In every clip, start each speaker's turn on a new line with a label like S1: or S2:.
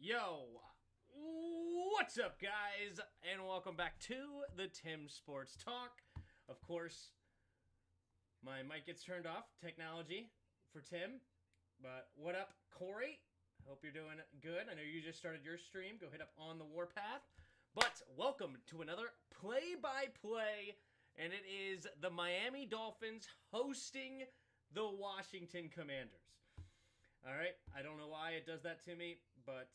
S1: Yo, what's up, guys? And welcome back to the Tim Sports Talk. Of course, my mic gets turned off. Technology for Tim. But what up, Corey? Hope you're doing good. I know you just started your stream. Go hit up On the Warpath. But welcome to another play-by-play. And it is the Miami Dolphins hosting the Washington Commanders. All right, I don't know why it does that to me, but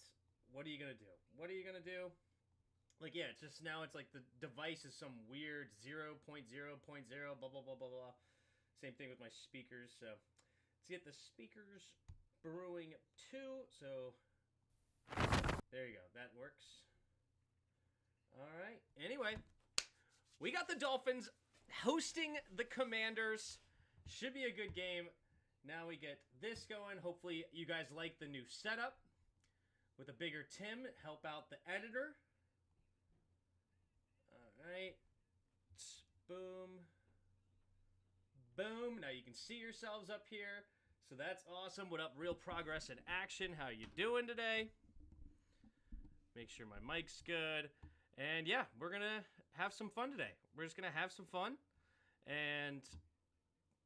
S1: what are you going to do? What are you going to do? Like, yeah, it's just now it's like the device is some weird 0.0.0, blah, blah, blah, blah, blah. Same thing with my speakers. So let's get the speakers brewing too. So there you go. That works. All right. Anyway, we got the Dolphins hosting the Commanders. Should be a good game. Now we get this going. Hopefully you guys like the new setup with a bigger Tim. Help out the editor. All right. Boom. Boom. Now you can see yourselves up here. So that's awesome. What up, Real Progress in Action? How you doing today? Make sure my mic's good. And yeah, we're going to have some fun today. We're just going to have some fun and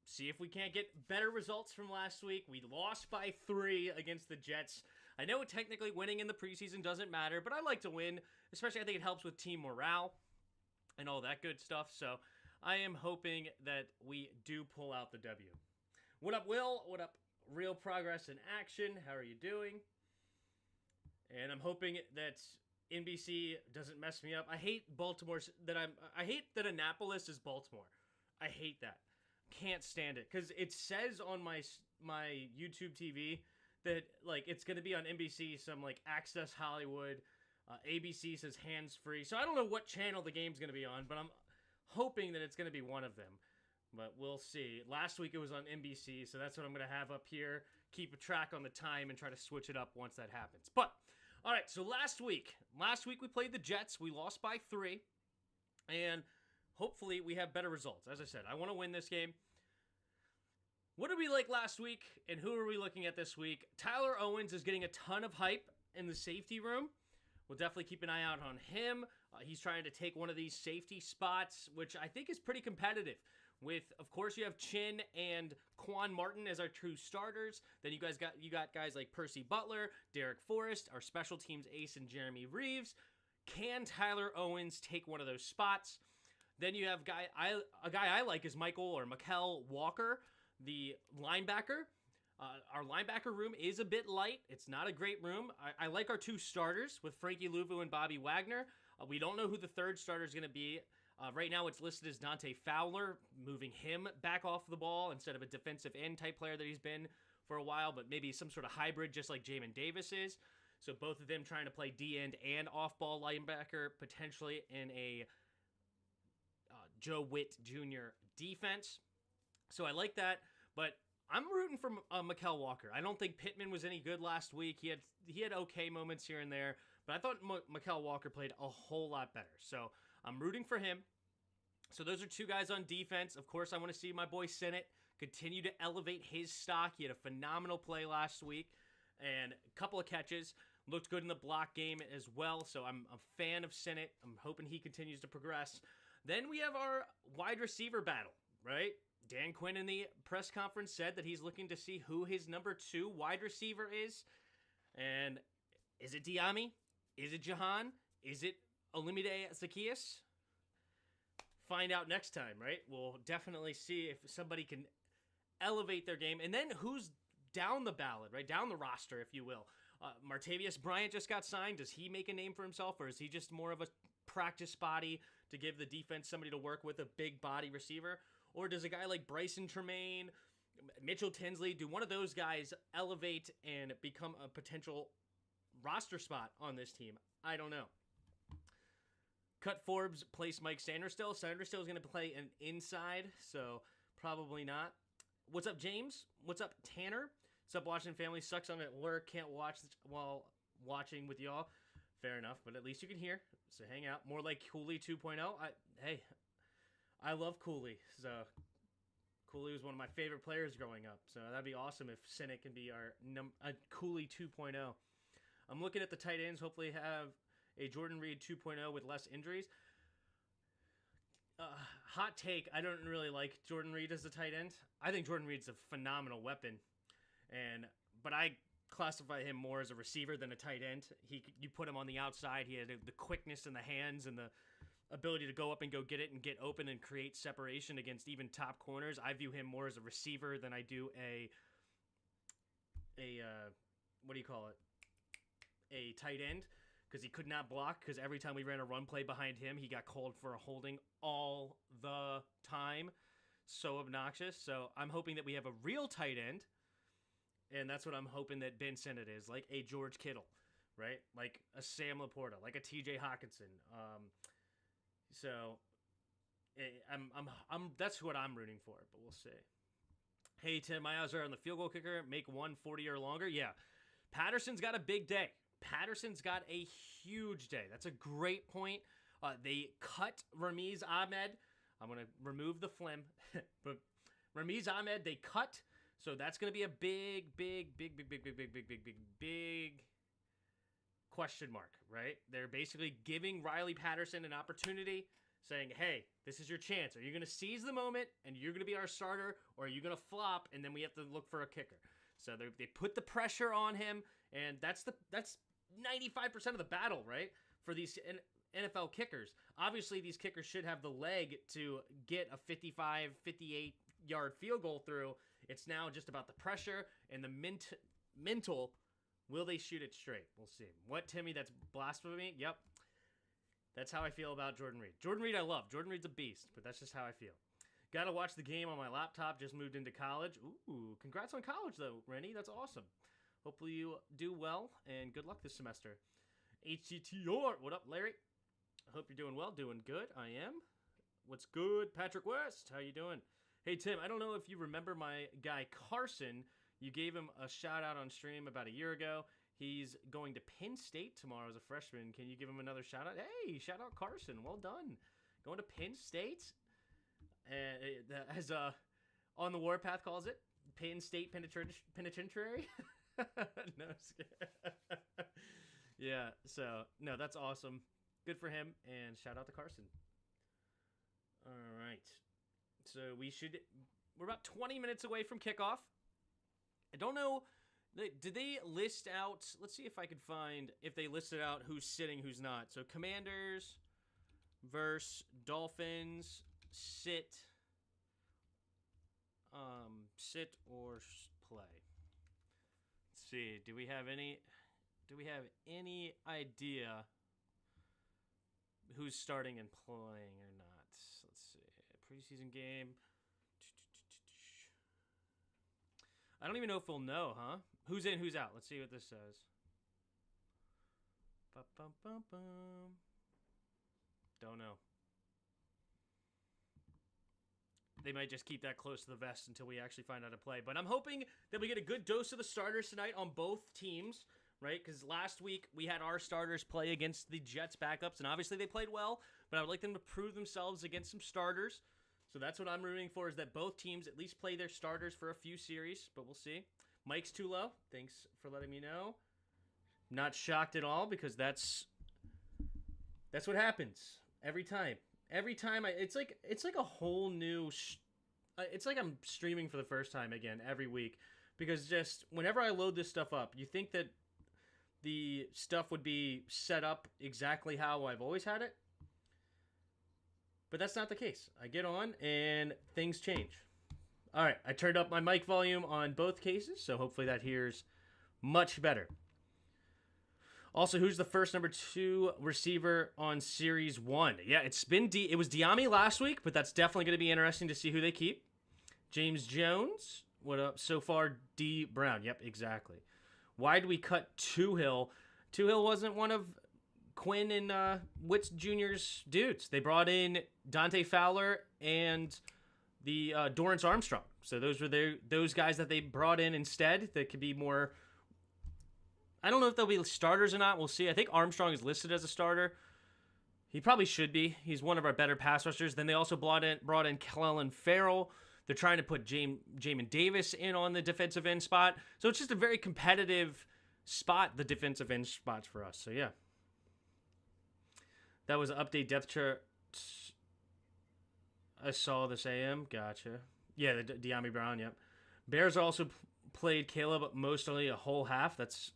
S1: see if we can't get better results from last week. We lost by 3 against the Jets. I know technically winning in the preseason doesn't matter, but I like to win. Especially I think it helps with team morale and all that good stuff. So I am hoping that we do pull out the W. What up, Will? What up, Real Progress in Action? How are you doing? And I'm hoping that NBC doesn't mess me up. I hate I hate that Annapolis is Baltimore. I hate that. Can't stand it because it says on my YouTube TV that like it's gonna be on NBC, some like Access Hollywood, ABC says hands free. So I don't know what channel the game's gonna be on, but I'm hoping that it's gonna be one of them. But we'll see. Last week it was on NBC, so that's what I'm gonna have up here. Keep a track on the time and try to switch it up once that happens. But all right, so last week we played the Jets. We lost by 3, and hopefully we have better results. As I said, I want to win this game. What did we like last week, and who are we looking at this week? Tyler Owens is getting a ton of hype in the safety room. We'll definitely keep an eye out on him. He's trying to take one of these safety spots, which I think is pretty competitive. With, of course, you have Chin and Quan Martin as our true starters. Then you got guys like Percy Butler, Derek Forrest, our special teams ace, and Jeremy Reeves. Can Tyler Owens take one of those spots? Then you have a guy I like is Mikel Walker, the linebacker. Our linebacker room is a bit light. It's not a great room. I like our 2 starters with Frankie Louvu and Bobby Wagner. We don't know who the 3rd starter is going to be. Right now it's listed as Dante Fowler, moving him back off the ball instead of a defensive end type player that he's been for a while, but maybe some sort of hybrid just like Jamin Davis is. So both of them trying to play D-end and off-ball linebacker, potentially in a Joe Witt Jr. defense. So I like that, but I'm rooting for Mikel Walker. I don't think Pittman was any good last week. He had okay moments here and there, but I thought Mikel Walker played a whole lot better. So I'm rooting for him. So those are 2 guys on defense. Of course, I want to see my boy Sinnott continue to elevate his stock. He had a phenomenal play last week and a couple of catches. Looked good in the block game as well. So I'm a fan of Sinnott. I'm hoping he continues to progress. Then we have our wide receiver battle, right? Dan Quinn in the press conference said that he's looking to see who his number 2 wide receiver is. And is it Diami? Is it Jahan? Is it Olamide Zaccheaus? Find out next time, right? We'll definitely see if somebody can elevate their game. And then who's down the ballot, right? Down the roster, if you will. Martavius Bryant just got signed. Does he make a name for himself, or is he just more of a practice body to give the defense somebody to work with, a big body receiver? Or does a guy like Bryson Tremaine, Mitchell Tinsley, do one of those guys elevate and become a potential roster spot on this team? I don't know. Cut Forbes place Mike Sanderstill. Sanderstill is going to play an inside, so probably not. What's up, James? What's up, Tanner? What's up, Washington family? Sucks I'm at work. Can't watch while watching with y'all. Fair enough, but at least you can hear. So hang out. More like Cooley 2.0. I love Cooley. So Cooley was one of my favorite players growing up. So that'd be awesome if Sinnott can be our Cooley 2.0. I'm looking at the tight ends. Hopefully have a Jordan Reed 2.0 with less injuries. Hot take, I don't really like Jordan Reed as a tight end. I think Jordan Reed's a phenomenal weapon, but I classify him more as a receiver than a tight end. You put him on the outside, he had the quickness in the hands and the ability to go up and go get it and get open and create separation against even top corners. I view him more as a receiver than I do a what do you call it? A tight end, because he could not block, because every time we ran a run play behind him, he got called for a holding all the time. So obnoxious. So I'm hoping that we have a real tight end, and that's what I'm hoping that Ben Sinnott is, like a George Kittle, right? Like a Sam Laporta, like a TJ Hawkinson. So that's what I'm rooting for, but we'll see. Hey, Tim, my eyes are on the field goal kicker. Make 140 or longer. Yeah. Patterson's got a big day. Patterson's got a huge day. That's a great point. They cut Ramiz Ahmed. I'm going to remove the phlegm. But Ramiz Ahmed, they cut. So that's going to be a big question mark, right? They're basically giving Riley Patterson an opportunity, saying, hey, this is your chance. Are you going to seize the moment and you're going to be our starter, or are you going to flop and then we have to look for a kicker? So they put the pressure on him, and that's 95% of the battle, right, for these NFL kickers. Obviously, these kickers should have the leg to get a 55, 58-yard field goal through. It's now just about the pressure and the mental. Will they shoot it straight? We'll see. What, Timmy? That's blasphemy? Yep. That's how I feel about Jordan Reed. Jordan Reed I love. Jordan Reed's a beast, but that's just how I feel. Got to watch the game on my laptop. Just moved into college. Ooh, congrats on college, though, Rennie. That's awesome. Hopefully you do well, and good luck this semester. HTTR. What up, Larry? I hope you're doing well. Doing good. I am. What's good? Patrick West. How you doing? Hey, Tim, I don't know if you remember my guy Carson. You gave him a shout-out on stream about a year ago. He's going to Penn State tomorrow as a freshman. Can you give him another shout-out? Hey, shout-out Carson. Well done. Going to Penn State? As On the Warpath calls it, Penn State Penitentiary. No, yeah, so, no, that's awesome. Good for him, and shout-out to Carson. All right. So we're about 20 minutes away from kickoff. I don't know, did they list out, let's see if I could find, if they listed out who's sitting, who's not. So Commanders versus Dolphins, sit or play. Let's see, do we have any idea who's starting and playing or not? Let's see, preseason game. I don't even know if we'll know, huh? Who's in, who's out? Let's see what this says. Don't know. They might just keep that close to the vest until we actually find out to play. But I'm hoping that we get a good dose of the starters tonight on both teams, right? Because last week we had our starters play against the Jets backups, and obviously they played well, but I would like them to prove themselves against some starters. So that's what I'm rooting for, is that both teams at least play their starters for a few series, but we'll see. Mike's too low. Thanks for letting me know. Not shocked at all, because that's what happens every time. Every time it's like a whole new. It's like I'm streaming for the first time again every week, because just whenever I load this stuff up, you think that the stuff would be set up exactly how I've always had it. But that's not the case. I get on and things change. All right, I turned up my mic volume on both cases, so hopefully that hears much better. Also, who's the first number 2 receiver on Series 1? Yeah, it was Diami last week, but that's definitely going to be interesting to see who they keep. James Jones. What up so far? D. Brown. Yep, exactly. Why do we cut Toohill? Toohill wasn't one of Quinn and Witz Jr.'s dudes. They brought in Dante Fowler and the Dorrance Armstrong. So those were those guys that they brought in instead that could be more. I don't know if they'll be starters or not. We'll see. I think Armstrong is listed as a starter. He probably should be. He's one of our better pass rushers. Then they also brought in Clellan Farrell. They're trying to put Jamin Davis in on the defensive end spot. So it's just a very competitive spot the defensive end spots for us. So, yeah. That was an update depth chart. I saw this AM. Gotcha. Yeah, the De'Ami Brown, yep. Bears also played Caleb mostly a whole half. That's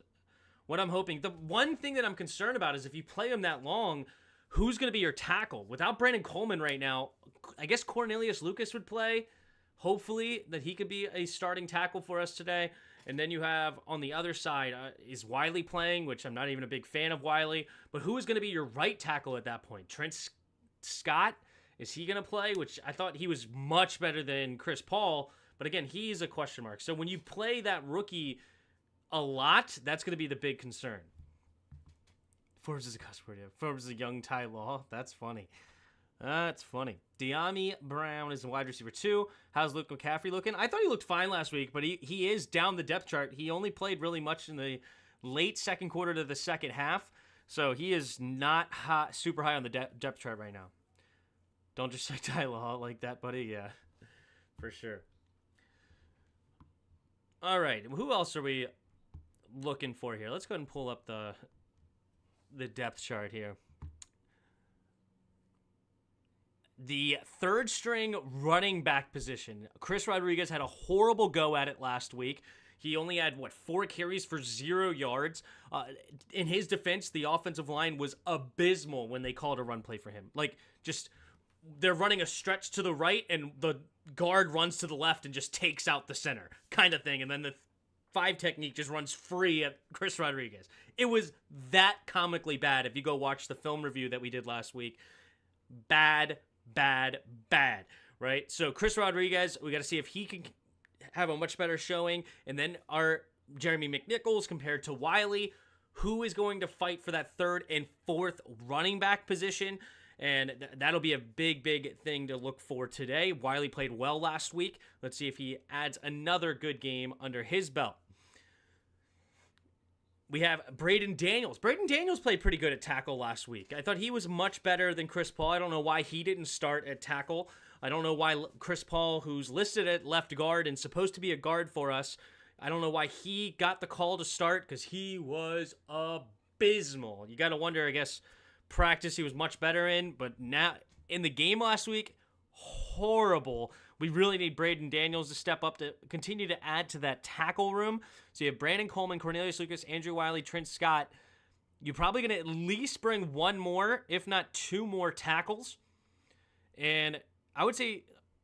S1: what I'm hoping. The one thing that I'm concerned about is if you play him that long, who's going to be your tackle? Without Brandon Coleman right now, I guess Cornelius Lucas would play. Hopefully that he could be a starting tackle for us today. And then you have on the other side, is Wiley playing, which I'm not even a big fan of Wiley. But who is going to be your right tackle at that point? Trent Scott? Is he going to play? Which I thought he was much better than Chris Paul. But again, he's a question mark. So when you play that rookie a lot, that's going to be the big concern. Forbes is a cuss word. Forbes is a young Ty Law. That's funny. That's funny. De'Ami Brown is the wide receiver 2. How's Luke McCaffrey looking? I thought he looked fine last week, but he is down the depth chart. He only played really much in the late second quarter to the second half. So he is not super high on the depth chart right now. Don't just say Ty Law like that, buddy. Yeah, for sure. All right. Who else are we looking for here? Let's go ahead and pull up the depth chart here. The third string running back position. Chris Rodriguez had a horrible go at it last week. He only had, 4 carries for 0 yards. In his defense, the offensive line was abysmal when they called a run play for him. They're running a stretch to the right, and the guard runs to the left and just takes out the center kind of thing. And then the 5 technique just runs free at Chris Rodriguez. It was that comically bad. If you go watch the film review that we did last week, bad, right? So Chris Rodriguez, we got to see if he can have a much better showing. And then our Jeremy McNichols compared to Wiley, who is going to fight for that 3rd and 4th running back position. And that'll be a big thing to look for today. Wiley played well last week. Let's see if he adds another good game under his belt. We have Braden Daniels. Braden Daniels played pretty good at tackle last week. I thought he was much better than Chris Paul. I don't know why he didn't start at tackle. I don't know why Chris Paul, who's listed at left guard and supposed to be a guard for us, I don't know why he got the call to start because he was abysmal. You got to wonder, I guess, practice he was much better in, but now in the game last week, horrible. We really need Braden Daniels to step up to continue to add to that tackle room. So you have Brandon Coleman, Cornelius Lucas, Andrew Wiley, Trent Scott. You're probably going to at least bring 1 more, if not 2 more tackles. And I would say,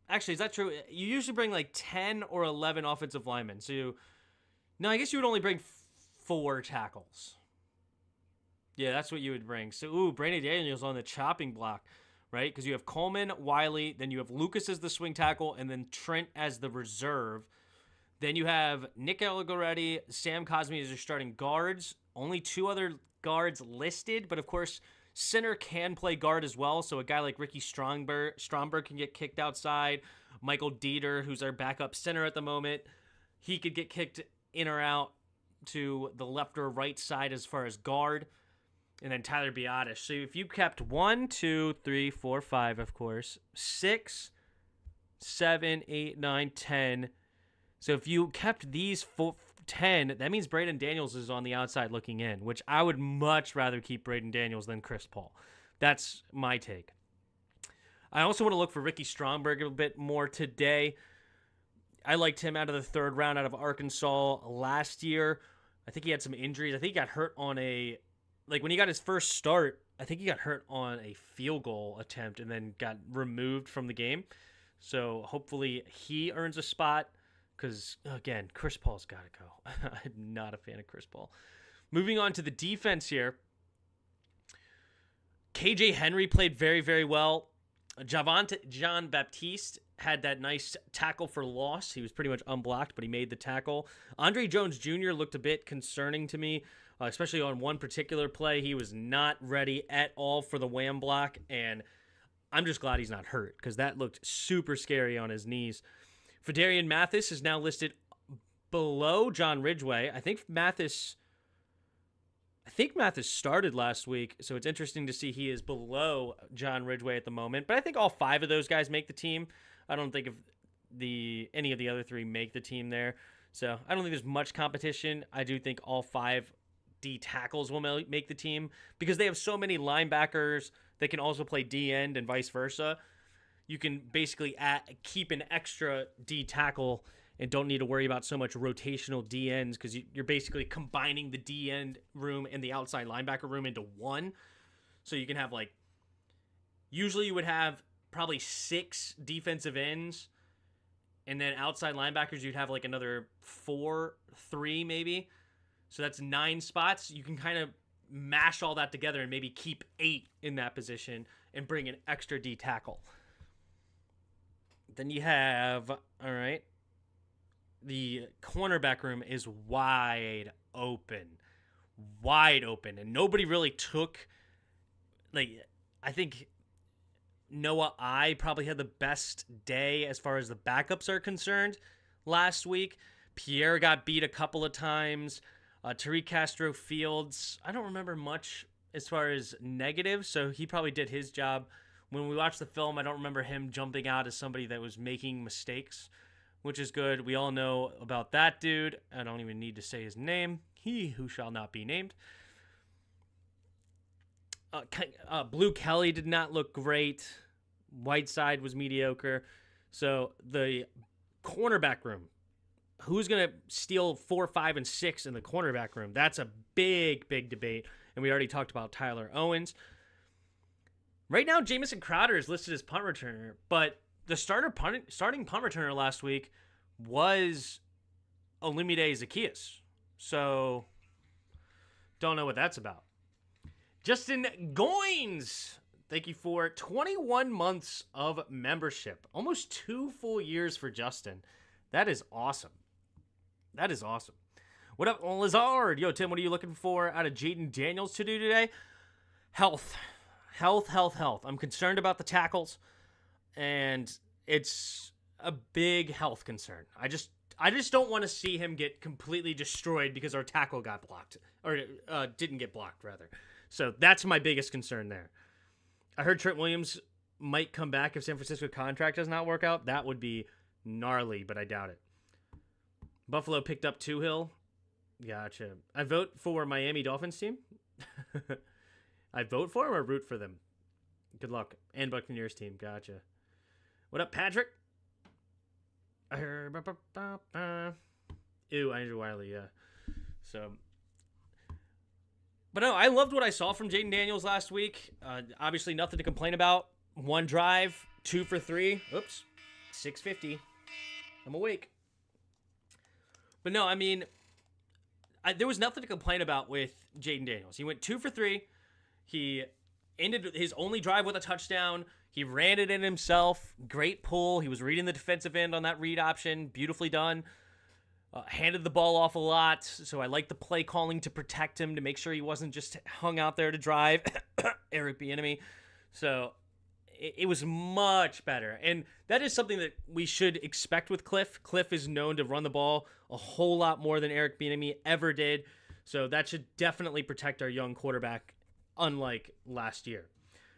S1: actually, is that true? You usually bring 10 or 11 offensive linemen. So, no, I guess you would only bring 4 tackles. Yeah, that's what you would bring. So, Brandon Daniels on the chopping block, right? Because you have Coleman, Wiley, then you have Lucas as the swing tackle, and then Trent as the reserve. Then you have Nick Algoretti, Sam Cosme as your starting guards. Only 2 other guards listed, but of course, center can play guard as well. So a guy like Ricky Stromberg can get kicked outside. Michael Dieter, who's our backup center at the moment, he could get kicked in or out to the left or right side as far as guard. And then Tyler Biadasz. So if you kept 1, 2, 3, 4, 5, of course, 6, 7, 8, 9, 10. So if you kept these 10, that means Braden Daniels is on the outside looking in, which I would much rather keep Braden Daniels than Chris Paul. That's my take. I also want to look for Ricky Stromberg a bit more today. I liked him out of the 3rd round out of Arkansas last year. I think he had some injuries. I think he got hurt on when he got his first start, I think he got hurt on a field goal attempt and then got removed from the game. So hopefully he earns a spot because, again, Chris Paul's got to go. I'm not a fan of Chris Paul. Moving on to the defense here. KJ Henry played very well. John Baptiste had that nice tackle for loss. He was pretty much unblocked, but he made the tackle. Andre Jones Jr. looked a bit concerning to me. Especially on one particular play, he was not ready at all for the wham block, and I'm just glad he's not hurt because that looked super scary on his knees. Fedarian Mathis is now listed below John Ridgeway. I think Mathis started last week, so it's interesting to see he is below John Ridgeway at the moment. But I think all 5 of those guys make the team. I don't think any of the other 3 make the team there. So I don't think there's much competition. I do think all 5 D tackles will make the team because they have so many linebackers that can also play D end and vice versa. You can basically keep an extra D tackle and don't need to worry about so much rotational D ends because you're basically combining the D end room and the outside linebacker room into one. So you can have usually you would have probably 6 defensive ends, and then outside linebackers you'd have another 3 maybe. So that's 9 spots. You can kind of mash all that together and maybe keep 8 in that position and bring an extra D tackle. Then you have, all right, the cornerback room is wide open, and nobody really took, I think Noah I probably had the best day as far as the backups are concerned last week. Pierre got beat a couple of times. Tariq Castro Fields, I don't remember much as far as negatives, so he probably did his job. When we watched the film, I don't remember him jumping out as somebody that was making mistakes, which is good. We all know about that dude. I don't even need to say his name. He who shall not be named. Blue Kelly did not look great. Whiteside was mediocre. So the cornerback room, who's going to steal 4, 5, and 6 in the cornerback room? That's a big, big debate. And we already talked about Tyler Owens. Right now, Jamison Crowder is listed as punt returner, but the starting punt returner last week was Olumide Zaccheaus. So, don't know what that's about. Justin Goins, thank you for 21 months of membership. Almost 2 full years for Justin. That is awesome. That is awesome. What up, Lazard? Yo, Tim, what are you looking for out of Jaden Daniels to do today? Health. I'm concerned about the tackles, and it's a big health concern. I just don't want to see him get completely destroyed because our tackle got blocked, or didn't get blocked, rather. So that's my biggest concern there. I heard Trent Williams might come back if San Francisco contract does not work out. That would be gnarly, but I doubt it. Buffalo picked up Tuhill. Gotcha. I vote for Miami Dolphins team. I vote for them or root for them? Good luck. And Buccaneers team. Gotcha. What up, Patrick? Ew, Andrew Wiley, yeah. So, but no, I loved what I saw from Jaden Daniels last week. Obviously, nothing to complain about. 1 drive, 2 for 3. Oops. 650. I'm awake. But no, I mean, there was nothing to complain about with Jaden Daniels. He went 2 for 3. He ended his only drive with a touchdown. He ran it in himself. Great pull. He was reading the defensive end on that read option. Beautifully done. Handed the ball off a lot. So I like the play calling to protect him, to make sure he wasn't just hung out there to drive. Eric Bieniemy. So it was much better. And that is something that we should expect with Cliff. Cliff is known to run the ball a whole lot more than Eric Bieniemy ever did. So that should definitely protect our young quarterback, unlike last year.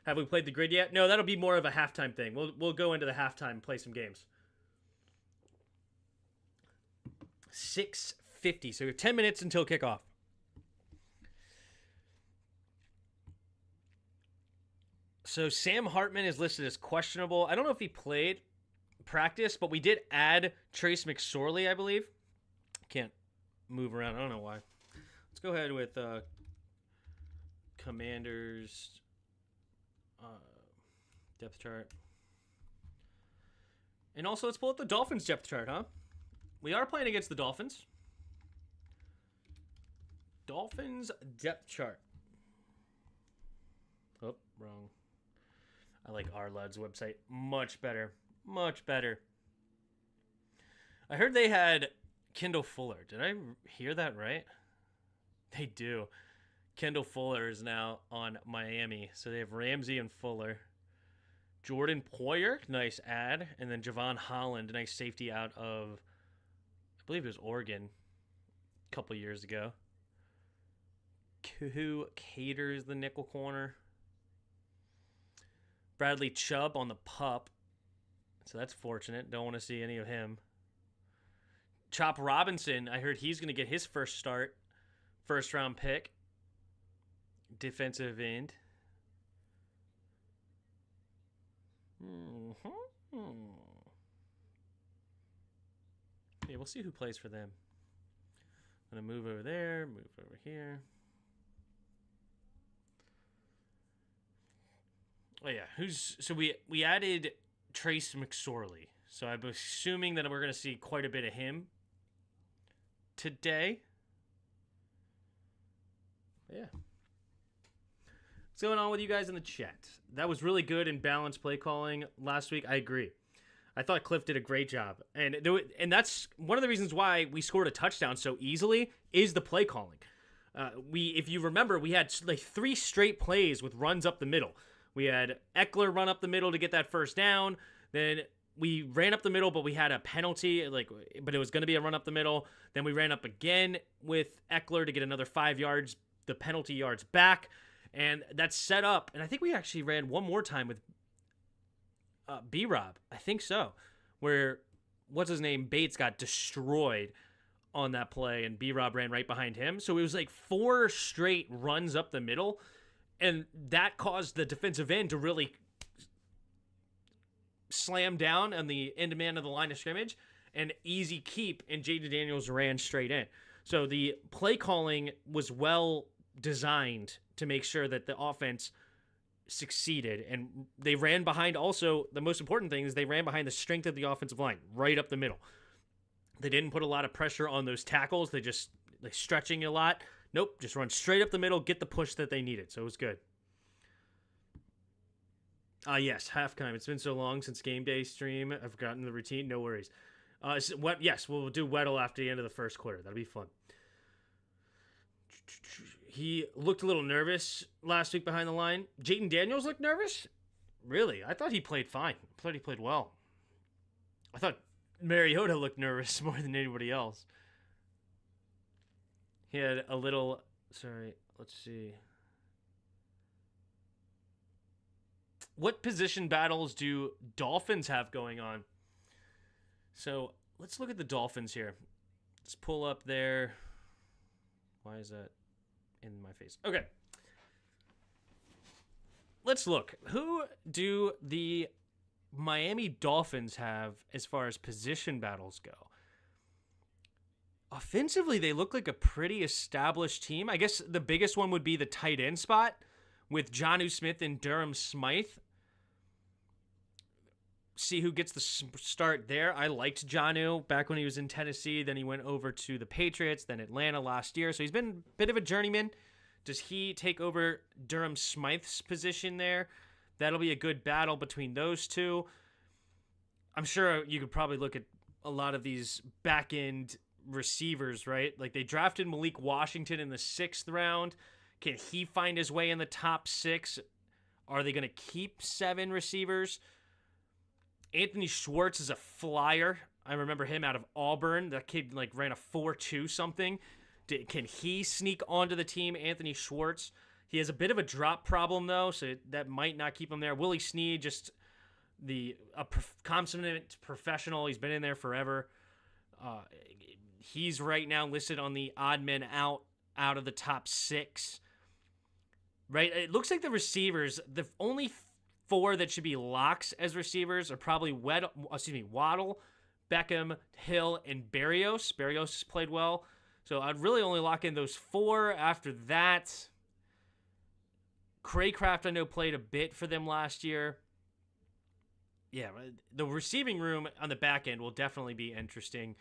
S1: Have we played the grid yet? No, that'll be more of a halftime thing. We'll go into the halftime and play some games. 6:50. So we have 10 minutes until kickoff. So Sam Hartman is listed as questionable. I don't know if he played practice, but we did add Trace McSorley, I believe. Can't move around. I don't know why. Let's go ahead with Commanders depth chart. And also, let's pull up the Dolphins depth chart, huh? We are playing against the Dolphins. Dolphins depth chart. Oh, wrong. I like Arlad's website much better. Much better. I heard they had Kendall Fuller. Did I hear that right? They do. Kendall Fuller is now on Miami. So they have Ramsey and Fuller. Jordan Poyer, nice ad. And then Javon Holland, nice safety out of, I believe it was Oregon a couple years ago. Who caters the nickel corner? Bradley Chubb on the pup. So that's fortunate. Don't want to see any of him. Chop Robinson, I heard he's going to get his first start. First round pick. Defensive end. Yeah, we'll see who plays for them. I'm going to move over there, move over here. Oh, yeah. So we added Trace McSorley. So I'm assuming that we're going to see quite a bit of him today. Yeah. What's going on with you guys in the chat? That was really good and balanced play calling last week. I agree. I thought Cliff did a great job. And that's one of the reasons why we scored a touchdown so easily is the play calling. If you remember, we had like 3 straight plays with runs up the middle. We had Eckler run up the middle to get that first down. Then we ran up the middle, but we had a penalty, but it was going to be a run up the middle. Then we ran up again with Eckler to get another 5 yards, the penalty yards back. And that's set up. And I think we actually ran one more time with B-Rob. I think so. Where, Bates got destroyed on that play, and B-Rob ran right behind him. So it was like 4 straight runs up the middle. And that caused the defensive end to really slam down on the end man of the line of scrimmage, and easy keep, and Jaden Daniels ran straight in. So the play calling was well designed to make sure that the offense succeeded, and they ran behind. Also, the most important thing is they ran behind the strength of the offensive line, right up the middle. They didn't put a lot of pressure on those tackles. They just stretching a lot. Nope, just run straight up the middle, get the push that they needed. So it was good. Yes, halftime. It's been so long since game day stream. I've forgotten the routine. No worries. Yes, we'll do Weddle after the end of the first quarter. That'll be fun. He looked a little nervous last week behind the line. Jaden Daniels looked nervous? Really? I thought he played fine. I thought he played well. I thought Mariota looked nervous more than anybody else. He had a little... Sorry, let's see. What position battles do Dolphins have going on? So, let's look at the Dolphins here. Let's pull up their... Why is that in my face? Okay. Let's look. Who do the Miami Dolphins have as far as position battles go? Offensively, they look like a pretty established team. I guess the biggest one would be the tight end spot with Jonnu Smith and Durham Smythe. See who gets the start there. I liked Jonnu back when he was in Tennessee. Then he went over to the Patriots, then Atlanta last year. So he's been a bit of a journeyman. Does he take over Durham Smythe's position there? That'll be a good battle between those two. I'm sure you could probably look at a lot of these back-end receivers, right? Like they drafted Malik Washington in the 6th round. Can he find his way in the top 6? Are they going to keep 7 receivers? Anthony Schwartz is a flyer. I remember him out of Auburn. That kid ran a 4.2 something. Can he sneak onto the team, Anthony Schwartz? He has a bit of a drop problem, though, so that might not keep him there. Willie Snead, just a consummate professional. He's been in there forever. He's right now listed on the odd men out of the top 6. Right? It looks like the receivers, the only 4 that should be locks as receivers are probably Waddle, Beckham, Hill, and Berrios. Berrios has played well. So I'd really only lock in those 4. After that, Craycraft I know played a bit for them last year. Yeah, the receiving room on the back end will definitely be interesting.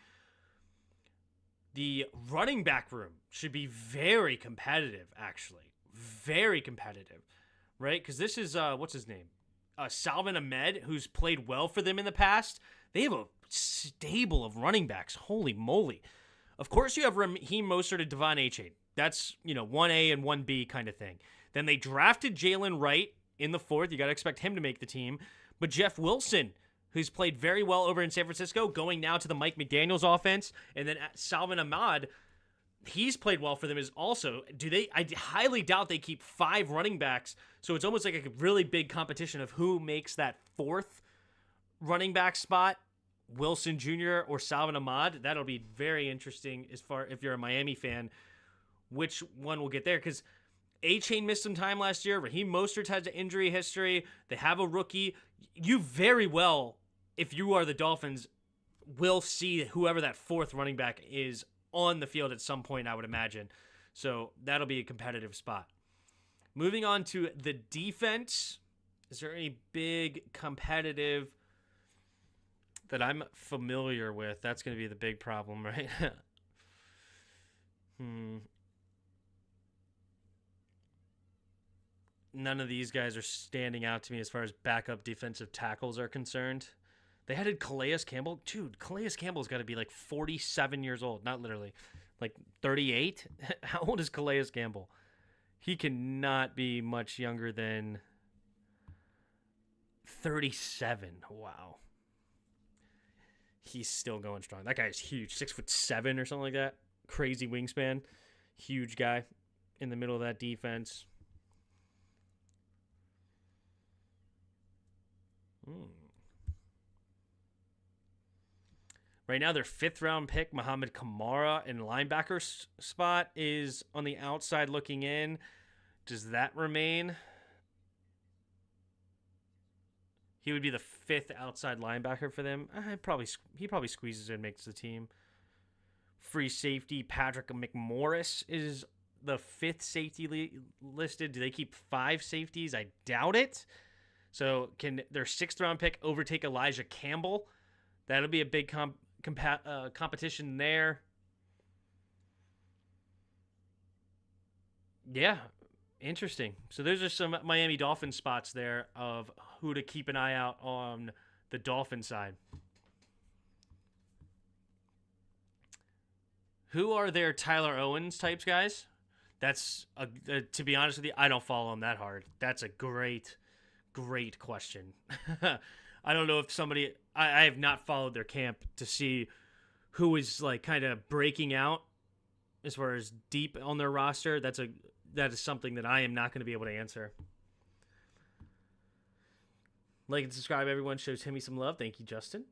S1: The running back room should be very competitive, actually. Very competitive, right? Because this is, what's his name? Salvin Ahmed, who's played well for them in the past. They have a stable of running backs. Holy moly. Of course, you have Raheem Mostert and Devon Achane. That's, 1A and 1B kind of thing. Then they drafted Jalen Wright in the 4th. You got to expect him to make the team. But Jeff Wilson, who's played very well over in San Francisco, going now to the Mike McDaniels offense. And then Salvin Ahmed, he's played well for them as also. I highly doubt they keep 5 running backs. So it's almost like a really big competition of who makes that 4th running back spot. Wilson Jr. or Salvin Ahmad. That'll be very interesting as far if you're a Miami fan, which one will get there. Because A-Chain missed some time last year. Raheem Mostert has an injury history. They have a rookie. You very well, if you are the Dolphins, will see whoever that fourth running back is on the field at some point, I would imagine. So that'll be a competitive spot. Moving on to the defense. Is there any big competitive that I'm familiar with? That's going to be the big problem, right? None of these guys are standing out to me as far as backup defensive tackles are concerned. They added Calais Campbell. Dude, Calais Campbell's got to be like 47 years old. Not literally. Like 38? How old is Calais Campbell? He cannot be much younger than 37. Wow. He's still going strong. That guy's huge. 6'7" or something like that. Crazy wingspan. Huge guy in the middle of that defense. Right now, their 5th round pick, Muhammad Kamara, in linebacker spot, is on the outside looking in. Does that remain? He would be the 5th outside linebacker for them. He probably squeezes in and makes the team. Free safety, Patrick McMorris is the 5th safety listed. Do they keep 5 safeties? I doubt it. So can their 6th round pick overtake Elijah Campbell? That'll be a big competition there. Yeah, interesting. So those are some Miami Dolphins spots there of who to keep an eye out on the Dolphin side. Who are their Tyler Owens types guys? That's to be honest with you, I don't follow them that hard. That's a great question. I don't know if somebody. I have not followed their camp to see who is like kind of breaking out as far as deep on their roster. That is something that I am not going to be able to answer. Like and subscribe, everyone. Shows Timmy some love. Thank you, Justin.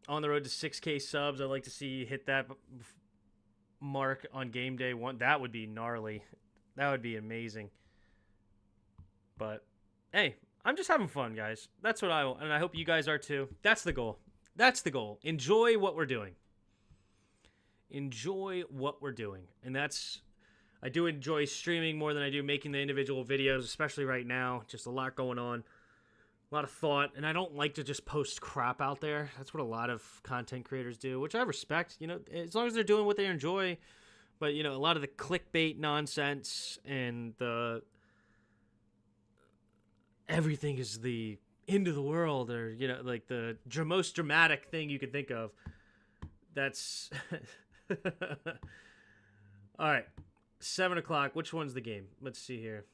S1: On the road to 6K subs. I'd like to see you hit that mark on game day one. That would be gnarly. That would be amazing. But hey, I'm just having fun, guys. That's what I want, and I hope you guys are too. That's the goal. Enjoy what we're doing. And I do enjoy streaming more than I do making the individual videos, especially right now. Just a lot going on. A lot of thought, and I don't like to just post crap out there. That's what a lot of content creators do, which I respect, as long as they're doing what they enjoy. But, a lot of the clickbait nonsense and the everything is the end of the world, or like the most dramatic thing you could think of. That's all right. 7:00. Which one's the game? Let's see here.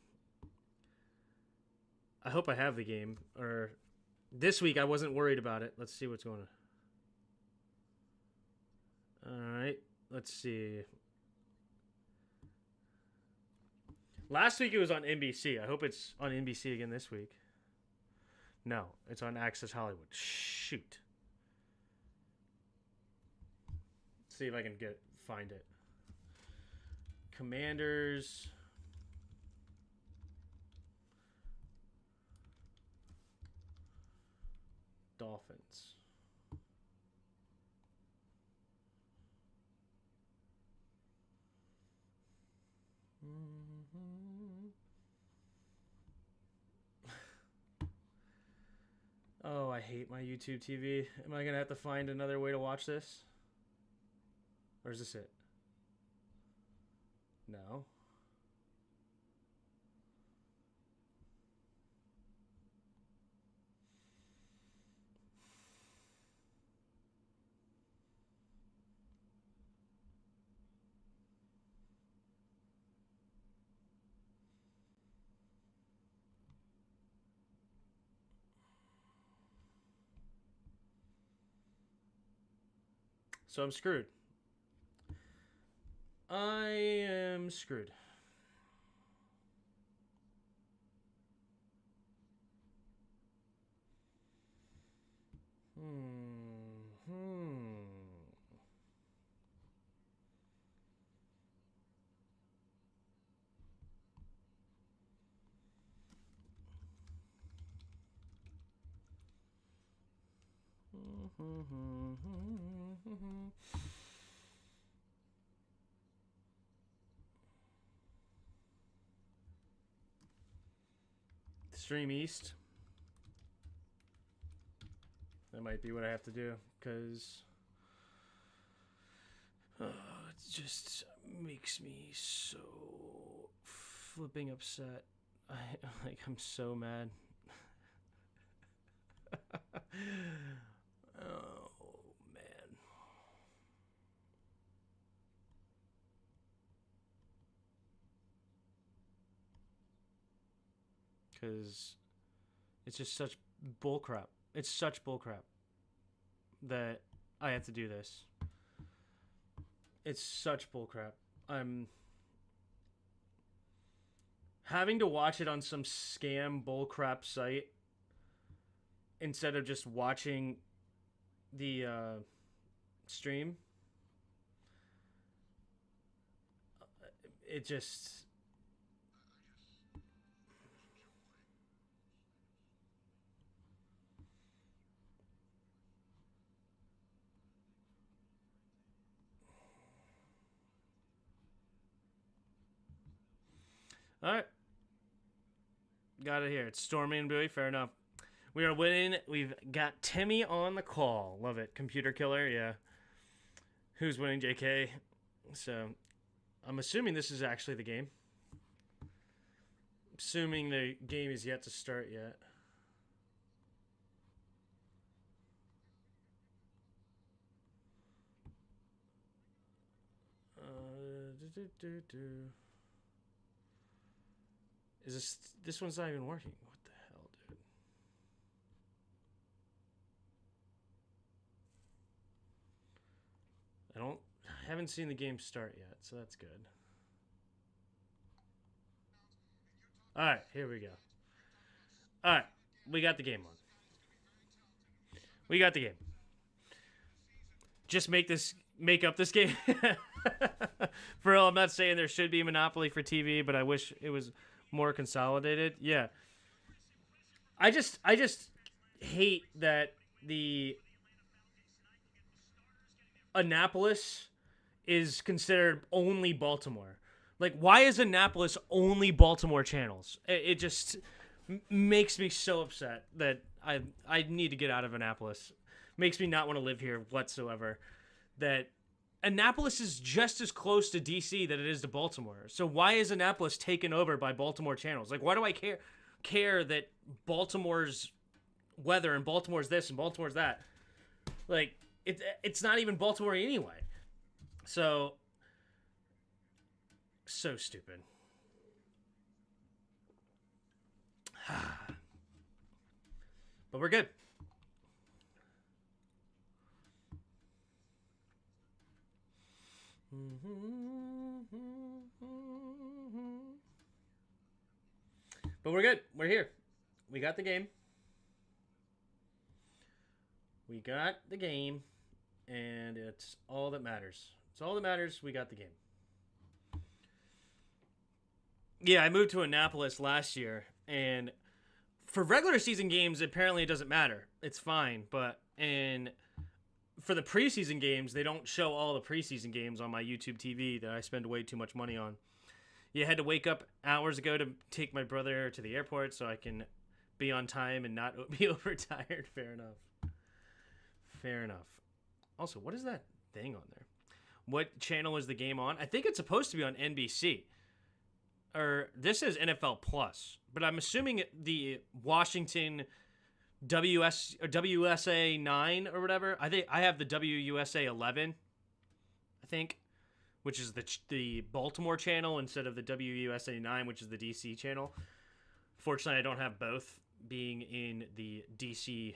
S1: I hope I have the game. Or this week I wasn't worried about it. Let's see what's going on. All right. Let's see. Last week it was on NBC. I hope it's on NBC again this week. No, it's on Access Hollywood. Shoot. Let's see if I can find it. Commanders. Dolphins. Oh, I hate my YouTube TV. Am I going to have to find another way to watch this? Or is this it? No. So I'm screwed. I am screwed. Stream East. That might be what I have to do, because it just makes me so flipping upset. I'm so mad. Oh, man. Because it's just such bullcrap. It's such bullcrap that I have to do this. It's such bullcrap. I'm having to watch it on some scam bullcrap site instead of just watching the stream. It just... All right. Got it here. It's Stormy and Bowie. Fair enough. We are winning. We've got Timmy on the call. Love it. Computer killer. Yeah. Who's winning, JK? So, I'm assuming this is actually the game. Assuming the game is yet to start yet. Is this one's not even working? What the hell, dude? I haven't seen the game start yet, so that's good. All right, here we go. All right, we got the game on. We got the game. Just make up this game. For real, I'm not saying there should be a monopoly for TV, but I wish it was more consolidated. Yeah. I just hate that the Annapolis is considered only Baltimore. Like, why is Annapolis only Baltimore channels? It just makes me so upset that I need to get out of Annapolis. Makes me not want to live here whatsoever. That Annapolis is just as close to DC that it is to Baltimore. So why is Annapolis taken over by Baltimore channels? Like, why do I care that Baltimore's weather and Baltimore's this and Baltimore's that? Like, it's not even Baltimore anyway. So stupid. But we're good. But we're good. We're here. We got the game. We got the game. And it's all that matters. It's all that matters. We got the game. Yeah, I moved to Annapolis last year. And for regular season games, apparently it doesn't matter. It's fine. But for the preseason games, they don't show all the preseason games on my YouTube TV that I spend way too much money on. You had to wake up hours ago to take my brother to the airport so I can be on time and not be overtired. Fair enough. Fair enough. Also, what is that thing on there? What channel is the game on? I think it's supposed to be on NBC. Or this is NFL Plus, but I'm assuming the Washington WUSA 9 or whatever. I have the WUSA 11, I think, which is the Baltimore channel instead of the WUSA 9, which is the DC channel. Fortunately, I don't have both, being in the DC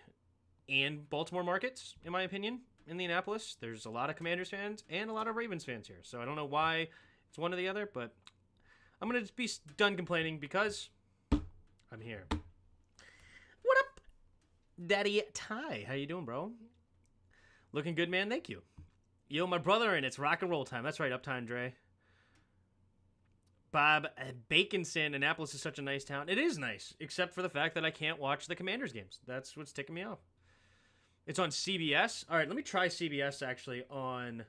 S1: and Baltimore markets, in my opinion. In Indianapolis, there's a lot of Commanders fans and a lot of Ravens fans here, so I don't know why it's one or the other, but I'm going to be done complaining because I'm here. What up, Daddy Ty? How you doing, bro? Looking good, man. Thank you. Yo, my brother, and it's rock and roll time. That's right, Uptime Dre. Bob Baconson, Annapolis is such a nice town. It is nice, except for the fact that I can't watch the Commanders games. That's what's ticking me off. It's on CBS. All right, let me try CBS actually on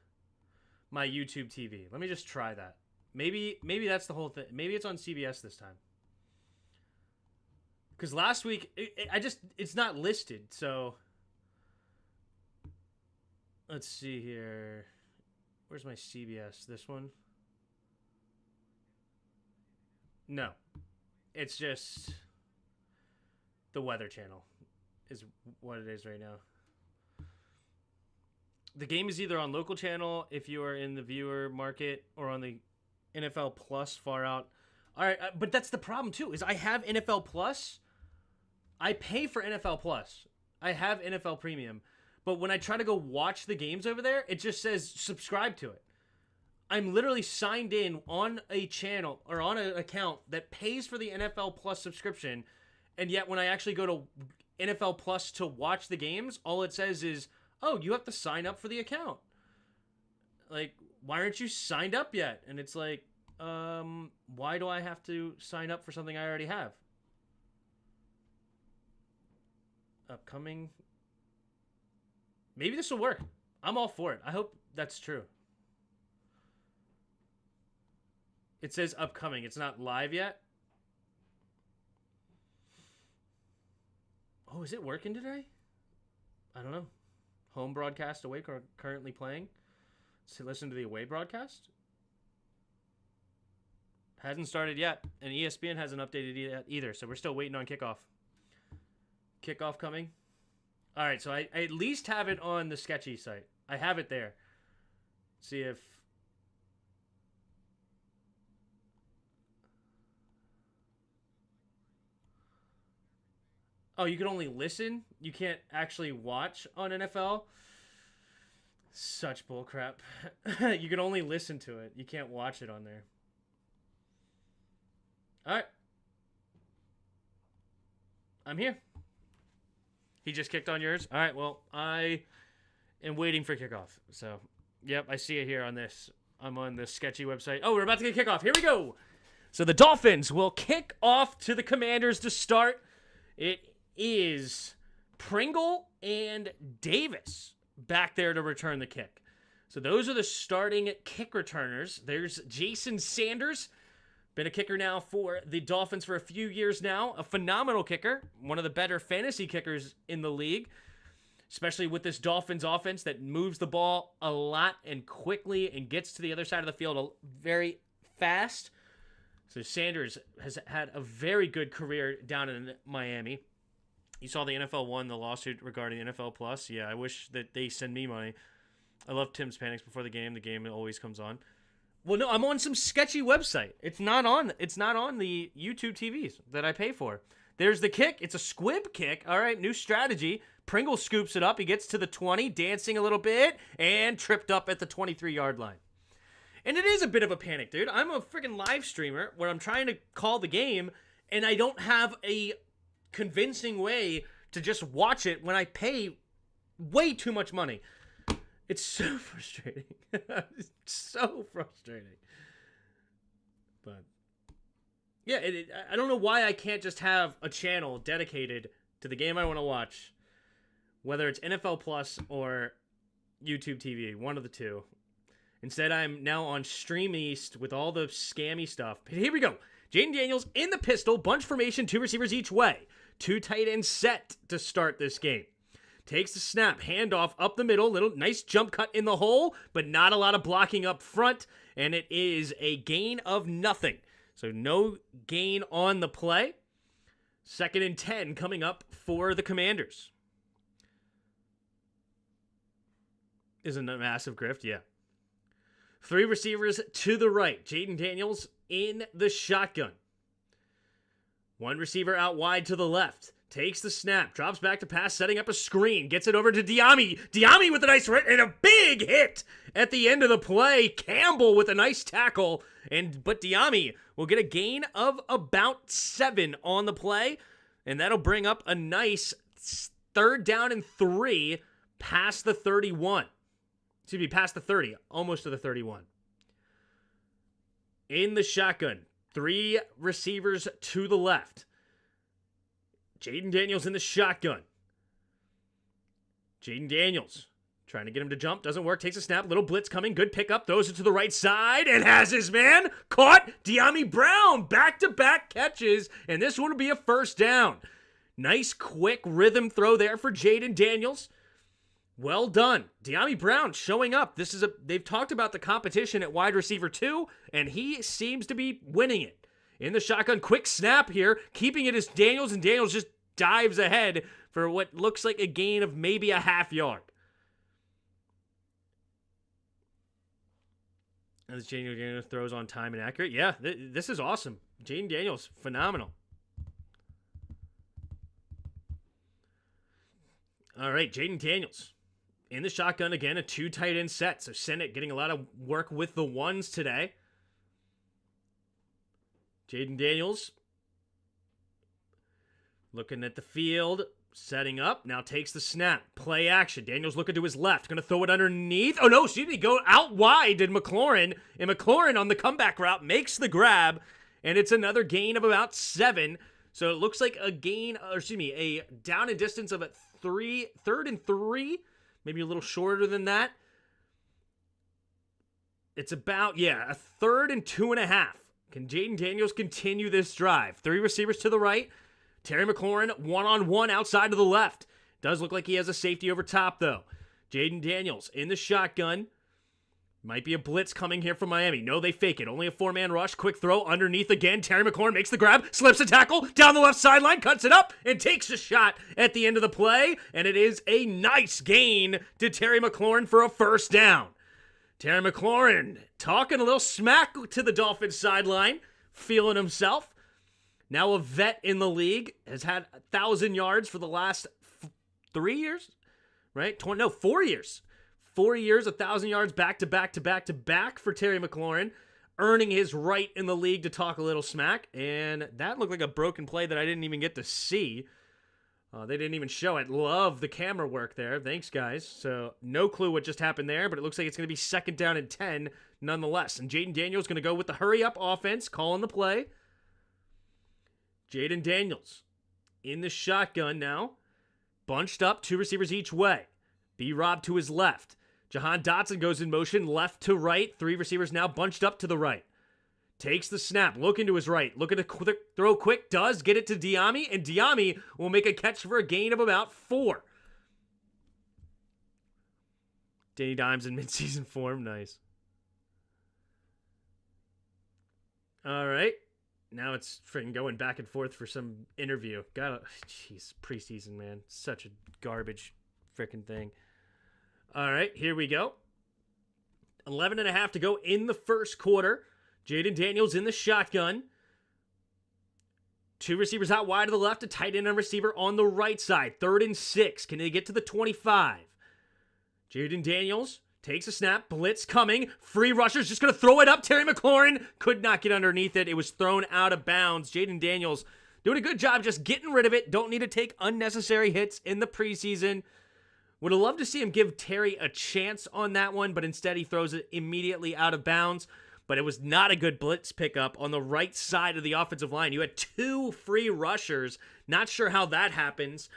S1: my YouTube TV. Let me just try that. Maybe that's the whole thing. Maybe it's on CBS this time. Because last week, it's not listed. So let's see here. Where's my CBS? This one? No. It's just the Weather Channel is what it is right now. The game is either on local channel if you are in the viewer market or on the NFL Plus far out. All right, but that's the problem too, is I have NFL Plus. I pay for NFL Plus. I have NFL Premium. But when I try to go watch the games over there, it just says subscribe to it. I'm literally signed in on a channel or on an account that pays for the NFL Plus subscription, and yet when I actually go to NFL Plus to watch the games, all it says is, oh, you have to sign up for the account. Like, why aren't you signed up yet? And it's like, why do I have to sign up for something I already have? Upcoming. Maybe this will work. I'm all for it. I hope that's true. It says upcoming. It's not live yet. Oh, is it working today? I don't know. Home broadcast awake or currently playing. So listen to the away broadcast. Hasn't started yet. And ESPN hasn't updated yet either. So we're still waiting on kickoff. Kickoff coming. All right, so I at least have it on the Sketchy site. I have it there. See if... Oh, you can only listen? You can't actually watch on NFL? Such bullcrap. You can only listen to it. You can't watch it on there. All right. I'm here. He just kicked on yours? All right, well, I am waiting for kickoff. So, yep, I see it here on this. I'm on the Sketchy website. Oh, we're about to get kickoff. Here we go. So the Dolphins will kick off to the Commanders to start. It is Pringle and Davis back there to return the kick. So those are the starting kick returners. There's Jason Sanders. Been a kicker now for the Dolphins for a few years now. A phenomenal kicker. One of the better fantasy kickers in the league. Especially with this Dolphins offense that moves the ball a lot and quickly and gets to the other side of the field very fast. So Sanders has had a very good career down in Miami. You saw the NFL won the lawsuit regarding NFL Plus. Yeah, I wish that they send me money. I love Tim's Panics before the game. The game always comes on. Well, no, I'm on some sketchy website. It's not on the YouTube TVs that I pay for. There's the kick. It's a squib kick. All right, new strategy. Pringle scoops it up. He gets to the 20, dancing a little bit, and tripped up at the 23-yard line. And it is a bit of a panic, dude. I'm a freaking live streamer where I'm trying to call the game, and I don't have a convincing way to just watch it when I pay way too much money. It's so frustrating. It's so frustrating. But, yeah, I don't know why I can't just have a channel dedicated to the game I want to watch. Whether it's NFL Plus or YouTube TV, one of the two. Instead, I'm now on Stream East with all the scammy stuff. But here we go. Jaden Daniels in the pistol. Bunch formation, 2 receivers each way. 2 tight ends set to start this game. Takes the snap, handoff up the middle, little nice jump cut in the hole, but not a lot of blocking up front, and it is a gain of nothing. So no gain on the play. 2nd and 10 coming up for the Commanders. Isn't it a massive grift? Yeah. 3 receivers to the right. Jaden Daniels in the shotgun. 1 receiver out wide to the left. Takes the snap, drops back to pass, setting up a screen, gets it over to Diami. Diami with a nice hit and a big hit at the end of the play. Campbell with a nice tackle, but Diami will get a gain of about 7 on the play, and that'll bring up a nice 3rd down and 3 past the 31. Excuse me, past the 30, almost to the 31. In the shotgun, 3 receivers to the left. Jaden Daniels in the shotgun. Jaden Daniels trying to get him to jump. Doesn't work. Takes a snap. Little blitz coming. Good pickup. Throws it to the right side and has his man caught. De'Ami Brown. Back-to-back catches. And this one will be a first down. Nice, quick rhythm throw there for Jaden Daniels. Well done. De'Ami Brown showing up. They've talked about the competition at wide receiver 2, and he seems to be winning it. In the shotgun, quick snap here. Keeping it as Daniels, and Daniels just dives ahead for what looks like a gain of maybe a half yard. As Jaden Daniels throws on time and accurate. Yeah, this is awesome. Jaden Daniels, phenomenal. All right, Jaden Daniels. In the shotgun again, a 2 tight end set. So Senate getting a lot of work with the ones today. Jaden Daniels looking at the field, setting up. Now takes the snap. Play action. Daniels looking to his left. Going to throw it underneath. Oh no, excuse me. Go out wide did McLaurin. And McLaurin on the comeback route makes the grab. And it's another gain of about 7. So it looks like a down and distance of a 3rd and 3. Maybe a little shorter than that. It's about, a 3rd and 2.5. Can Jaden Daniels continue this drive? 3 receivers to the right. Terry McLaurin, one-on-one outside to the left. Does look like he has a safety over top, though. Jaden Daniels in the shotgun. Might be a blitz coming here from Miami. No, they fake it. Only a 4-man rush. Quick throw underneath again. Terry McLaurin makes the grab, slips a tackle, down the left sideline, cuts it up, and takes a shot at the end of the play. And it is a nice gain to Terry McLaurin for a first down. Terry McLaurin talking a little smack to the Dolphins sideline, feeling himself. Now a vet in the league, has had 1,000 yards for the last 3 years, right? 4 years. 4 years, 1,000 yards back to back for Terry McLaurin, earning his right in the league to talk a little smack. And that looked like a broken play that I didn't even get to see. They didn't even show it. Love the camera work there. Thanks, guys. So no clue what just happened there, but it looks like it's going to be 2nd down and 10 nonetheless. And Jaden Daniels going to go with the hurry-up offense, calling the play. Jaden Daniels in the shotgun now. Bunched up, 2 receivers each way. B-Rob to his left. Jahan Dotson goes in motion, left to right. 3 receivers now bunched up to the right. Takes the snap, looking to his right. Looking to throw quick, does get it to De'Ami, and De'Ami will make a catch for a gain of about 4. Danny Dimes in midseason form, nice. All right. Now it's freaking going back and forth for some interview. Jeez, preseason, man. Such a garbage freaking thing. All right, here we go. 11.5 to go in the first quarter. Jaden Daniels in the shotgun. 2 receivers out wide to the left, a tight end and receiver on the right side. 3rd and 6. Can they get to the 25? Jaden Daniels takes a snap. Blitz coming. Free rushers just going to throw it up. Terry McLaurin could not get underneath it. It was thrown out of bounds. Jaden Daniels doing a good job just getting rid of it. Don't need to take unnecessary hits in the preseason. Would have loved to see him give Terry a chance on that one, but instead he throws it immediately out of bounds. But it was not a good blitz pickup on the right side of the offensive line. You had 2 free rushers. Not sure how that happens.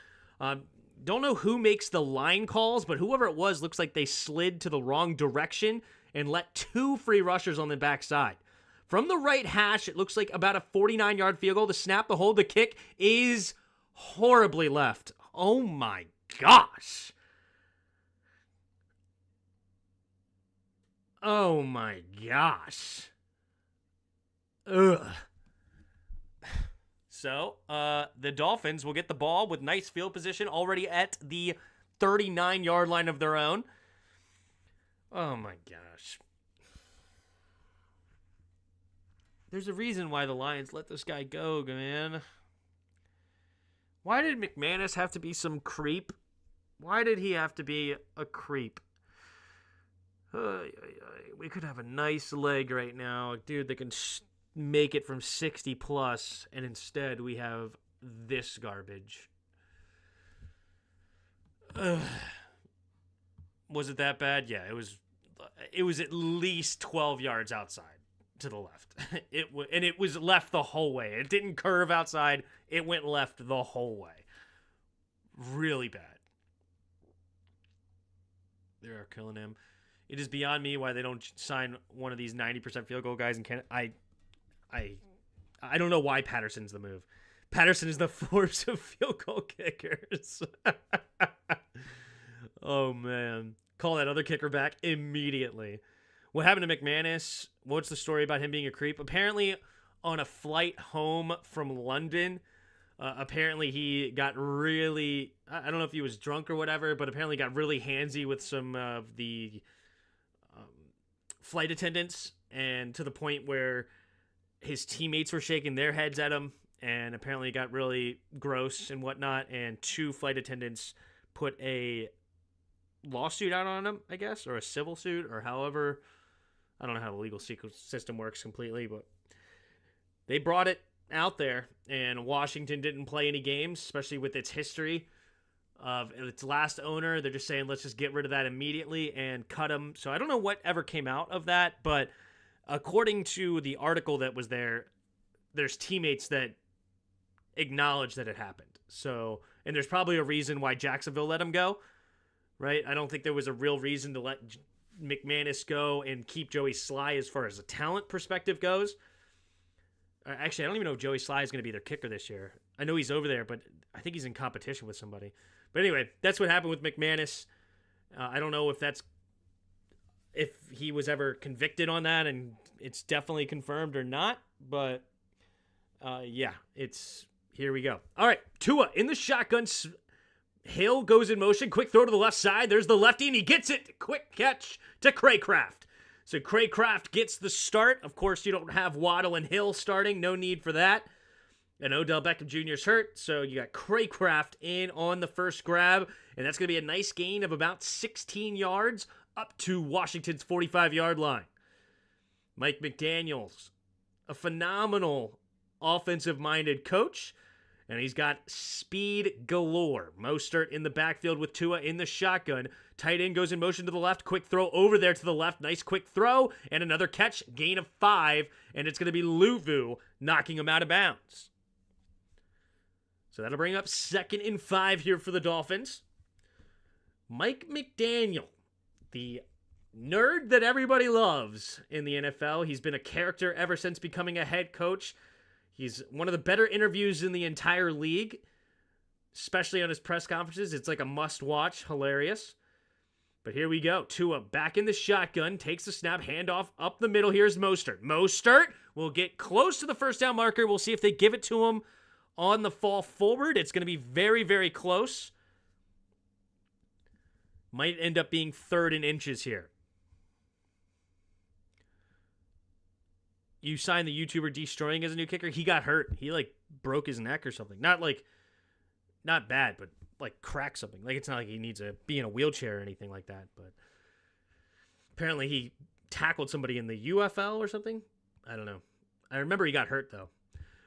S1: Don't know who makes the line calls, but whoever it was looks like they slid to the wrong direction and let 2 free rushers on the backside. From the right hash, it looks like about a 49-yard field goal. The snap, the hold, the kick is horribly left. Oh my gosh. Oh my gosh. Ugh. So, the Dolphins will get the ball with nice field position already at the 39-yard line of their own. Oh my gosh. There's a reason why the Lions let this guy go, man. Why did McManus have to be some creep? Why did he have to be a creep? We could have a nice leg right now. Dude, that can make it from 60 plus, and instead we have this garbage. Was it that bad? Yeah, it was at least 12 yards outside to the left. And it was left the whole way. It didn't curve outside. It went left the whole way. Really bad. They're killing him. It is beyond me why they don't sign one of these 90% field goal guys in Canada. I don't know why Patterson's the move. Patterson is the Forbes of field goal kickers. Oh, man. Call that other kicker back immediately. What happened to McManus? What's the story about him being a creep? Apparently, on a flight home from London, apparently he got really... I don't know if he was drunk or whatever, but apparently got really handsy with some of the flight attendants, and to the point where his teammates were shaking their heads at him, and apparently it got really gross and whatnot, and 2 flight attendants put a lawsuit out on him, I guess, or a civil suit, or however. I don't know how the legal system works completely, but they brought it out there, and Washington didn't play any games, especially with its history of its last owner. They're just saying, let's just get rid of that immediately and cut him. So I don't know what ever came out of that, but according to the article that was there, there's teammates that acknowledge that it happened. So, and there's probably a reason why Jacksonville let him go, right? I don't think there was a real reason to let McManus go and keep Joey Sly as far as a talent perspective goes. Actually, I don't even know if Joey Sly is going to be their kicker this year. I know he's over there, but I think he's in competition with somebody. But anyway, that's what happened with McManus. I don't know if he was ever convicted on that, and it's definitely confirmed or not. But yeah, here we go. All right, Tua in the shotgun. Hill goes in motion. Quick throw to the left side. There's the lefty, and he gets it. Quick catch to Craycraft. So Craycraft gets the start. Of course, you don't have Waddle and Hill starting. No need for that. And Odell Beckham Jr. is hurt, so you got Craycraft in on the first grab, and that's going to be a nice gain of about 16 yards up to Washington's 45-yard line. Mike McDaniels, a phenomenal offensive-minded coach, and he's got speed galore. Mostert in the backfield with Tua in the shotgun. Tight end goes in motion to the left. Quick throw over there to the left. Nice quick throw, and another catch. Gain of 5, and it's going to be Luvu knocking him out of bounds. So that'll bring up 2nd and 5 here for the Dolphins. Mike McDaniel, the nerd that everybody loves in the NFL. He's been a character ever since becoming a head coach. He's one of the better interviews in the entire league, especially on his press conferences. It's like a must-watch. Hilarious. But here we go. Tua back in the shotgun, takes the snap, handoff up the middle. Here's Mostert. Mostert will get close to the first down marker. We'll see if they give it to him on the fall forward. It's going to be very, very close. Might end up being 3rd and inches here. You signed the YouTuber Destroying as a new kicker. He got hurt. He broke his neck or something. Not bad, but cracked something. It's not like he needs to be in a wheelchair or anything like that. But apparently he tackled somebody in the UFL or something. I don't know. I remember he got hurt though.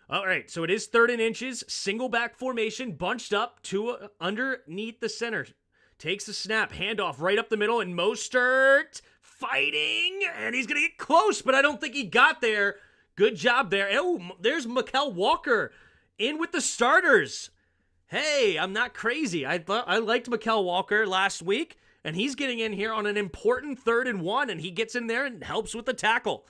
S1: All right, so it is 3rd and inches. Single back formation, bunched up to underneath the center. Takes the snap, handoff right up the middle, and Mostert fighting, and he's going to get close, but I don't think he got there. Good job there. Oh, there's Mykal Walker in with the starters. Hey, I'm not crazy. I liked Mykal Walker last week, and he's getting in here on an important 3rd and 1, and he gets in there and helps with the tackle.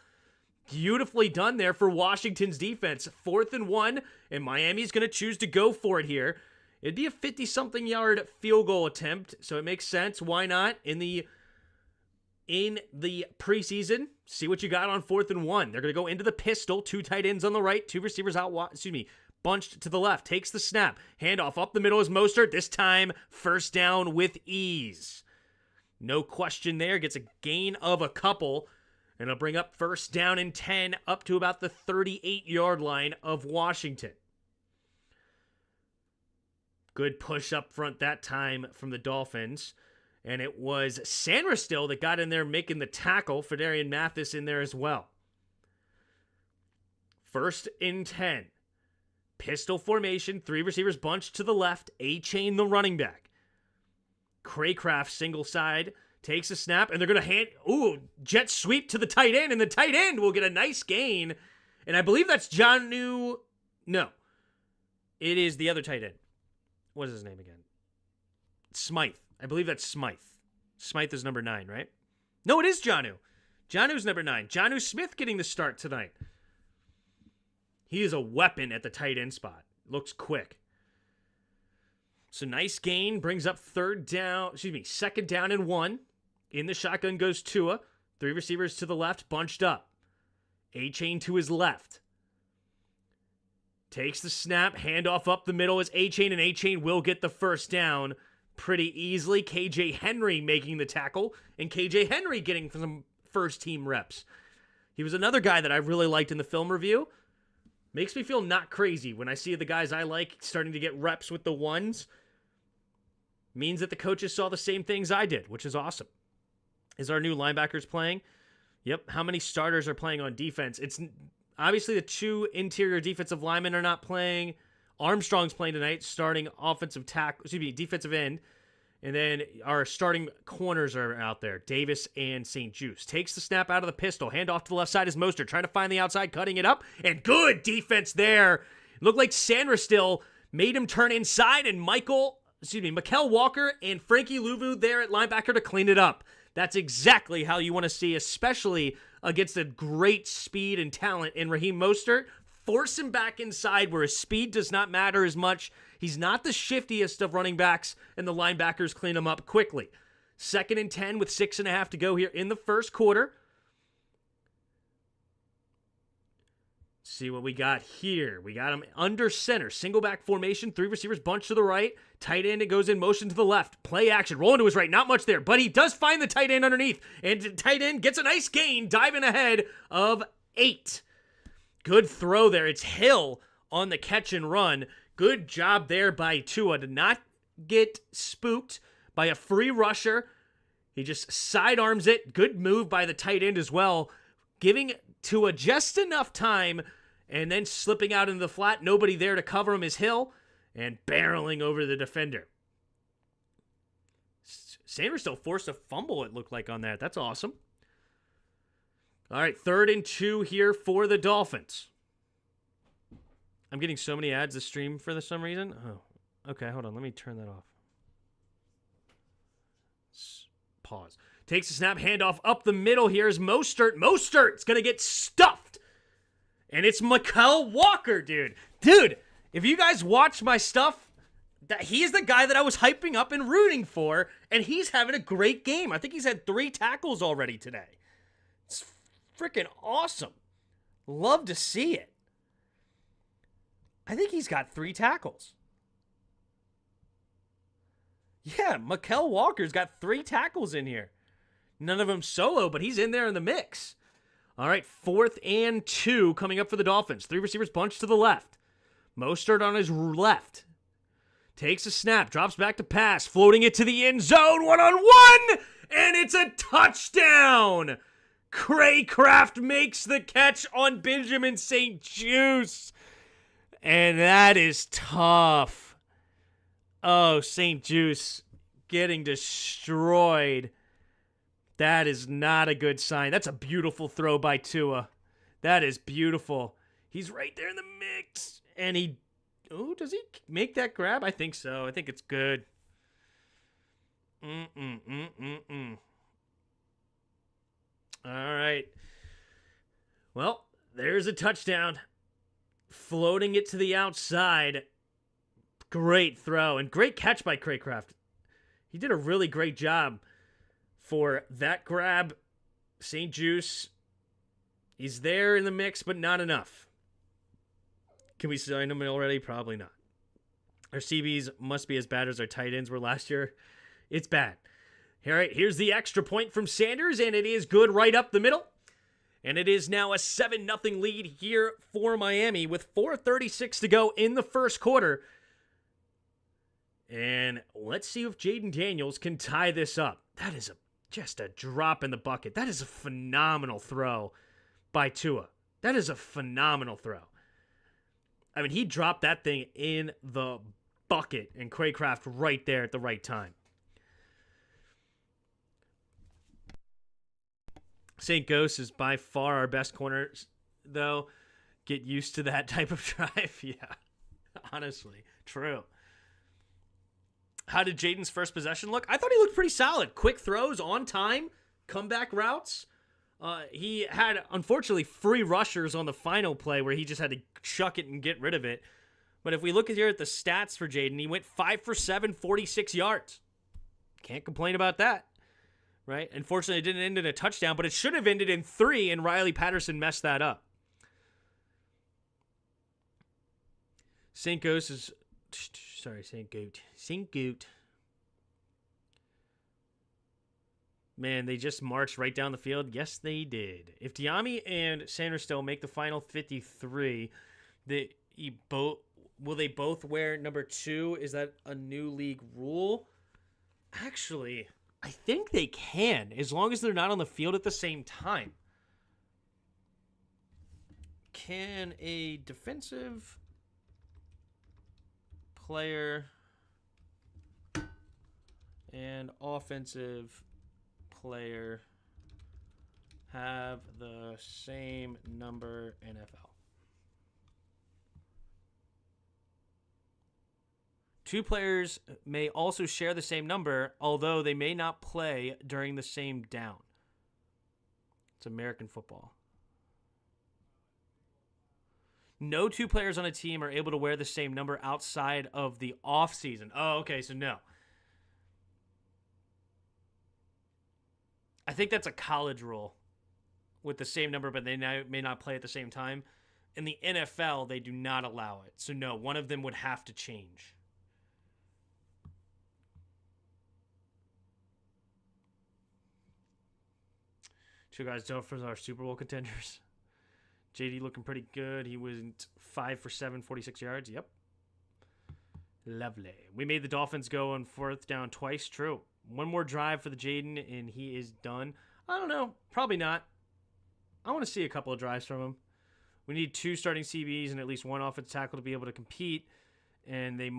S1: Beautifully done there for Washington's defense. 4th and 1, and Miami's going to choose to go for it here. It'd be a 50-something yard field goal attempt, so it makes sense. Why not? In the preseason, see what you got on 4th and 1. They're going to go into the pistol. 2 tight ends on the right, 2 receivers bunched to the left. Takes the snap. Handoff up the middle is Mostert. This time, first down with ease. No question there. Gets a gain of a couple. And it'll bring up 1st down and 10 up to about the 38-yard line of Washington. Good push up front that time from the Dolphins. And it was Sanderstill that got in there making the tackle. Fedarian Mathis in there as well. 1st and 10. Pistol formation. 3 receivers bunched to the left. A-chain the running back. Craycraft single side. Takes a snap, and they're going to jet sweep to the tight end, and the tight end will get a nice gain. And I believe that's No. It is the other tight end. What is his name again? Smythe. I believe that's Smythe. Smythe is number 9, right? No, it is Jonnu. Jonnu's number 9. Jonnu Smith getting the start tonight. He is a weapon at the tight end spot. Looks quick. So nice gain. Brings up second down and 1. In the shotgun goes Tua. 3 receivers to the left, bunched up. A-Chain to his left. Takes the snap. Handoff up the middle is A-Chain, and A-Chain will get the first down pretty easily. KJ Henry making the tackle, and KJ Henry getting some first-team reps. He was another guy that I really liked in the film review. Makes me feel not crazy when I see the guys I like starting to get reps with the ones. Means that the coaches saw the same things I did, which is awesome. Is our new linebackers playing? Yep. How many starters are playing on defense? It's obviously the 2 interior defensive linemen are not playing. Armstrong's playing tonight, starting defensive end. And then our starting corners are out there, Davis and St. Juice. Takes the snap out of the pistol. Handoff to the left side is Mostert, trying to find the outside, cutting it up. And good defense there. Looked like Sandra still made him turn inside, and Mykal Walker and Frankie Louvu there at linebacker to clean it up. That's exactly how you want to see, especially against a great speed and talent in Raheem Mostert. Force him back inside where his speed does not matter as much. He's not the shiftiest of running backs, and the linebackers clean him up quickly. 2nd and 10 with 6.5 to go here in the first quarter. See what we got here. We got him under center. Single back formation. 3 receivers bunched to the right. Tight end, it goes in motion to the left. Play action. Rolling to his right. Not much there, but he does find the tight end underneath. And tight end gets a nice gain, diving ahead of 8. Good throw there. It's Hill on the catch and run. Good job there by Tua to not get spooked by a free rusher. He just sidearms it. Good move by the tight end as well. Giving Tua just enough time and then slipping out into the flat. Nobody there to cover him is Hill. And barreling over the defender. Sanders still forced a fumble, it looked like, on that. That's awesome. All right, 3rd and 2 here for the Dolphins. I'm getting so many ads to stream for some reason. Oh, okay, hold on. Let me turn that off. Pause. Takes a snap, handoff up the middle. Here's Mostert. Mostert's going to get stuffed. And it's Mykal Walker, dude. Dude, if you guys watch my stuff, that he is the guy that I was hyping up and rooting for, and he's having a great game. I think he's had 3 tackles already today. It's freaking awesome. Love to see it. I think he's got 3 tackles. Yeah, Mykal Walker's got 3 tackles in here. None of them solo, but he's in there in the mix. All right, 4th and 2 coming up for the Dolphins. 3 receivers bunched to the left. Mostert on his left. Takes a snap, drops back to pass, floating it to the end zone, 1-on-1, and it's a touchdown! Craycraft makes the catch on Benjamin St. Juice. And that is tough. Oh, St. Juice getting destroyed. That is not a good sign. That's a beautiful throw by Tua. That is beautiful. He's right there in the mix. And does he make that grab? I think so. I think it's good. All right. Well, there's a touchdown. Floating it to the outside. Great throw and great catch by Craycraft. He did a really great job for that grab. St. Juice, he's there in the mix, but not enough. Can we sign him already? Probably not. Our CBs must be as bad as our tight ends were last year. It's bad. All right, here's the extra point from Sanders, and it is good right up the middle. And it is now a 7-0 lead here for Miami with 4:36 to go in the first quarter. And let's see if Jaden Daniels can tie this up. That is just a drop in the bucket. That is a phenomenal throw by Tua. That is a phenomenal throw. I mean, he dropped that thing in the bucket, and Craycraft right there at the right time. St. Ghost is by far our best corner, though. Get used to that type of drive. Yeah, honestly, true. How did Jaden's first possession look? I thought he looked pretty solid. Quick throws, on time, comeback routes. He had, unfortunately, free rushers on the final play where he just had to chuck it and get rid of it. But if we look here at the stats for Jaden, he went 5 for 7, 46 yards. Can't complain about that, right? Unfortunately, it didn't end in a touchdown, but it should have ended in 3, and Riley Patterson messed that up. St. Goat. Man, they just marched right down the field. Yes, they did. If Diami and Sanderstow make the final 53, will they both wear number 2? Is that a new league rule? Actually, I think they can, as long as they're not on the field at the same time. Can a defensive player and offensive player have the same number NFL? Two players may also share the same number, although they may not play during the same down. It's American football. No two players on a team are able to wear the same number outside of the offseason. Oh, okay, so no. I think that's a college rule with the same number, but they may not play at the same time. In the NFL, they do not allow it. So no, one of them would have to change. Two guys, Dolphins are Super Bowl contenders. JD looking pretty good. He went 5 for 7, 46 yards. Yep. Lovely. We made the Dolphins go on 4th down twice. True. One more drive for the Jaden, and he is done. I don't know. Probably not. I want to see a couple of drives from him. We need 2 starting CBs and at least 1 offensive tackle to be able to compete. And we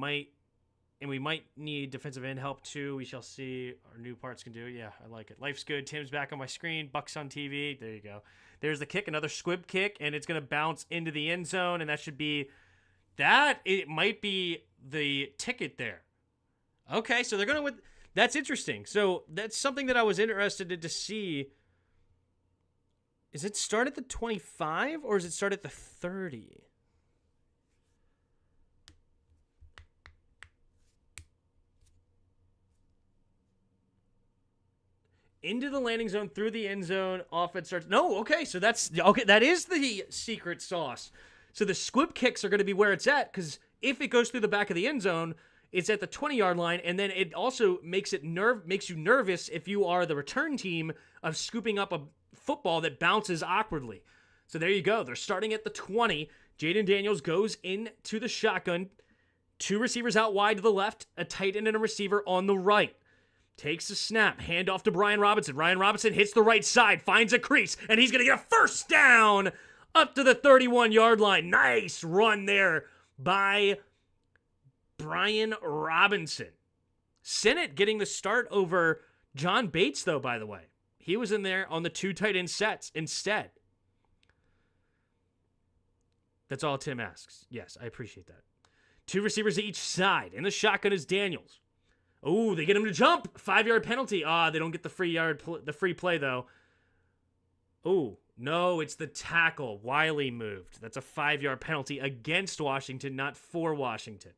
S1: might need defensive end help too. We shall see. Our new parts can do. Yeah, I like it. Life's good. Tim's back on my screen. Bucks on TV. There you go. There's the kick, another squib kick, and it's going to bounce into the end zone, and that should be that. It might be the ticket there. Okay, so they're going to. That's interesting. So that's something that I was interested in to see. Is it start at the 25 or is it start at the 30? Into the landing zone, through the end zone, offense starts. No, okay, so that's okay. That is the secret sauce. So the squib kicks are going to be where it's at, because if it goes through the back of the end zone, it's at the 20-yard line, and then it also makes you nervous if you are the return team of scooping up a football that bounces awkwardly. So there you go. They're starting at the 20. Jaden Daniels goes into the shotgun. 2 receivers out wide to the left, a tight end and a receiver on the right. Takes a snap, hand off to Brian Robinson. Ryan Robinson hits the right side, finds a crease, and he's going to get a first down up to the 31-yard line. Nice run there by Brian Robinson. Sinnott getting the start over John Bates, though, by the way. He was in there on the 2 tight end sets instead. That's all Tim asks. Yes, I appreciate that. 2 receivers each side. In the shotgun is Daniels. Oh, they get him to jump. 5-yard penalty. They don't get the free play, though. Oh, no, it's the tackle. Wiley moved. That's a 5-yard penalty against Washington, not for Washington.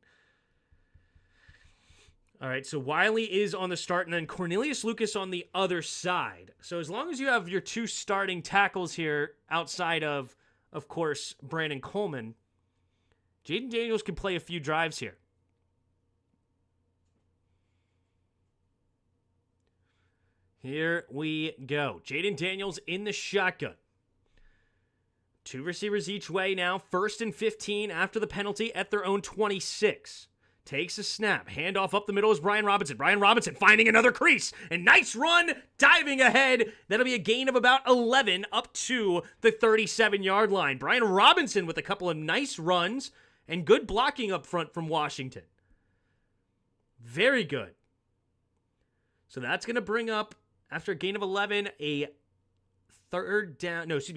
S1: All right, so Wiley is on the start, and then Cornelius Lucas on the other side. So as long as you have your 2 starting tackles here outside of course, Brandon Coleman, Jaden Daniels can play a few drives here. Here we go. Jaden Daniels in the shotgun. 2 receivers each way now. 1st and 15 after the penalty at their own 26. Takes a snap. Handoff up the middle is Brian Robinson. Brian Robinson finding another crease. And nice run. Diving ahead. That'll be a gain of about 11 up to the 37-yard line. Brian Robinson with a couple of nice runs and good blocking up front from Washington. Very good. So that's going to bring up, after a gain of 11, a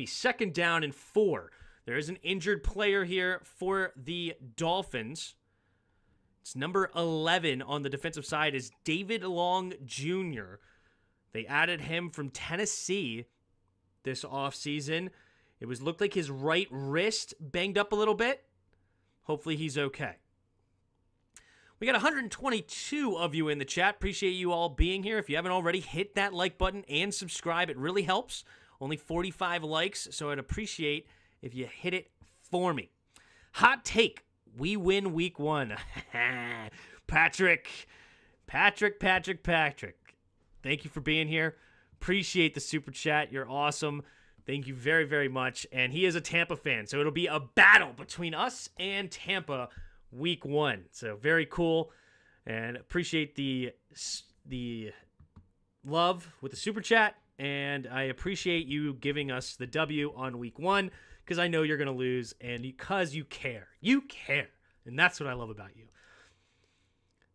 S1: second down and 4. There is an injured player here for the Dolphins. It's number 11 on the defensive side is David Long Jr. They added him from Tennessee this offseason. It looked like his right wrist banged up a little bit. Hopefully he's okay. We got 122 of you in the chat. Appreciate you all being here. If you haven't already, hit that like button and subscribe. It really helps. Only 45 likes, so I'd appreciate if you hit it for me. Hot take. We win week 1. Patrick. Thank you for being here. Appreciate the super chat. You're awesome. Thank you very, very much. And he is a Tampa fan, so it'll be a battle between us and Tampa week 1. So very cool, and appreciate the love with the super chat, and I appreciate you giving us the W on week 1 because I know you're going to lose, and because you care. You care, and that's what I love about you.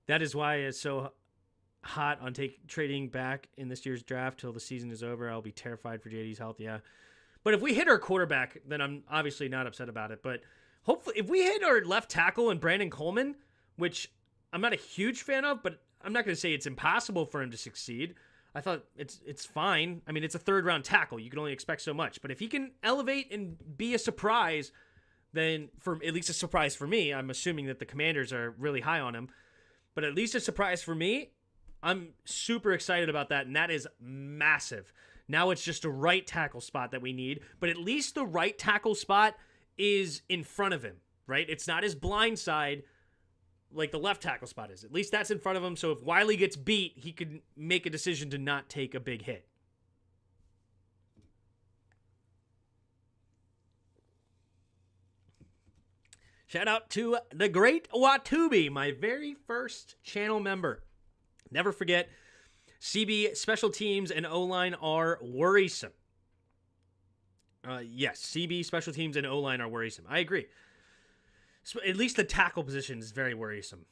S1: That is why it's so hot on trading back in this year's draft till the season is over. I'll be terrified for JD's health, yeah. But if we hit our quarterback, then I'm obviously not upset about it. But hopefully, if we hit our left tackle and Brandon Coleman, which I'm not a huge fan of, but I'm not going to say it's impossible for him to succeed. I thought it's fine. I mean, it's a third-round tackle. You can only expect so much. But if he can elevate and be a surprise, then at least a surprise for me, I'm assuming that the Commanders are really high on him, but at least a surprise for me, I'm super excited about that, and that is massive. Now it's just a right tackle spot that we need, but at least the right tackle spot is in front of him, right? It's not his blind side like the left tackle spot is. At least that's in front of him, so if Wiley gets beat, he could make a decision to not take a big hit. Shout out to the great Watubi, my very first channel member. Never forget, CB special teams and O-line are worrisome. Yes, CB special teams and O-line are worrisome. I agree. So at least the tackle position is very worrisome.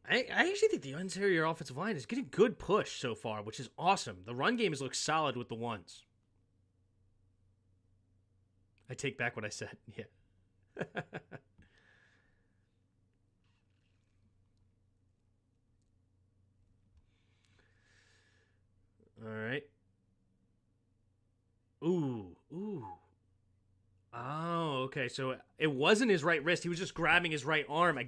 S1: I actually think the interior offensive line is getting good push so far, which is awesome. The run game has looked solid with the ones. I take back what I said. Yeah. All right. Ooh. Oh, okay. So it wasn't his right wrist. He was just grabbing his right arm.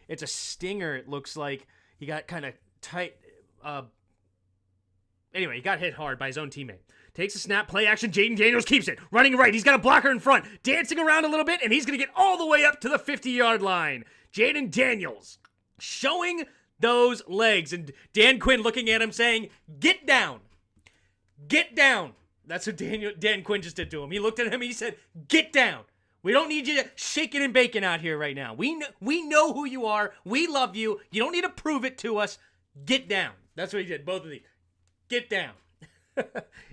S1: It's a stinger, it looks like. He got kind of tight. Anyway, he got hit hard by his own teammate. Takes a snap, play action. Jaden Daniels keeps it. Running right. He's got a blocker in front. Dancing around a little bit, and he's going to get all the way up to the 50-yard line. Jaden Daniels showing those legs. And Dan Quinn looking at him saying, "Get down. Get down." That's what Dan Quinn just did to him. He looked at him and he said, "Get down. We don't need you to shake it and bake it out here right now. We know who you are. We love you. You don't need to prove it to us. Get down." That's what he did, both of these. Get down.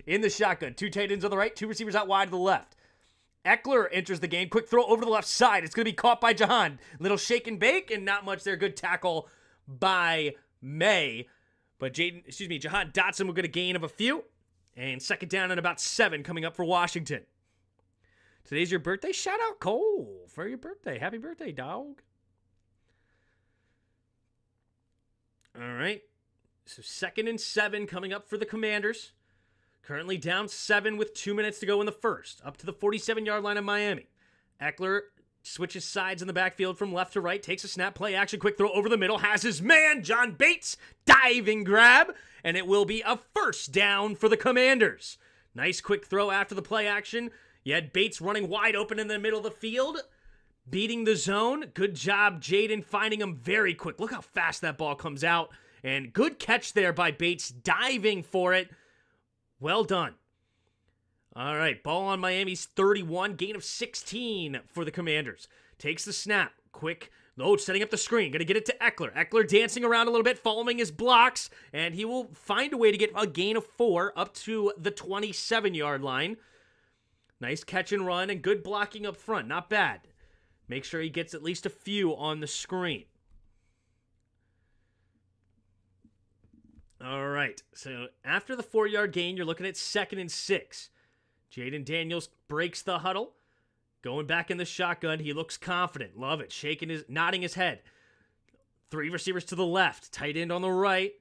S1: In the shotgun. 2 tight ends on the right, 2 receivers out wide to the left. Eckler enters the game. Quick throw over to the left side. It's going to be caught by Jahan. Little shake and bake and not much there. Good tackle by May. But Jahan Dotson will get a gain of a few. And second down and about 7 coming up for Washington. Today's your birthday? Shout out Cole for your birthday. Happy birthday, dog. All right. So 2nd and 7 coming up for the Commanders. Currently down 7 with 2 minutes to go in the first. Up to the 47-yard line of Miami. Eckler switches sides in the backfield from left to right. Takes a snap, play action, quick throw over the middle. Has his man, John Bates, diving grab. And it will be a first down for the Commanders. Nice quick throw after the play action. You had Bates running wide open in the middle of the field. Beating the zone. Good job, Jaden, finding him very quick. Look how fast that ball comes out. And good catch there by Bates, diving for it. Well done. All right, ball on Miami's 31, gain of 16 for the Commanders. Takes the snap, quick, setting up the screen, going to get it to Eckler. Eckler dancing around a little bit, following his blocks, and he will find a way to get a gain of 4 up to the 27-yard line. Nice catch and run and good blocking up front, not bad. Make sure he gets at least a few on the screen. All right, so after the 4-yard gain, you're looking at 2nd and 6. Jaden Daniels breaks the huddle. Going back in the shotgun, he looks confident. Love it. Nodding his head. Three receivers to the left. Tight end on the right.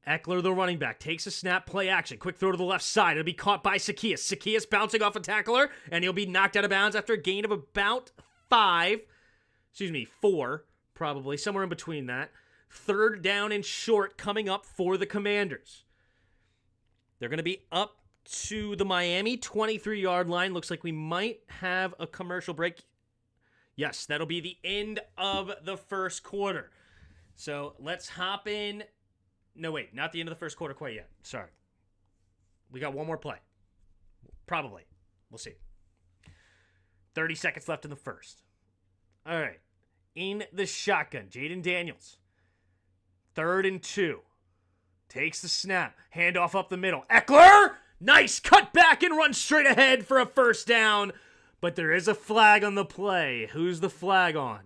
S1: Eckler, the running back, takes a snap, play action. Quick throw to the left side. It'll be caught by Zaccheaus. Zaccheaus bouncing off a tackler, and he'll be knocked out of bounds after a gain of about 4, probably, somewhere in between that. Third down and short coming up for the Commanders. They're going to be up to the Miami 23-yard line. Looks like we might have a commercial break. Yes, that'll be the end of the first quarter. So let's hop in. No, wait, not the end of the first quarter quite yet. Sorry. We got one more play. Probably. We'll see. 30 seconds left in the first. All right. In the shotgun, Jaden Daniels. 3rd and 2. Takes the snap. Handoff up the middle. Eckler! Nice! Cut back and run straight ahead for a first down. But there is a flag on the play. Who's the flag on?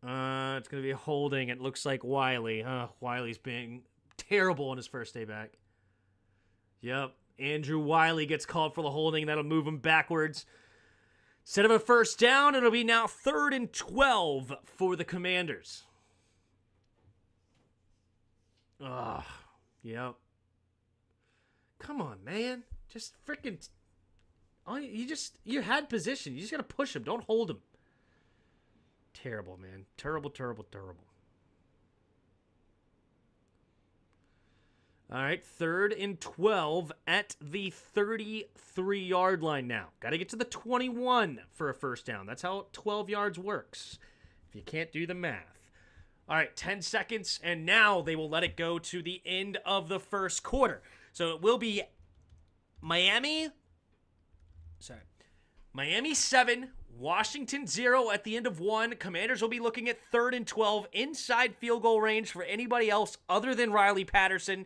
S1: It's going to be a holding. It looks like Wiley. Wiley's being terrible on his first day back. Yep. Andrew Wiley gets called for the holding. That'll move him backwards. Instead of a first down, it'll be now 3rd and 12 for the Commanders. Yep. Come on, man. Just freaking... You had position. You just got to push him. Don't hold him. Terrible, man. Terrible, terrible, terrible. All right, 3rd and 12 at the 33-yard line now. Got to get to the 21 for a first down. That's how 12 yards works, if you can't do the math. All right, 10 seconds, and now they will let it go to the end of the first quarter. So it will be Miami 7, Washington 0 at the end of 1. Commanders will be looking at 3rd and 12 inside field goal range for anybody else other than Riley Patterson.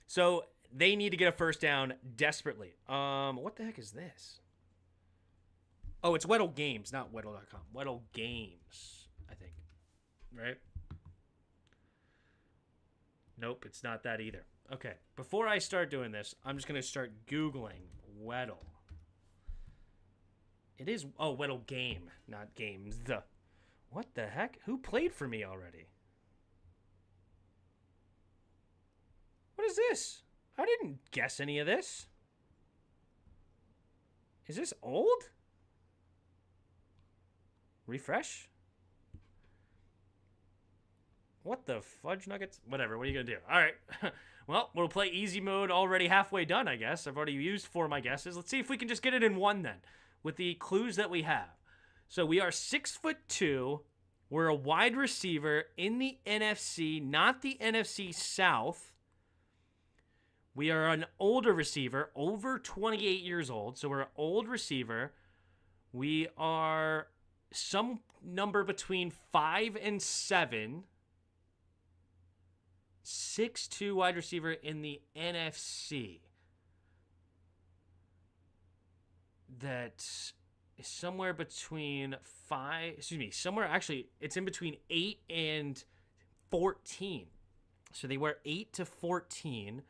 S1: So they need to get a first down desperately. What the heck is this? Oh, it's Weddle Games, not Weddle.com. Weddle Games, I think. Right? Nope, it's not that either. Okay, before I start doing this, I'm just going to start Googling Weddle. It is, Weddle Game, not Games. What the heck? Who played for me already? What is this? I didn't guess any of this. Is this old? Refresh? What the fudge nuggets? Whatever, what are you going to do? All right. Well, we'll play easy mode already halfway done, I guess. I've already used 4 of my guesses. Let's see if we can just get it in 1 then, with the clues that we have. So we are 6'2". We're a wide receiver in the NFC, not the NFC South. We are an older receiver, over 28 years old. So we're an old receiver. We are some number between 5 and 7. 6'2" wide receiver in the NFC. That is somewhere between it's in between 8 and 14. So they wear 8 to 14.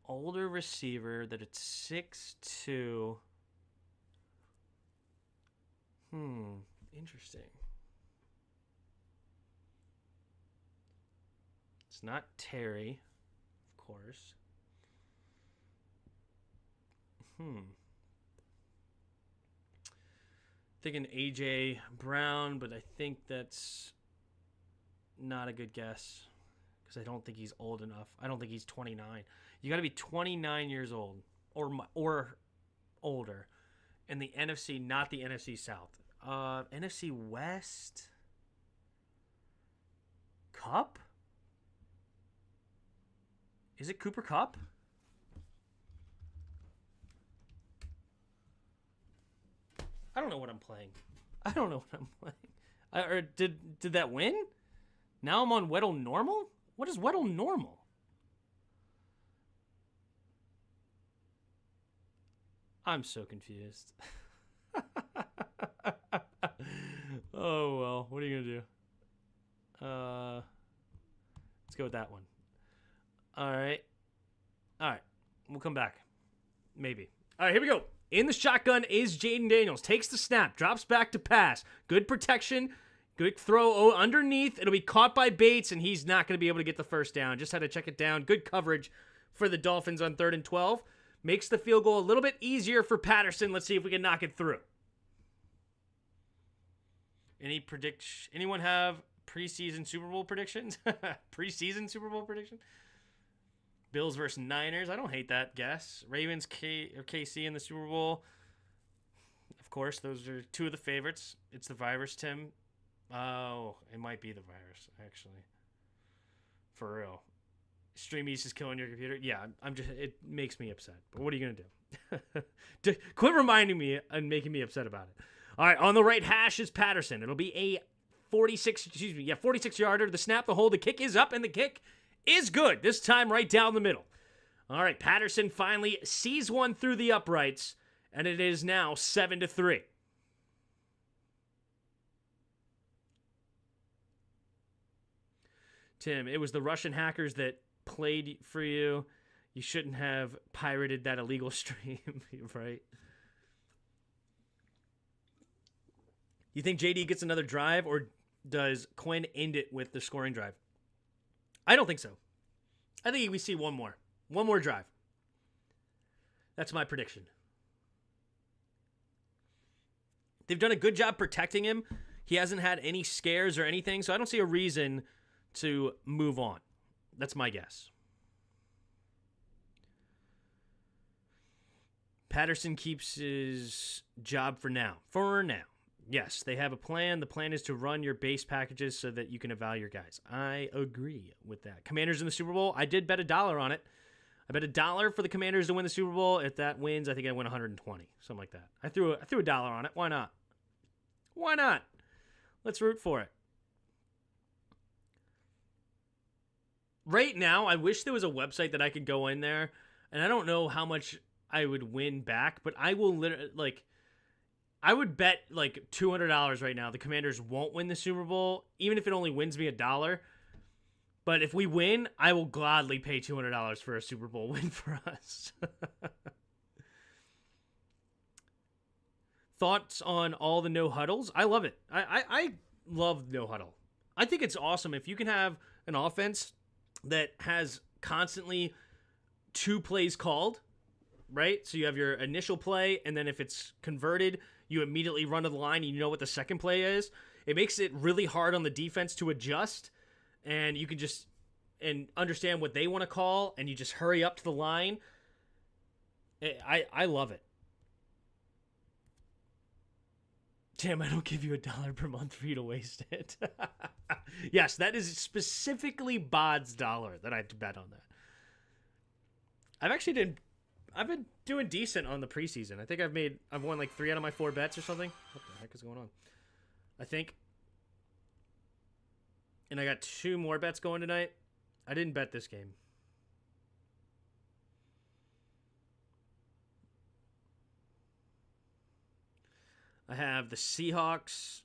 S1: Older receiver that it's 6'2". Interesting. It's not Terry, of course. Thinking AJ Brown, but I think that's not a good guess because I don't think he's old enough. I don't think he's 29. You got to be 29 years old or older in the NFC, not the NFC South. NFC West. Cup? Is it Cooper Kupp? I don't know what I'm playing. Or did that win? Now I'm on Weddle Normal? What is Weddle Normal? I'm so confused. Oh, well. What are you going to do? Let's go with that one. All right. We'll come back. Maybe. All right, here we go. In the shotgun is Jaden Daniels. Takes the snap. Drops back to pass. Good protection. Good throw underneath. It'll be caught by Bates, and he's not going to be able to get the first down. Just had to check it down. Good coverage for the Dolphins on 3rd and 12. Makes the field goal a little bit easier for Patterson. Let's see if we can knock it through. Anyone have preseason Super Bowl predictions? Preseason Super Bowl prediction? Bills versus Niners. I don't hate that guess. Ravens or KC in the Super Bowl. Of course, those are two of the favorites. It's the virus, Tim. Oh, it might be the virus, actually. For real. Stream East is killing your computer. Yeah, it makes me upset. But what are you going to do? Quit reminding me and making me upset about it. All right, on the right hash is Patterson. It'll be a 46-yarder. The snap, the hold, the kick is up, and the kick is good. This time right down the middle. All right, Patterson finally sees one through the uprights, and it is now 7-3. Tim, it was the Russian hackers that played for you. You shouldn't have pirated that illegal stream, right? You think JD gets another drive, or does Quinn end it with the scoring drive? I don't think so. I think we see one more drive. That's my prediction. They've done a good job protecting him. He hasn't had any scares or anything, so I don't see a reason to move on. That's my guess. Patterson keeps his job for now. For now. Yes, they have a plan. The plan is to run your base packages so that you can evaluate your guys. I agree with that. Commanders in the Super Bowl. I did bet $1 on it. I bet $1 for the Commanders to win the Super Bowl. If that wins, I think I win 120, something like that. I threw $1 on it. Why not? Why not? Let's root for it. Right now, I wish there was a website that I could go in there, and I don't know how much I would win back, but I will literally, I would bet $200 right now the Commanders won't win the Super Bowl, even if it only wins me $1. But if we win, I will gladly pay $200 for a Super Bowl win for us. Thoughts on all the no huddles? I love it. I love no huddle. I think it's awesome if you can have an offense that has constantly 2 plays called, right? So you have your initial play, and then if it's converted, you immediately run to the line and you know what the second play is. It makes it really hard on the defense to adjust, and you can just understand what they want to call, and you just hurry up to the line. I love it. Damn, I don't give you $1 per month for you to waste it. Yes, that is specifically Bod's dollar that I have to bet on that. I've been doing decent on the preseason. I think I've won 3 out of my 4 bets or something. What the heck is going on? I think. And I got 2 more bets going tonight. I didn't bet this game. I have the Seahawks.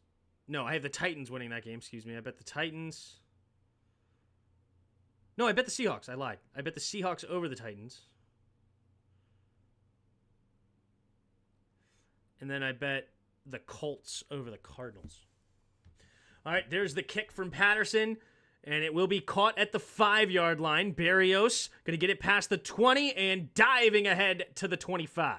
S1: No, I have the Titans winning that game. Excuse me. I bet the Titans. No, I bet the Seahawks. I lied. I bet the Seahawks over the Titans. And then I bet the Colts over the Cardinals. All right, there's the kick from Patterson, and it will be caught at the 5-yard line. Berrios going to get it past the 20 and diving ahead to the 25.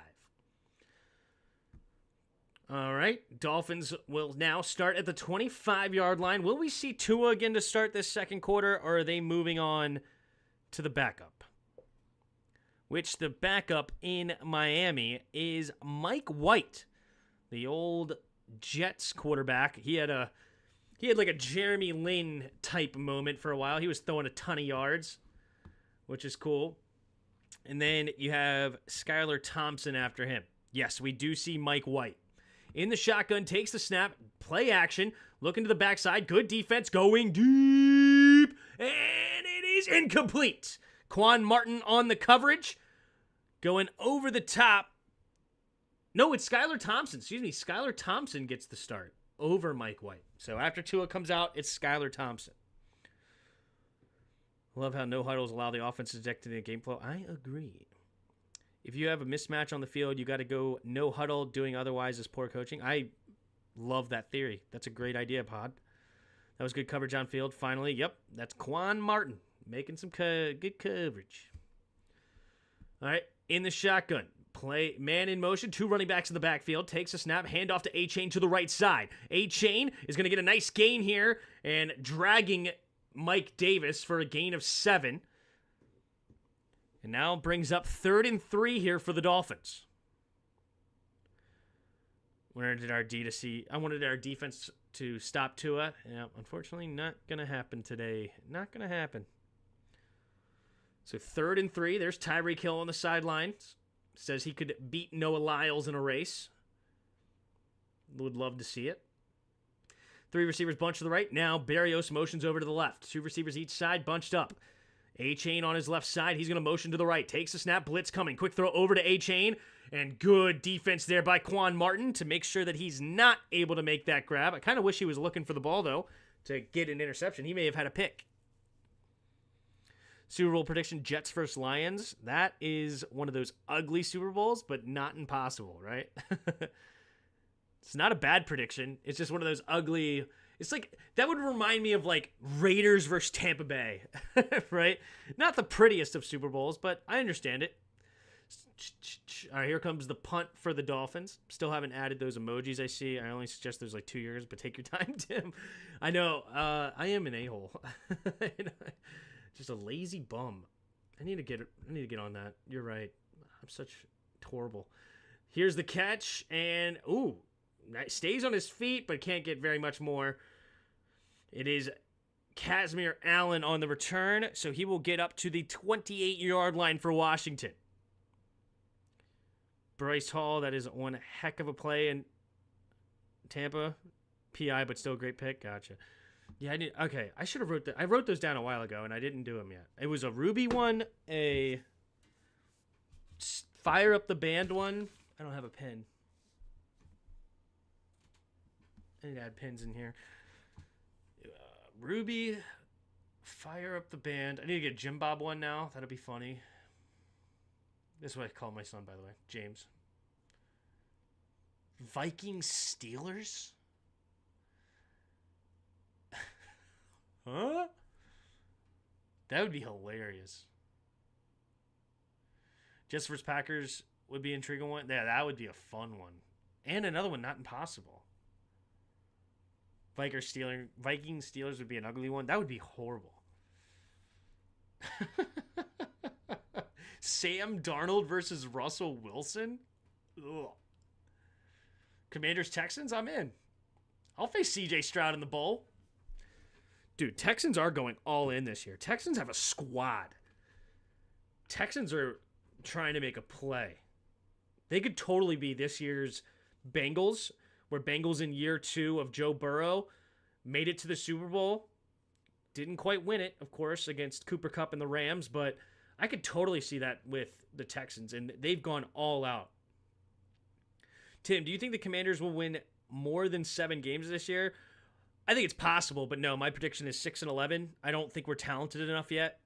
S1: All right, Dolphins will now start at the 25-yard line. Will we see Tua again to start this second quarter, or are they moving on to the backup? Which the backup in Miami is Mike White, the old Jets quarterback. He had like a Jeremy Lin type moment for a while. He was throwing a ton of yards, which is cool. And then you have Skylar Thompson after him. Yes, we do see Mike White. In the shotgun, takes the snap, play action, looking to the backside, good defense, going deep, and it is incomplete. Quan Martin on the coverage, going over the top. No, it's Skylar Thompson. Excuse me, Skylar Thompson gets the start over Mike White. So after Tua comes out, it's Skylar Thompson. Love how no huddles allow the offense to dictate the game flow. I agree. If you have a mismatch on the field, you got to go no huddle. Doing otherwise is poor coaching. I love that theory. That's a great idea, Pod. That was good coverage on field. Finally, yep, that's Quan Martin making some good coverage. All right, in the shotgun. Play man in motion, 2 running backs in the backfield, takes a snap, handoff to A-Chain to the right side. A-Chain is going to get a nice gain here and dragging Mike Davis for a gain of 7. And now brings up 3rd and 3 here for the Dolphins. Wanted our defense to stop Tua. Yeah, unfortunately, not going to happen today. Not going to happen. So 3rd and 3. There's Tyreek Hill on the sidelines. Says he could beat Noah Lyles in a race. Would love to see it. 3 receivers bunched to the right. Now Berrios motions over to the left. 2 receivers each side bunched up. A-Chain on his left side. He's going to motion to the right. Takes a snap. Blitz coming. Quick throw over to A-Chain. And good defense there by Quan Martin to make sure that he's not able to make that grab. I kind of wish he was looking for the ball, though, to get an interception. He may have had a pick. Super Bowl prediction, Jets versus Lions. That is one of those ugly Super Bowls, but not impossible, right? It's not a bad prediction. It's just one of those ugly... It's like, that would remind me of like Raiders versus Tampa Bay, right? Not the prettiest of Super Bowls, but I understand it. All right, here comes the punt for the Dolphins. Still haven't added those emojis I see. I only suggest there's like 2 years, but take your time, Tim. I know, I am an a-hole. Just a lazy bum. I need to get on that. You're right. I'm such horrible. Here's the catch, and ooh, stays on his feet, but can't get very much more. It is Casimir Allen on the return, so he will get up to the 28-yard line for Washington. Bryce Hall, that is one heck of a play in Tampa. PI, but still a great pick. Gotcha. Yeah, I should have I wrote those down a while ago, and I didn't do them yet. It was a Ruby one, a Fire Up the Band one. I don't have a pen. I need to add pins in here. Ruby, Fire Up the Band. I need to get a Jim Bob one now. That'll be funny. This is what I call my son, by the way. James. Vikings Steelers? Huh? That would be hilarious. Jets vs. Packers would be an intriguing one. Yeah, that would be a fun one. And another one, not impossible. Vikings Steelers would be an ugly one. That would be horrible. Sam Darnold versus Russell Wilson? Ugh. Commanders Texans? I'm in. I'll face CJ Stroud in the bowl. Dude, Texans are going all in this year. Texans have a squad. Texans are trying to make a play. They could totally be this year's Bengals, where Bengals in year 2 of Joe Burrow made it to the Super Bowl. Didn't quite win it, of course, against Cooper Kupp and the Rams, but I could totally see that with the Texans, and they've gone all out. Tim, do you think the Commanders will win more than 7 games this year? I think it's possible, but no, my prediction is 6-11. I don't think we're talented enough yet.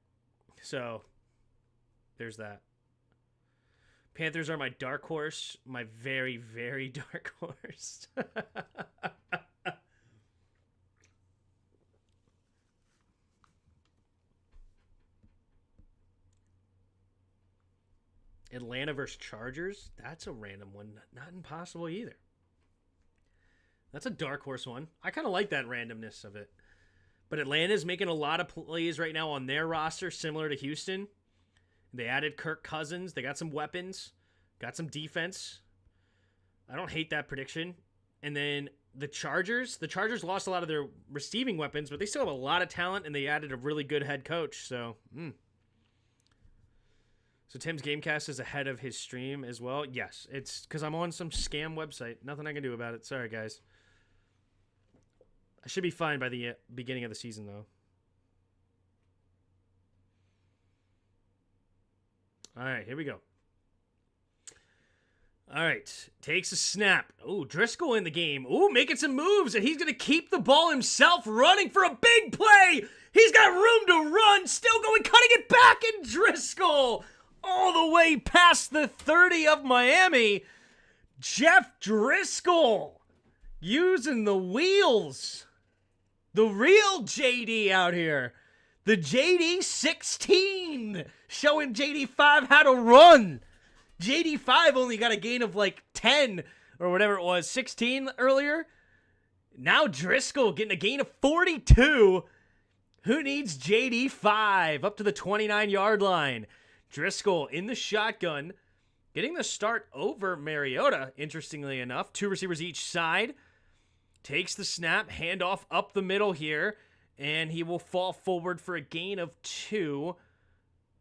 S1: So, there's that. Panthers are my dark horse. My very, very dark horse. Atlanta versus Chargers. That's a random one. Not impossible either. That's a dark horse one. I kind of like that randomness of it. But Atlanta's making a lot of plays right now on their roster, similar to Houston. They added Kirk Cousins. They got some weapons. Got some defense. I don't hate that prediction. And then the Chargers. The Chargers lost a lot of their receiving weapons, but they still have a lot of talent, and they added a really good head coach. So, So Tim's Gamecast is ahead of his stream as well. Yes, it's because I'm on some scam website. Nothing I can do about it. Sorry, guys. I should be fine by the beginning of the season, though. All right, here we go. All right, takes a snap. Oh, Driscoll in the game. Oh, making some moves, and he's going to keep the ball himself, running for a big play. He's got room to run, still going, cutting it back, and Driscoll all the way past the 30 of Miami. Jeff Driscoll using the wheels. The real JD out here. The JD 16 showing JD5 how to run. JD5 only got a gain of like 10 or whatever it was, 16 earlier. Now Driscoll getting a gain of 42. Who needs JD5 up to the 29-yard line? Driscoll in the shotgun, getting the start over Mariota, interestingly enough. 2 receivers each side. Takes the snap, handoff up the middle here, and he will fall forward for a gain of 2,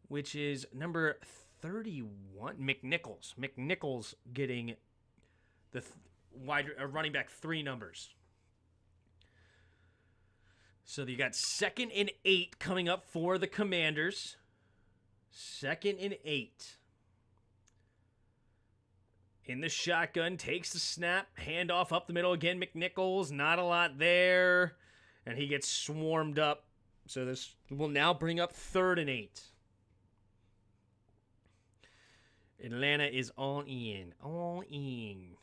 S1: which is number 31, McNichols. McNichols getting the running back 3 numbers. So you got 2nd and 8 coming up for the Commanders. 2nd and 8. In the shotgun, takes the snap, handoff up the middle again. McNichols, not a lot there. And he gets swarmed up. So this will now bring up 3rd and 8. Atlanta is all in. All in.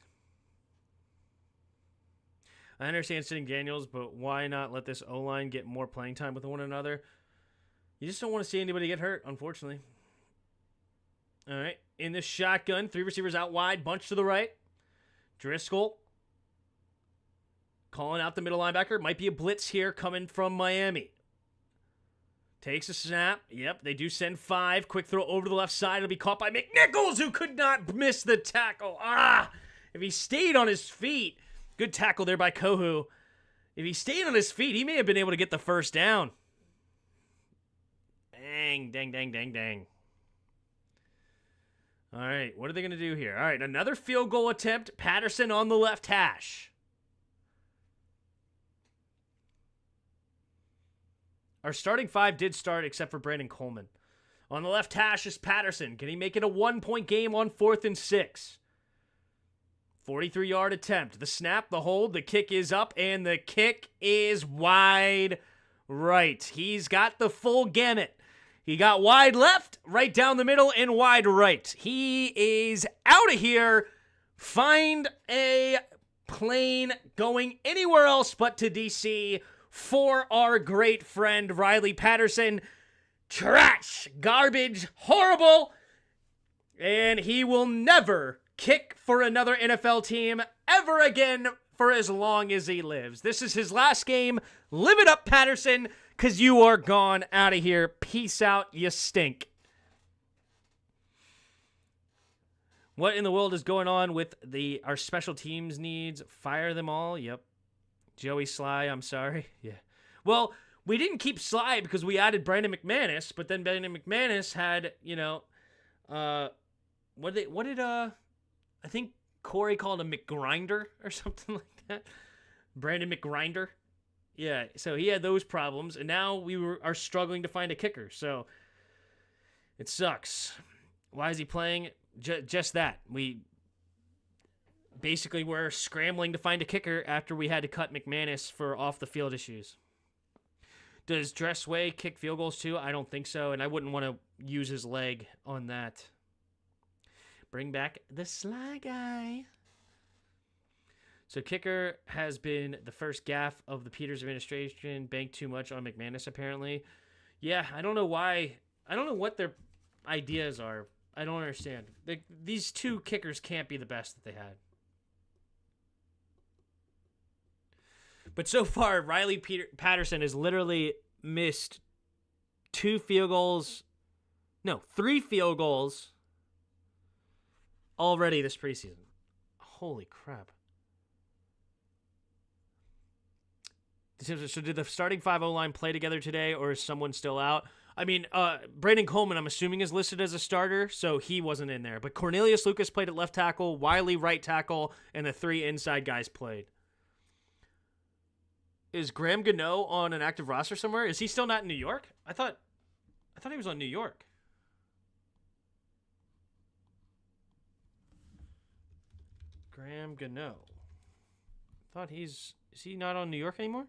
S1: I understand sitting Daniels, but why not let this O-line get more playing time with one another? You just don't want to see anybody get hurt, unfortunately. All right. In the shotgun, 3 receivers out wide, bunch to the right. Driscoll calling out the middle linebacker. Might be a blitz here coming from Miami. Takes a snap. Yep, they do send 5. Quick throw over to the left side. It'll be caught by McNichols, who could not miss the tackle. If he stayed on his feet. Good tackle there by Kohu. If he stayed on his feet, he may have been able to get the first down. Dang, dang, dang, dang, dang. All right, what are they going to do here? All right, another field goal attempt. Patterson on the left hash. Our starting 5 did start except for Brandon Coleman. On the left hash is Patterson. Can he make it a 1-point game on 4th and 6? 43-yard attempt. The snap, the hold, the kick is up, and the kick is wide right. He's got the full gamut. He got wide left, right down the middle, and wide right. He is out of here. Find a plane going anywhere else but to D.C. for our great friend Riley Patterson. Trash, garbage, horrible, and he will never kick for another NFL team ever again for as long as he lives. This is his last game. Live it up, Patterson, because you are gone out of here. Peace out, you stink. What in the world is going on with our special teams needs? Fire them all? Yep. Joey Sly, I'm sorry. Yeah. Well, we didn't keep Sly because we added Brandon McManus, but then Brandon McManus had, I think Corey called him McGrinder or something like that. Brandon McGrinder. Yeah, so he had those problems, and now we are struggling to find a kicker. So it sucks. Why is he playing? Just that. We basically were scrambling to find a kicker after we had to cut McManus for off-the-field issues. Does Dressway kick field goals too? I don't think so, and I wouldn't want to use his leg on that. Bring back the Sly Guy. So kicker has been the first gaffe of the Peters administration. Banked too much on McManus, apparently. Yeah, I don't know why. I don't know what their ideas are. I don't understand. These 2 kickers can't be the best that they had. But so far, Riley Patterson has literally missed 3 field goals already this preseason. Holy crap. So did the starting 5 O-line play together today, or is someone still out? I mean, Brandon Coleman, I'm assuming, is listed as a starter, so he wasn't in there. But Cornelius Lucas played at left tackle, Wiley right tackle, and the 3 inside guys played. Is Graham Gano on an active roster somewhere? Is he still not in New York? I thought he was on New York. Graham Gano. Is he not on New York anymore?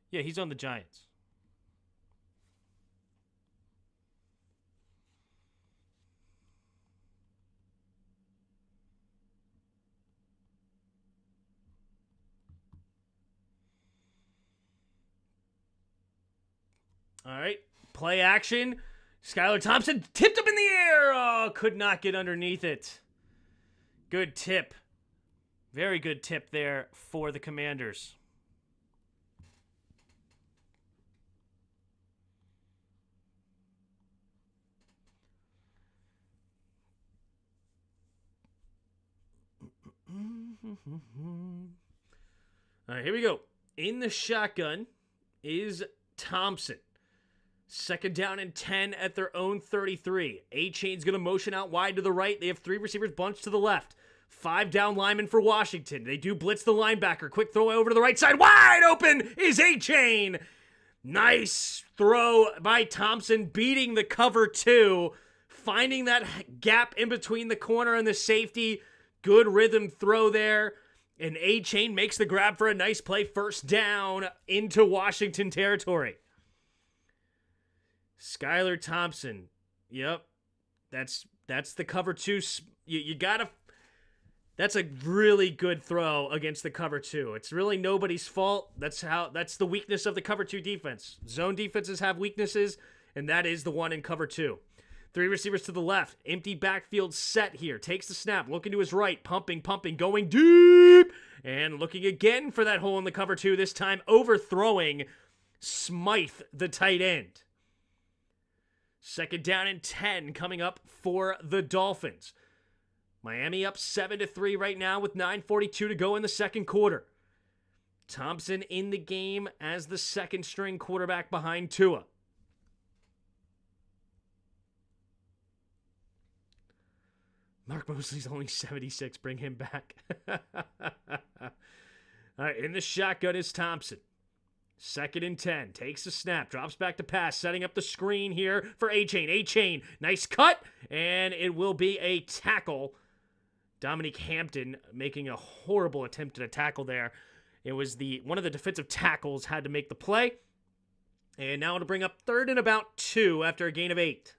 S1: Yeah, he's on the Giants. All right, play action. Skylar Thompson tipped him in the air. Oh, could not get underneath it. Good tip. Very good tip there for the Commanders. All right, here we go. In the shotgun is Thompson. Second down and 10 at their own 33. A-Chain's going to motion out wide to the right. They have 3 receivers bunched to the left. 5 down linemen for Washington. They do blitz the linebacker. Quick throw over to the right side. Wide open is A-Chain. Nice throw by Thompson, beating the cover 2. Finding that gap in between the corner and the safety. Good rhythm throw there. And A-Chain makes the grab for a nice play. First down into Washington territory. Skylar Thompson. Yep. That's the cover 2. You gotta... That's a really good throw against the cover 2. It's really nobody's fault. That's the weakness of the cover 2 defense. Zone defenses have weaknesses, and that is the one in cover 2. 3 receivers to the left. Empty backfield set here. Takes the snap. Looking to his right. Pumping. Going deep. And looking again for that hole in the cover 2. This time overthrowing Smythe, the tight end. Second down and 10 coming up for the Dolphins. Miami up 7-3 right now with 9:42 to go in the second quarter. Thompson in the game as the second string quarterback behind Tua. Mark Mosley's only 76. Bring him back. All right, in the shotgun is Thompson. Second and 10. Takes the snap. Drops back to pass. Setting up the screen here for A-Chain. A-Chain. Nice cut. And it will be a tackle. Dominique Hampton making a horrible attempt at a tackle there. It was one of the defensive tackles had to make the play. And now it'll bring up third and about 2 after a gain of 8.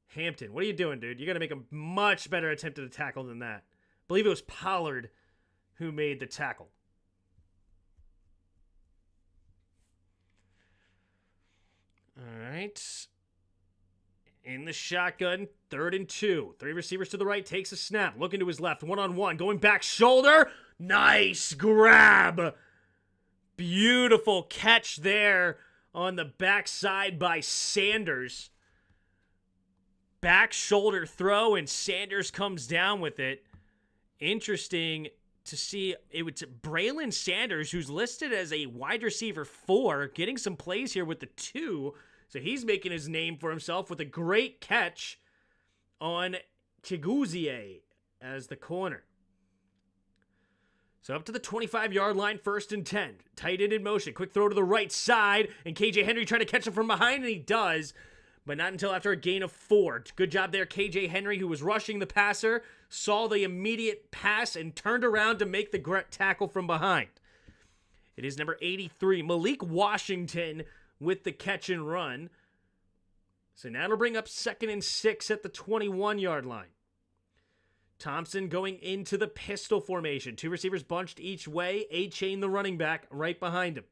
S1: Hampton, what are you doing, dude? You got to make a much better attempt at a tackle than that. I believe it was Pollard who made the tackle. All right. In the shotgun, third and 2. 3 receivers to the right, takes a snap. Looking to his left, one-on-one. Going back shoulder. Nice grab. Beautiful catch there on the backside by Sanders. Back shoulder throw, and Sanders comes down with it. Interesting to see. It was Braylon Sanders, who's listed as a wide receiver 4, getting some plays here with the 2. So he's making his name for himself with a great catch on Chiguzie as the corner. So up to the 25-yard line, first and 10. Tight end in motion. Quick throw to the right side, and KJ Henry trying to catch him from behind, and he does, but not until after a gain of 4. Good job there, KJ Henry, who was rushing the passer, saw the immediate pass, and turned around to make the tackle from behind. It is number 83, Malik Washington, with the catch and run. So now it'll bring up second and 6 at the 21-yard line. Thompson going into the pistol formation. 2 receivers bunched each way. A-Chain, the running back, right behind him.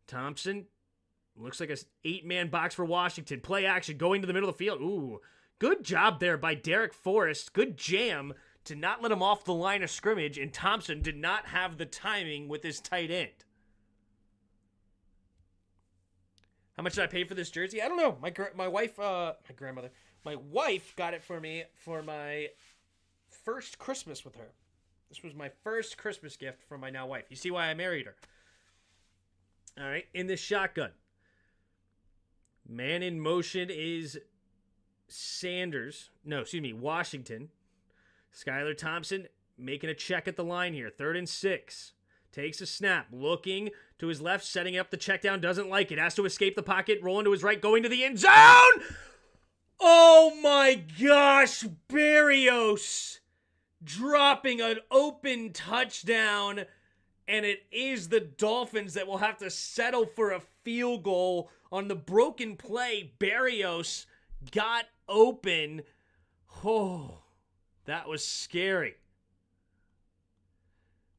S1: Thompson looks like an 8-man box for Washington. Play action going to the middle of the field. Ooh, good job there by Derek Forrest. Good jam to not let him off the line of scrimmage, and Thompson did not have the timing with his tight end. How much did I pay for this jersey? I don't know. My wife got it for me for my first Christmas with her. This was my first Christmas gift from my now wife. You see why I married her. All right, in the shotgun. Man in motion is Washington. Skylar Thompson making a check at the line here. 3rd and 6. Takes a snap. Looking to his left, setting up the check down. Doesn't like it. Has to escape the pocket. Rolling to his right. Going to the end zone. Oh my gosh. Berrios dropping an open touchdown. And it is the Dolphins that will have to settle for a field goal on the broken play. Berrios got open. Oh, that was scary.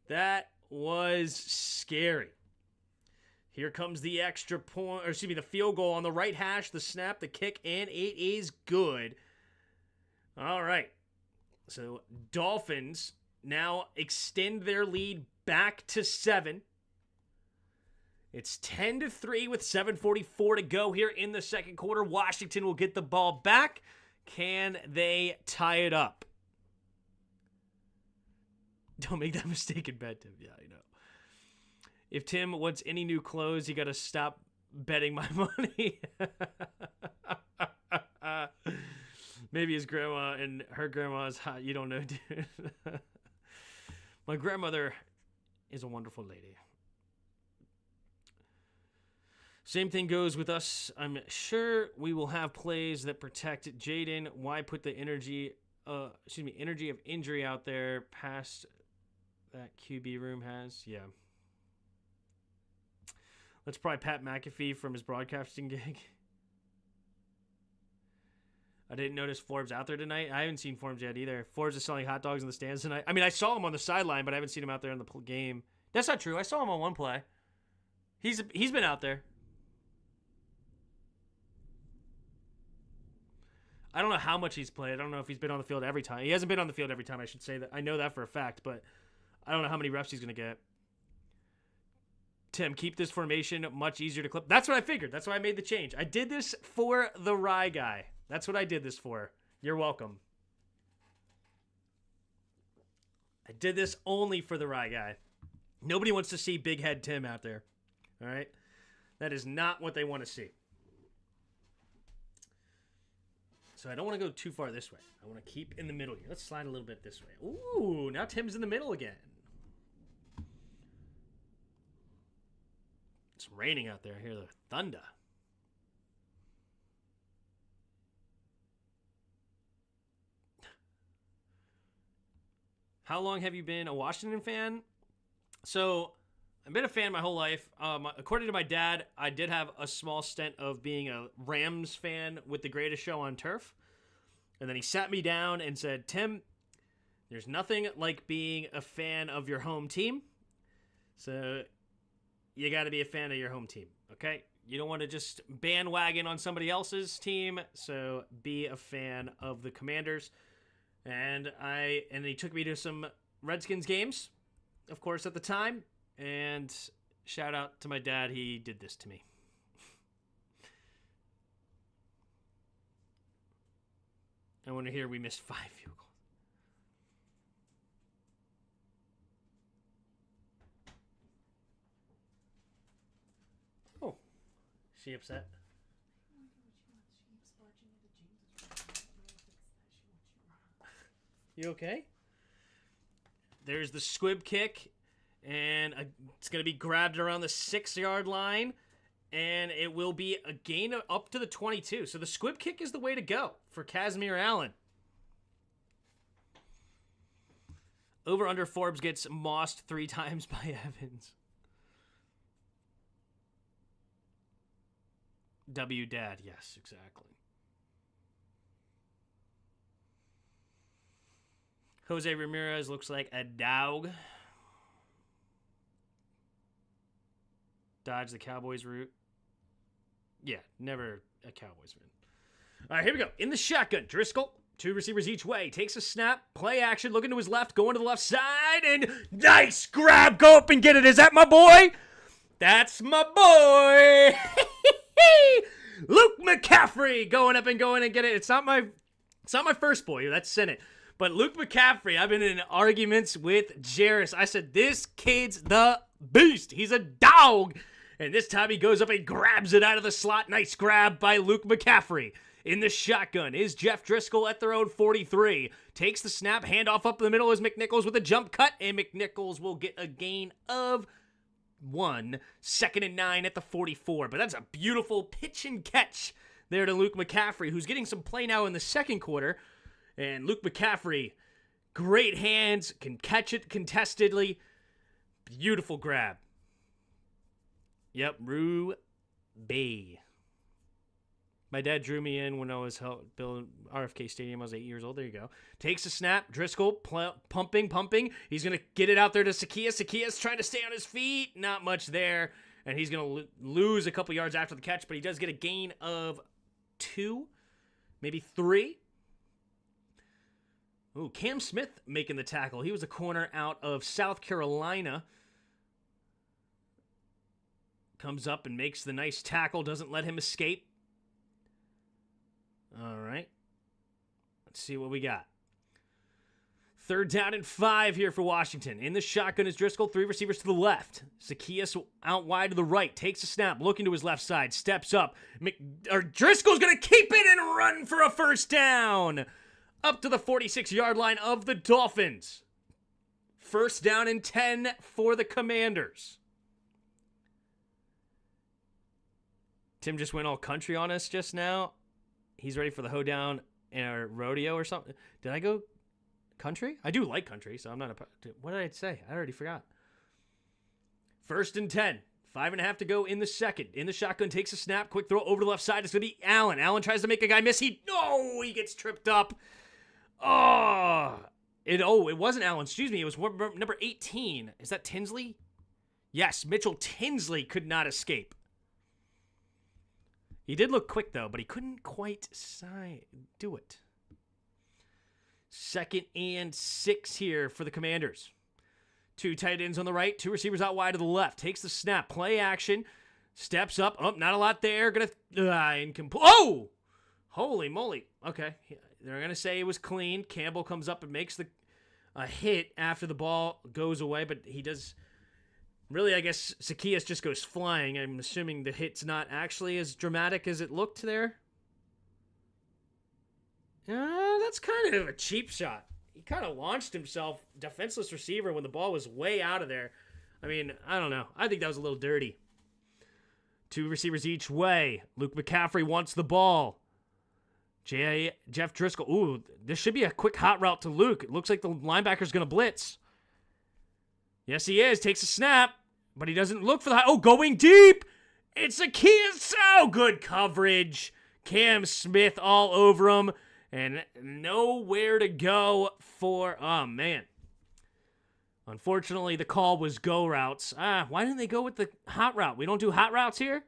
S1: That was scary. Here comes the extra point, or excuse me, the field goal on the right hash, the snap, the kick, and it is good. All right. So Dolphins now extend their lead back to 7. It's 10-3 with 7:44 to go here in the second quarter. Washington will get the ball back. Can they tie it up? Don't make that mistake in bed, Tim. Yeah, I know. If Tim wants any new clothes, you got to stop betting my money. Maybe his grandma and her grandma is hot. You don't know, dude. My grandmother is a wonderful lady. Same thing goes with us. I'm sure we will have plays that protect Jaden. Why put the energy of injury out there past that QB room has? Yeah. That's probably Pat McAfee from his broadcasting gig. I didn't notice Forbes out there tonight. I haven't seen Forbes yet either. Forbes is selling hot dogs in the stands tonight. I mean, I saw him on the sideline, but I haven't seen him out there in the game. That's not true. I saw him on one play. He's been out there. I don't know how much he's played. I don't know if he's been on the field every time. He hasn't been on the field every time, I should say that. I know that for a fact, but I don't know how many reps he's going to get. Tim, keep this formation much easier to clip. That's what I figured. That's why I made the change. I did this for the Rye guy. That's what I did this for. You're welcome. I did this only for the Rye guy. Nobody wants to see Big Head Tim out there. All right? That is not what they want to see. So I don't want to go too far this way. I want to keep in the middle here. Let's slide a little bit this way. Ooh, now Tim's in the middle again. It's raining out there. I hear the thunder. How long have you been a Washington fan? So I've been a fan my whole life. According to my dad, I did have a small stint of being a Rams fan with The Greatest Show on Turf. And then he sat me down and said, Tim, there's nothing like being a fan of your home team. So you got to be a fan of your home team, okay? You don't want to just bandwagon on somebody else's team, so be a fan of the Commanders. And he took me to some Redskins games, of course, at the time. And shout out to my dad, he did this to me. I want to hear we missed 5 field goals. Oh, is she upset? You okay? There's the squib kick, and it's going to be grabbed around the 6-yard line, and it will be a gain up to the 22. So the squib kick is the way to go for Casimir Allen. Over under Forbes gets mossed 3 times by Evans. W Dad, yes, exactly. Jose Ramirez looks like a dog. Dodge the Cowboys route. Yeah, never a Cowboys fan. All right, here we go. In the shotgun, Driscoll, 2 receivers each way. Takes a snap, play action, looking to his left, going to the left side, and nice grab. Go up and get it. Is that my boy? That's my boy. Luke McCaffrey going up and going and get it. It's not my first boy. That's Senate. But Luke McCaffrey, I've been in arguments with Jarris. I said, this kid's the beast. He's a dog. And this time he goes up and grabs it out of the slot. Nice grab by Luke McCaffrey. In the shotgun is Jeff Driscoll at their own 43. Takes the snap, handoff up the middle is McNichols with a jump cut. And McNichols will get a gain of 1. 2nd and 9 at the 44. But that's a beautiful pitch and catch there to Luke McCaffrey, who's getting some play now in the second quarter. And Luke McCaffrey, great hands, can catch it contestedly. Beautiful grab. Yep, Ruby. My dad drew me in when I was building RFK Stadium. I was 8 years old. There you go. Takes a snap. Driscoll pumping. He's going to get it out there to Zacchaeus. Zacchaeus trying to stay on his feet. Not much there. and he's going to lose a couple yards after the catch, but he does get a gain of 2, maybe 3. Ooh, Cam Smith making the tackle. He was a corner out of South Carolina. Comes up and makes the nice tackle. Doesn't let him escape. All right. Let's see what we got. 3rd down and 5 here for Washington. In the shotgun is Driscoll. 3 receivers to the left. Zacchaeus out wide to the right. Takes a snap. Looking to his left side. Steps up. Driscoll's going to keep it and run for a first down. Up to the 46-yard line of the Dolphins. 1st down and 10 for the Commanders. Tim just went all country on us just now. He's ready for the hoedown or rodeo or something. Did I go country? I do like country, so I'm not what did I say? I already forgot. 1st and 10. 5.5 to go in the second. In the shotgun, takes a snap. Quick throw over the left side. It's going to be Allen. Allen tries to make a guy miss. He gets tripped up. It wasn't Allen. Excuse me. It was number 18. Is that Tinsley? Yes, Mitchell Tinsley could not escape. He did look quick, though, but he couldn't quite do it. 2nd and 6 here for the Commanders. 2 tight ends on the right, 2 receivers out wide to the left. Takes the snap, play action, steps up. Oh, not a lot there. Incomplete. Oh! Holy moly. Okay. They're going to say it was clean. Campbell comes up and makes a hit after the ball goes away, but he does. Really, I guess Zacchaeus just goes flying. I'm assuming the hit's not actually as dramatic as it looked there. That's kind of a cheap shot. He kind of launched himself, defenseless receiver, when the ball was way out of there. I mean, I don't know. I think that was a little dirty. 2 receivers each way. Luke McCaffrey wants the ball. Jeff Driscoll. Ooh, this should be a quick hot route to Luke. It looks like the linebacker's going to blitz. Yes, he is. Takes a snap, but he doesn't look for the going deep. It's Zacchaeus. So good coverage. Cam Smith all over him, and nowhere to go for. Oh man. Unfortunately, the call was go routes. Why didn't they go with the hot route? We don't do hot routes here.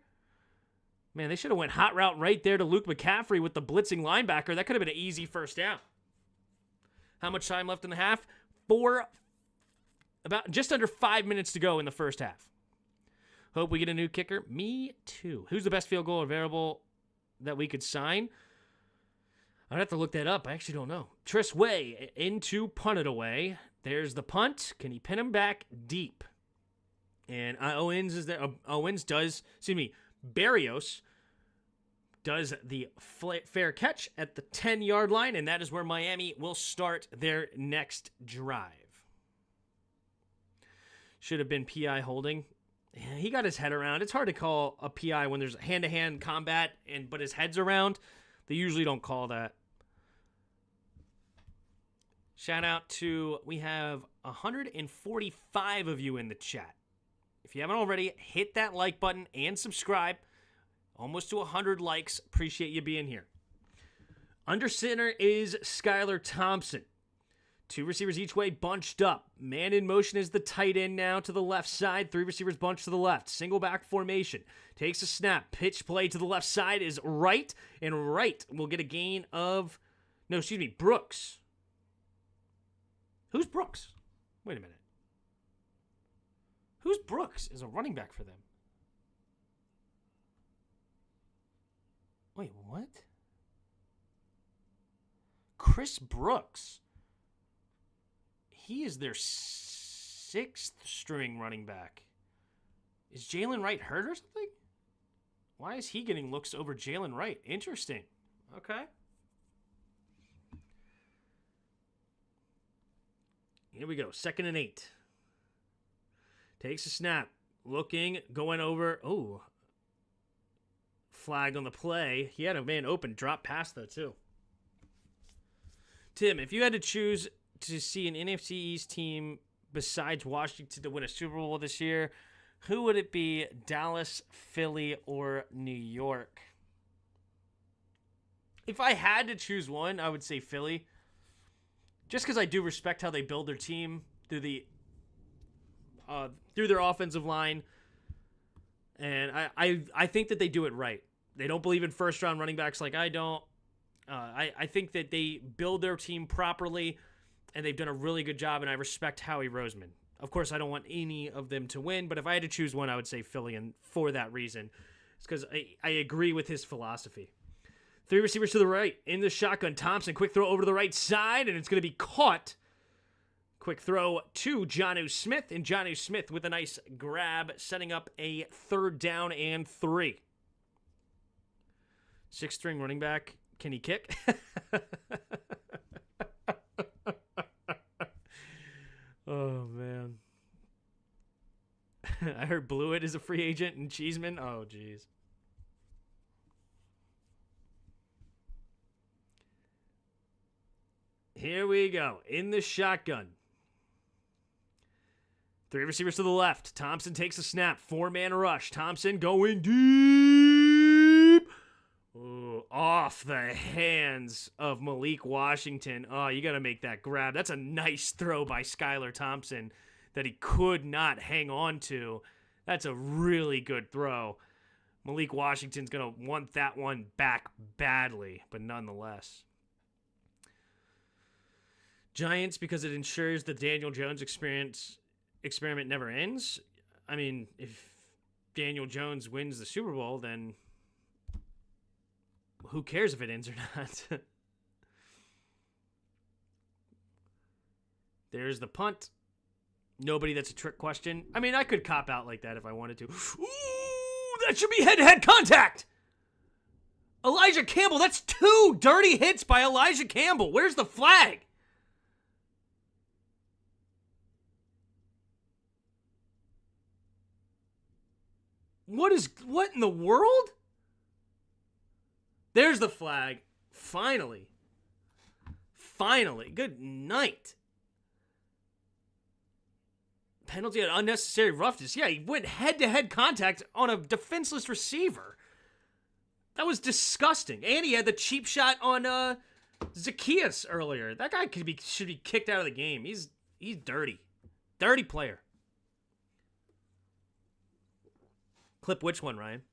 S1: Man, they should have went hot route right there to Luke McCaffrey with the blitzing linebacker. That could have been an easy first down. How much time left in the half? About just under 5 minutes to go in the first half. Hope we get a new kicker. Me too. Who's the best field goal available that we could sign? I'd have to look that up. I actually don't know. Tris Way into punt it away. There's the punt. Can he pin him back deep? And Owens is there. Barrios does the fair catch at the 10-yard line, and that is where Miami will start their next drive. Should have been PI holding. He got his head around. It's hard to call a PI when there's hand-to-hand combat, but his head's around. They usually don't call that. Shout out to, we have 145 of you in the chat. If you haven't already, hit that like button and subscribe. Almost to 100 likes. Appreciate you being here. Under center is Skylar Thompson. 2 receivers each way, bunched up. Man in motion is the tight end now to the left side. 3 receivers bunched to the left. Single back formation. Takes a snap. Pitch play to the left side is Wright. And Wright will get a gain of... Brooks. Who's Brooks? Wait a minute. Who's Brooks is a running back for them? Wait, what? Chris Brooks. He is their 6th string running back. Is Jalen Wright hurt or something? Why is he getting looks over Jalen Wright? Interesting. Okay. Here we go. 2nd and 8. Takes a snap. Looking. Going over. Oh. Flag on the play. He had a man open. Drop past that too. Tim, if you had to choose to see an NFC East team besides Washington to win a Super Bowl this year, who would it be? Dallas, Philly, or New York? If I had to choose one, I would say Philly. Just because I do respect how they build their team through their offensive line. And I think that they do it right. They don't believe in first-round running backs like I don't. I think that they build their team properly, and they've done a really good job, and I respect Howie Roseman. Of course, I don't want any of them to win, but if I had to choose one, I would say Philly, and for that reason. It's because I agree with his philosophy. 3 receivers to the right. In the shotgun, Thompson, quick throw over to the right side, and it's going to be caught. Quick throw to Jonnu Smith, and Jonnu Smith with a nice grab, setting up a 3rd down and 3. 6-string running back. Can he kick? Oh, man. I heard Blewett is a free agent and Cheeseman. Oh, jeez. Here we go. In the shotgun. 3 receivers to the left. Thompson takes a snap. 4-man rush. Thompson going deep. Ooh, off the hands of Malik Washington. Oh, you got to make that grab. That's a nice throw by Skylar Thompson that he could not hang on to. That's a really good throw. Malik Washington's going to want that one back badly, but nonetheless. Giants, because it ensures the Daniel Jones experiment never ends. I mean, if Daniel Jones wins the Super Bowl, then who cares if it ends or not? There's the punt. Nobody, that's a trick question. I mean, I could cop out like that if I wanted to. Ooh, that should be head-to-head contact. Elijah Campbell, that's 2 dirty hits by Elijah Campbell. Where's the flag? What in the world? There's the flag. Finally. Good night. Penalty on unnecessary roughness. Yeah, he went head-to-head contact on a defenseless receiver. That was disgusting. And he had the cheap shot on Zacchaeus earlier. That guy should be kicked out of the game. He's dirty. Dirty player. Clip which one, Ryan?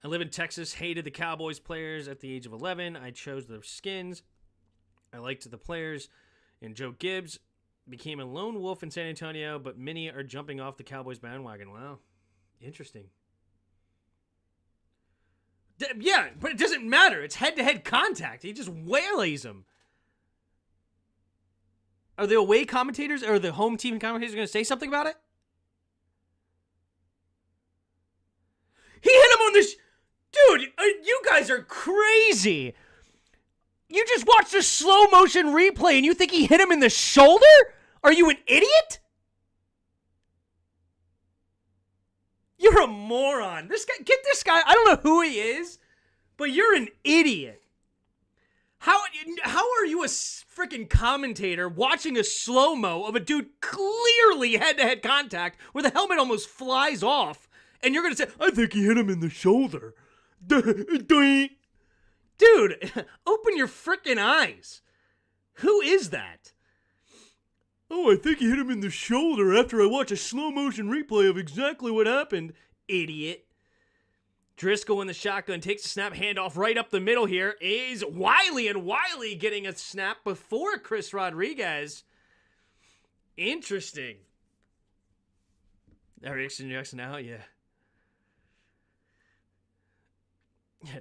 S1: I live in Texas, hated the Cowboys players at the age of 11. I chose their skins. I liked the players. And Joe Gibbs became a lone wolf in San Antonio, but many are jumping off the Cowboys bandwagon. Wow. Interesting. Yeah, but it doesn't matter. It's head-to-head contact. He just waylays him. Are the away commentators or the home team commentators going to say something about it? He hit him on this... Dude, you guys are crazy. You just watched a slow motion replay and you think he hit him in the shoulder? Are you an idiot? You're a moron. Get this guy. I don't know who he is, but you're an idiot. How are you a freaking commentator watching a slow-mo of a dude clearly head-to-head contact where the helmet almost flies off, and you're going to say, I think he hit him in the shoulder. Dude, open your freaking eyes. Who is that? Oh, I think he hit him in the shoulder after I watch a slow-motion replay of exactly what happened, idiot. Driscoll in the shotgun takes a snap, handoff right up the middle here is Wiley, and Wiley getting a snap before Chris Rodriguez. Interesting. Erickson Jackson out, yeah.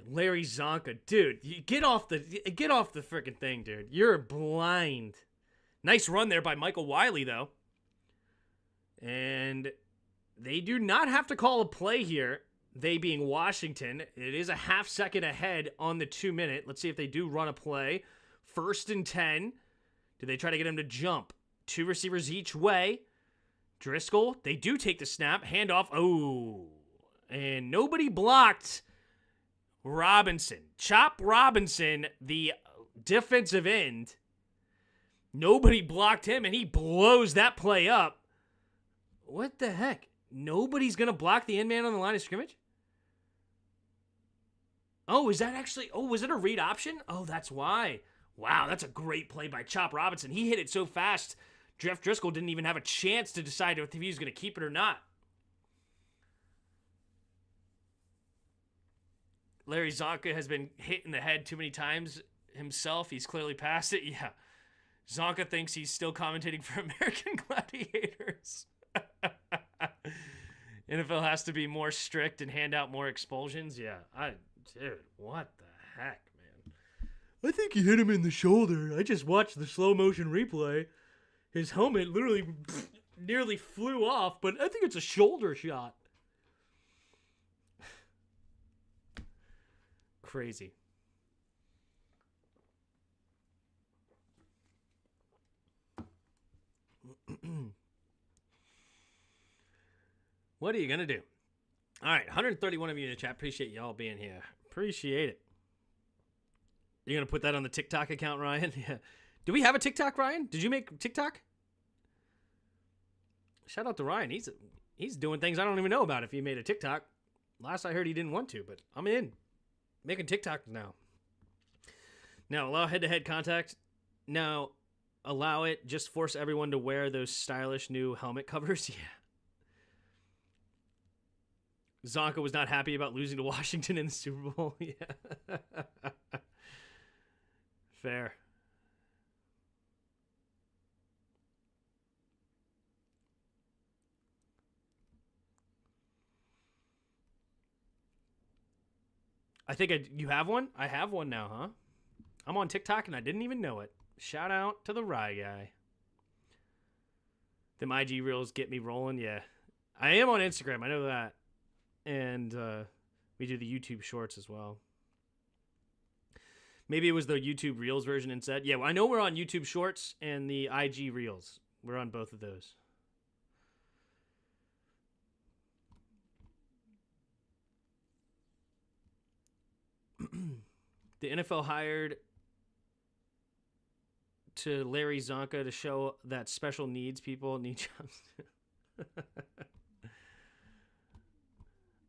S1: Larry Zonka, dude, you get off the freaking thing, dude. You're blind. Nice run there by Michael Wiley, though. And they do not have to call a play here. They being Washington. It is a half second ahead on the 2-minute. Let's see if they do run a play. 1st and 10. Do they try to get him to jump? 2 receivers each way. Driscoll, they do take the snap. Handoff. Oh. And nobody blocked Robinson. Chop Robinson, the defensive end. Nobody blocked him, and he blows that play up. What the heck? Nobody's going to block the end man on the line of scrimmage? Oh, is that actually... Oh, was it a read option? Oh, that's why. Wow, that's a great play by Chop Robinson. He hit it so fast. Jeff Driscoll didn't even have a chance to decide if he was going to keep it or not. Larry Zonka has been hit in the head too many times himself. He's clearly past it. Yeah. Zonka thinks he's still commentating for American Gladiators. NFL has to be more strict and hand out more expulsions. Yeah. Dude, what the heck, man? I think he hit him in the shoulder. I just watched the slow motion replay. His helmet literally nearly flew off, but I think it's a shoulder shot. Crazy. What are you going to do? All right, 131 of you in the chat. Appreciate y'all being here. Appreciate it. You're going to put that on the TikTok account, Ryan? Yeah. Do we have a TikTok, Ryan? Did you make TikTok? Shout out to Ryan. He's doing things I don't even know about if he made a TikTok. Last I heard he didn't want to, but I'm in. Making TikToks now. Now, allow head-to-head contact. Now, allow it. Just force everyone to wear those stylish new helmet covers. Yeah. Zonka was not happy about losing to Washington in the Super Bowl. Yeah. Fair. I think you have one? I have one now, huh? I'm on TikTok and I didn't even know it. Shout out to the Rye guy. Them IG reels get me rolling, yeah. I am on Instagram, I know that. And we do the YouTube shorts as well. Maybe it was the YouTube Reels version instead. Yeah, well, I know we're on YouTube Shorts and the IG Reels. We're on both of those. The NFL hired to Larry Zonka to show that special needs people need jobs.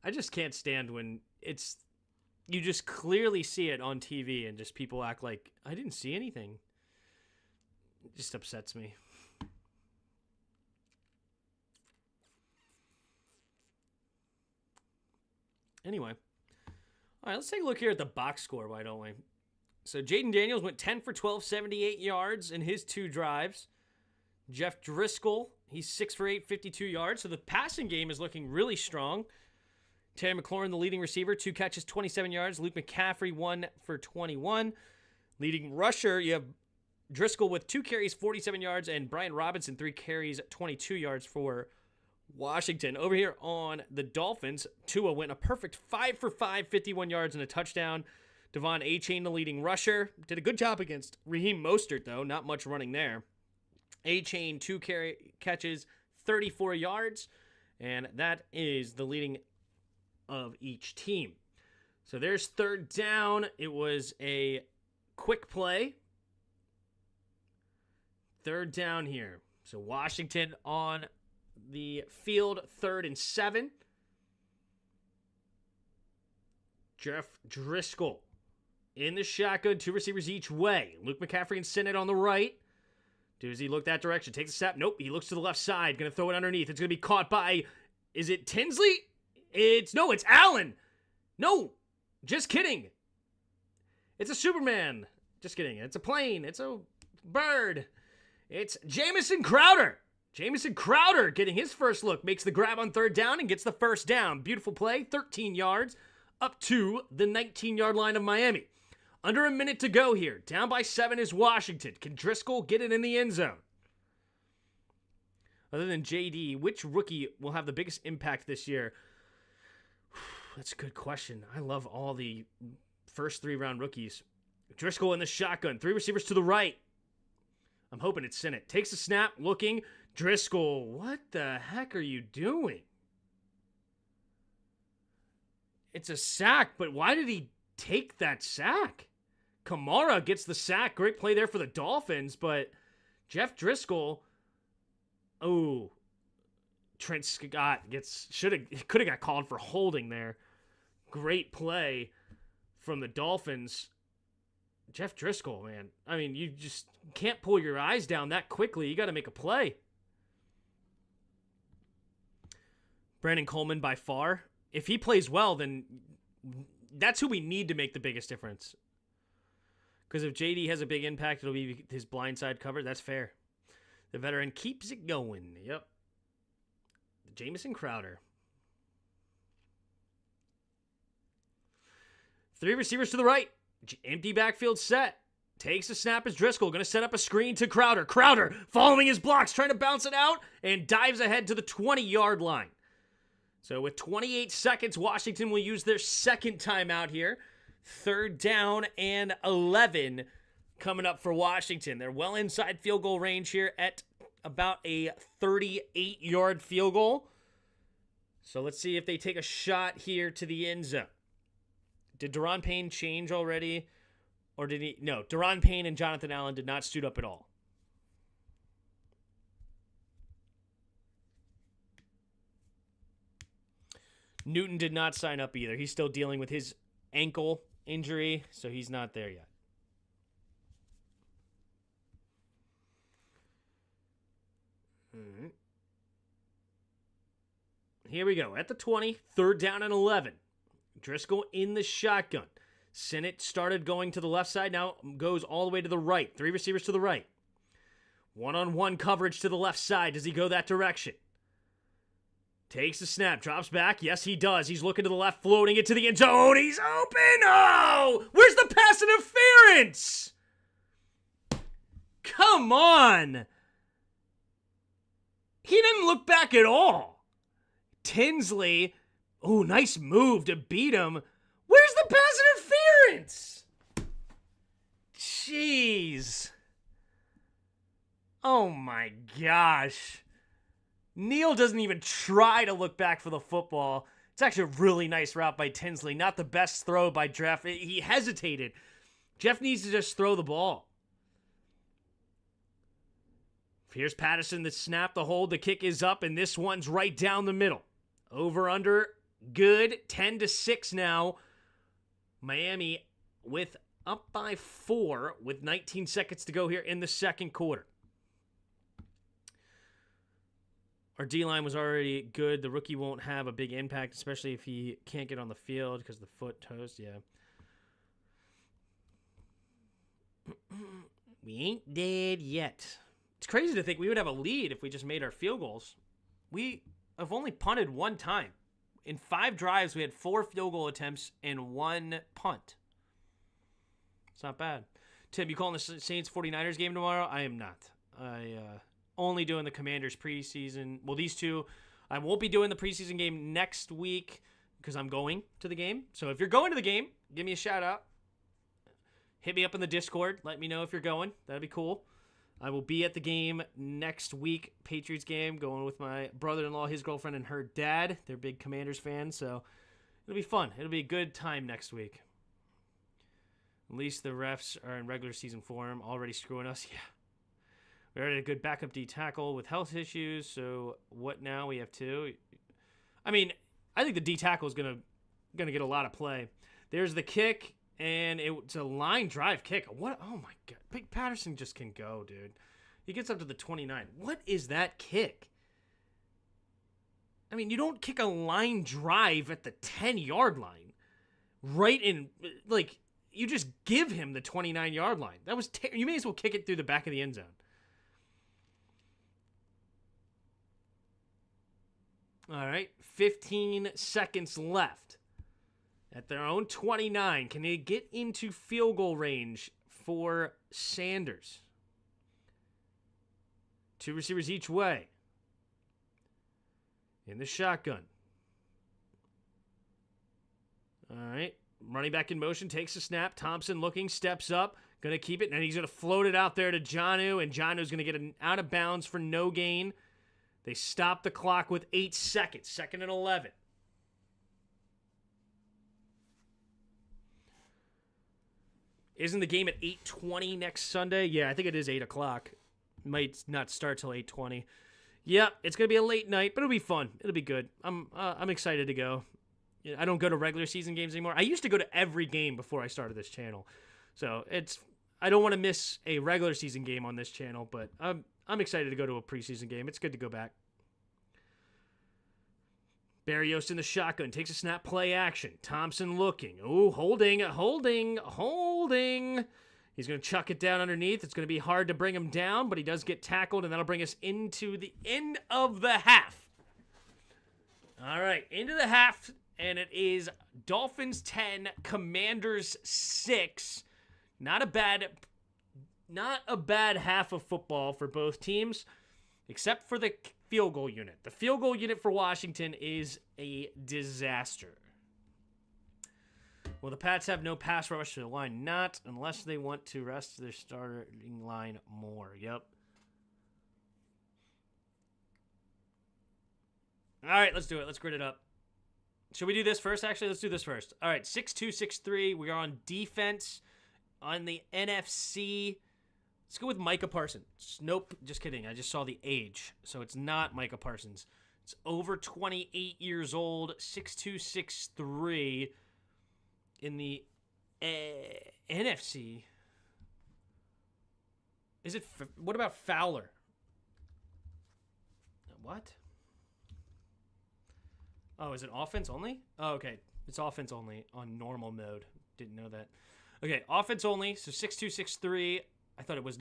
S1: I just can't stand when you just clearly see it on TV and just people act like, I didn't see anything. It just upsets me. Anyway. All right, let's take a look here at the box score, why don't we? So Jaden Daniels went 10 for 12, 78 yards in his 2 drives. Jeff Driscoll, he's 6 for 8, 52 yards. So the passing game is looking really strong. Terry McLaurin, the leading receiver, 2 catches, 27 yards. Luke McCaffrey, 1 for 21. Leading rusher, you have Driscoll with 2 carries, 47 yards, and Brian Robinson, 3 carries, 22 yards for Washington. Over here on the Dolphins, Tua went a perfect 5 for 5, 51 yards and a touchdown. Devon Achane, the leading rusher, did a good job against Raheem Mostert, though. Not much running there. Achane, 2 catches, 34 yards, and that is the leading of each team. So there's third down. It was a quick play. Third down here. So Washington on the field, 3rd and 7. Jeff Driscoll in the shotgun, 2 receivers each way. Luke McCaffrey and Sinnott on the right. Does he look that direction? Takes a step. Nope. He looks to the left side. Going to throw it underneath. It's going to be caught by, is it Tinsley? It's Allen. No, just kidding. It's a Superman. Just kidding. It's a plane. It's a bird. It's Jamison Crowder. Jamison Crowder getting his first look, makes the grab on 3rd down and gets the first down. Beautiful play, 13 yards up to the 19-yard line of Miami. Under a minute to go here. Down by 7 is Washington. Can Driscoll get it in the end zone? Other than JD, which rookie will have the biggest impact this year? That's a good question. I love all the first 3-round rookies. Driscoll in the shotgun. 3 receivers to the right. I'm hoping it's Sinnott. Takes a snap, looking. Driscoll, what the heck are you doing? It's a sack, but why did he take that sack? Kamara gets the sack. Great play there for the Dolphins, but Jeff Driscoll, Trent Scott could have got called for holding there. Great play from the Dolphins. Jeff Driscoll, man. I mean, you just can't pull your eyes down that quickly. You got to make a play. Brandon Coleman by far. If he plays well, then that's who we need to make the biggest difference. Because if JD has a big impact, it'll be his blindside cover. That's fair. The veteran keeps it going. Yep. Jamison Crowder. 3 receivers to the right. Empty backfield set. Takes a snap as Driscoll. Going to set up a screen to Crowder. Crowder following his blocks, trying to bounce it out, and dives ahead to the 20-yard line. So with 28 seconds, Washington will use their second timeout here. 3rd down and 11 coming up for Washington. They're well inside field goal range here at about a 38-yard field goal. So let's see if they take a shot here to the end zone. Did Daron Payne change already? Or did he? No, Daron Payne and Jonathan Allen did not suit up at all. Newton did not sign up either. He's still dealing with his ankle injury, so he's not there yet. All right. Here we go. At the 20, 3rd down and 11. Driscoll in the shotgun. Sinnott started going to the left side, now goes all the way to the right. 3 receivers to the right. One-on-one coverage to the left side. Does he go that direction? Takes the snap, drops back. Yes, he does. He's looking to the left, floating it to the end zone. He's open. Oh! Where's the pass interference? Come on. He didn't look back at all. Tinsley, oh, nice move to beat him. Where's the pass interference? Jeez. Oh my gosh. Neal doesn't even try to look back for the football. It's actually a really nice route by Tinsley. Not the best throw by Jeff. He hesitated. Jeff needs to just throw the ball. Here's Patterson, the snap, the hold, the kick is up, and this one's right down the middle. Over, under, good. 10-6 now. Miami with up by 4 with 19 seconds to go here in the second quarter. Our D-line was already good. The rookie won't have a big impact, especially if he can't get on the field because the foot toast, yeah. We ain't dead yet. It's crazy to think we would have a lead if we just made our field goals. We have only punted 1 time. In 5 drives, we had 4 field goal attempts and 1 punt. It's not bad. Tim, you calling the Saints 49ers game tomorrow? I am not. Only doing the Commanders preseason. Well, these two, I won't be doing the preseason game next week because I'm going to the game. So if you're going to the game, give me a shout out. Hit me up in the Discord. Let me know if you're going. That'd be cool. I will be at the game next week, Patriots game, going with my brother-in-law, his girlfriend, and her dad. They're big Commanders fans, so it'll be fun. It'll be a good time next week. At least the refs are in regular season form, already screwing us. Yeah. We already had a good backup D tackle with health issues, so what now? We have 2. I mean, I think the D tackle is gonna get a lot of play. There's the kick, and it's a line drive kick. What? Oh my God! Big Patterson just can go, dude. He gets up to the 29. What is that kick? I mean, you don't kick a line drive at the 10-yard line, right in like you just give him the 29-yard line. That was you may as well kick it through the back of the end zone. All right, 15 seconds left. At their own 29, can they get into field goal range for Sanders? 2 receivers each way. In the shotgun. All right, running back in motion, takes a snap. Thompson looking, steps up, going to keep it, and he's going to float it out there to Jonnu, and Jonnu's going to get an out of bounds for no gain. They stop the clock with 8 seconds. 2nd and 11. Isn't the game at 8:20 next Sunday? Yeah, I think it is 8 o'clock. Might not start till 8:20. Yeah, it's going to be a late night, but it'll be fun. It'll be good. I'm excited to go. I don't go to regular season games anymore. I used to go to every game before I started this channel. So I don't want to miss a regular season game on this channel, but I'm excited to go to a preseason game. It's good to go back. Berrios in the shotgun, takes a snap, play action. Thompson looking. Ooh, holding. He's going to chuck it down underneath. It's going to be hard to bring him down, but he does get tackled, and that'll bring us into the end of the half. All right, into the half, and it is Dolphins 10, Commanders 6. Not a bad half of football for both teams, except for the field goal unit. The field goal unit for Washington is a disaster. Well, the Pats have no pass rush to the line, not unless they want to rest their starting line more. Yep. All right, let's do it. Let's grid it up. Should we do this first? Actually, let's do this first. All right, 6-2, 6-3. We are on defense on the NFC. Let's go with Micah Parsons. Nope, just kidding. I just saw the age, so it's not Micah Parsons. It's over 28 years old, 6'2", 6'3". In the NFC, what about Fowler? What? Oh, is it offense only? Oh, okay. It's offense only on normal mode. Didn't know that. Okay, offense only, so 6'2", 6'3". I thought it was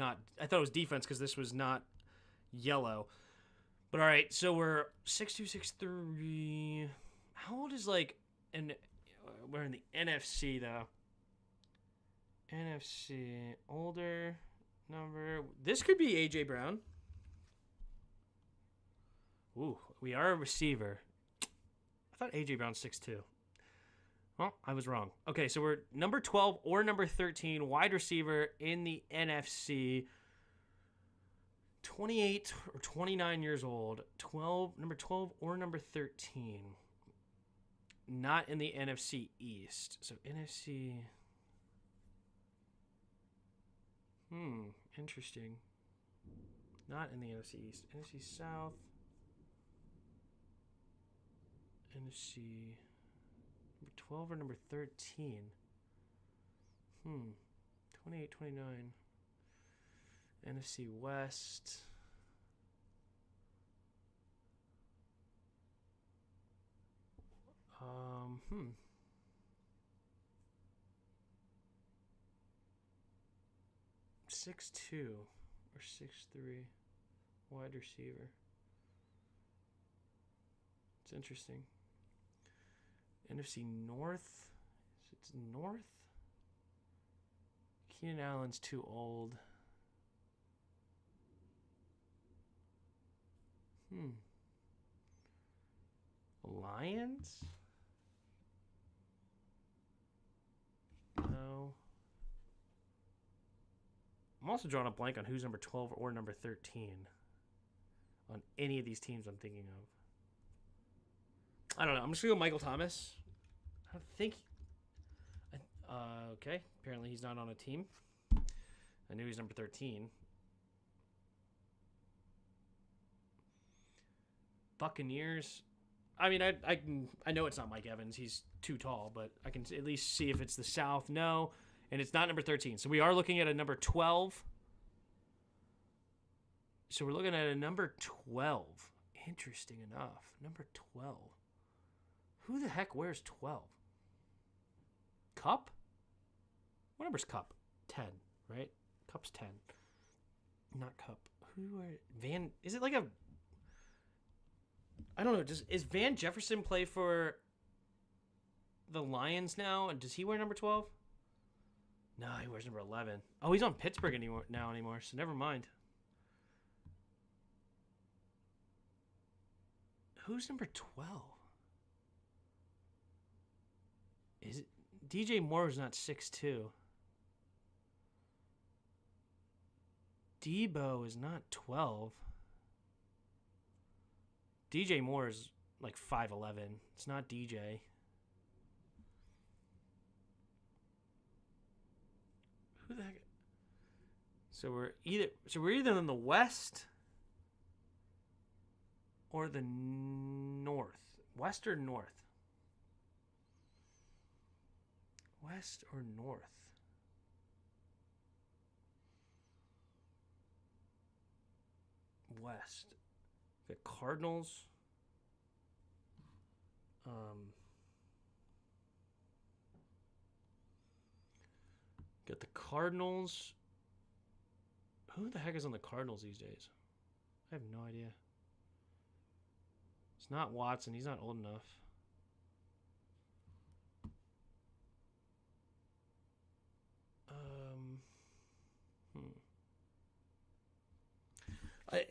S1: defense because this was not yellow. But all right, so we're 6'2", 6'3". How old is we're in the NFC though. NFC older number. This could be AJ Brown. Ooh, we are a receiver. I thought AJ Brown's 6'2". Well, I was wrong. Okay, so we're number 12 or number 13 wide receiver in the NFC. 28 or 29 years old. Number 12 or number 13. Not in the NFC East. So NFC. Interesting. Not in the NFC East. NFC South. NFC. Number 12 or number 13. 28, 29. NFC West. 6'2" or 6'3", wide receiver. It's interesting. NFC North. It's North. Keenan Allen's too old. Lions? No. I'm also drawing a blank on who's number 12 or number 13 on any of these teams I'm thinking of. I don't know. I'm just going to go Michael Thomas. I don't think... okay. Apparently he's not on a team. I knew he's number 13. Buccaneers. I mean, I know it's not Mike Evans. He's too tall, but I can at least see if it's the South. No, and it's not number 13. So we are looking at a number 12. So we're looking at a number 12. Interesting enough. Number 12. Who the heck wears 12? Cup? What number's Cup? 10, right? Cup's 10. Not Cup. Who are... Van... Is it like a... I don't know. Is Van Jefferson play for the Lions now? And does he wear number 12? No, he wears number 11. Oh, he's on Pittsburgh anymore, so never mind. Who's number 12? Is it DJ Moore? Is not 6'2". Debo is not 12. DJ Moore is like 5'11". It's not DJ. Who the heck? So we're either in the West or the North. West or North? West or North? West. The Cardinals. Got the Cardinals. Who the heck is on the Cardinals these days? I have no idea. It's not Watson. He's not old enough.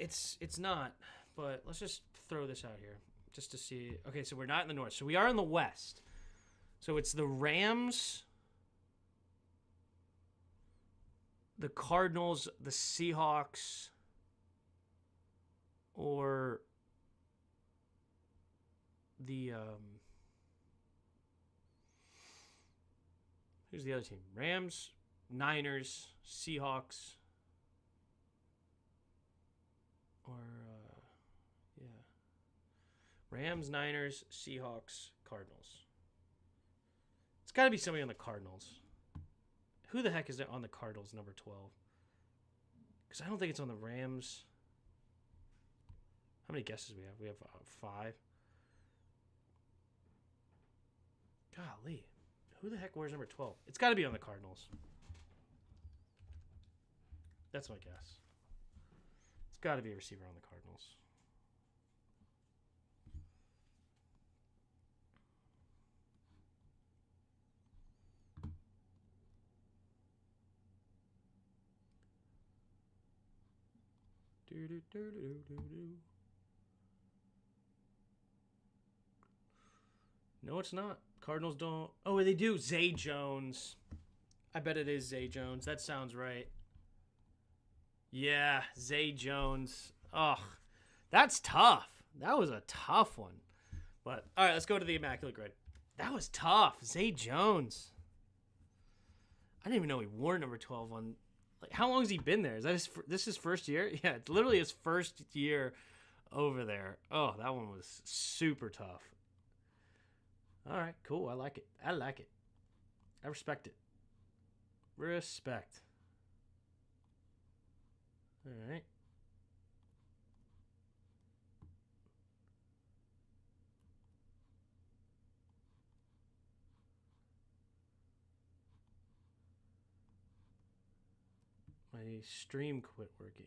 S1: It's not, but let's just throw this out here just to see. Okay, so we're not in the North. So we are in the West. So it's the Rams, the Cardinals, the Seahawks, or the who's the other team? Rams, Niners, Seahawks, or yeah, Rams, Niners, Seahawks, Cardinals. It's got to be somebody on the Cardinals. Who the heck is on the Cardinals, number 12? Because I don't think it's on the Rams. How many guesses do we have? We have 5. Golly. Who the heck wears number 12? It's got to be on the Cardinals. That's my guess. It's got to be a receiver on the Cardinals. No, it's not. Cardinals don't. Oh, they do. Zay Jones. I bet it is Zay Jones. That sounds right. Yeah, Zay Jones. Ugh, that's tough. That was a tough one. But, all right, let's go to the Immaculate Grid. That was tough. Zay Jones. I didn't even know he wore number 12 on. Like, how long has he been there? Is that his first year? Yeah, it's literally his first year over there. Oh, that one was super tough. All right, cool. I like it. I like it. I respect it. Respect. All right. My stream quit working.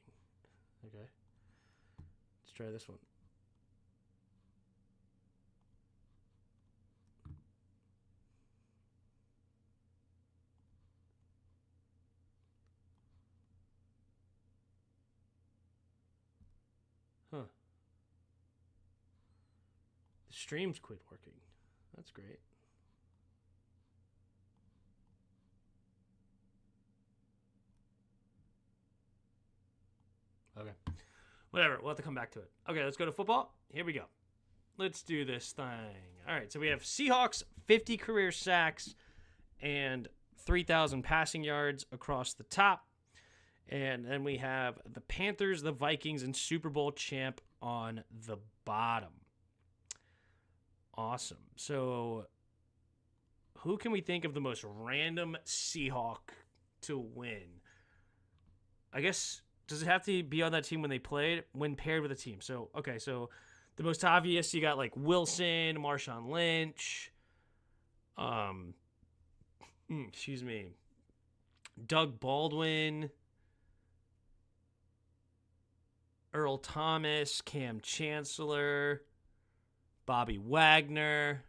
S1: Okay. Let's try this one. Huh. The stream's quit working. That's great. Okay. Whatever. We'll have to come back to it. Okay, let's go to football. Here we go. Let's do this thing. All right, so we have Seahawks, 50 career sacks and 3,000 passing yards across the top. And then we have the Panthers, the Vikings, and Super Bowl champ on the bottom. Awesome. So who can we think of the most random Seahawk to win? I guess, does it have to be on that team when they played? When paired with a team. So, okay, so the most obvious, you got like Wilson, Marshawn Lynch, excuse me, Doug Baldwin, Earl Thomas, Cam Chancellor, Bobby Wagner,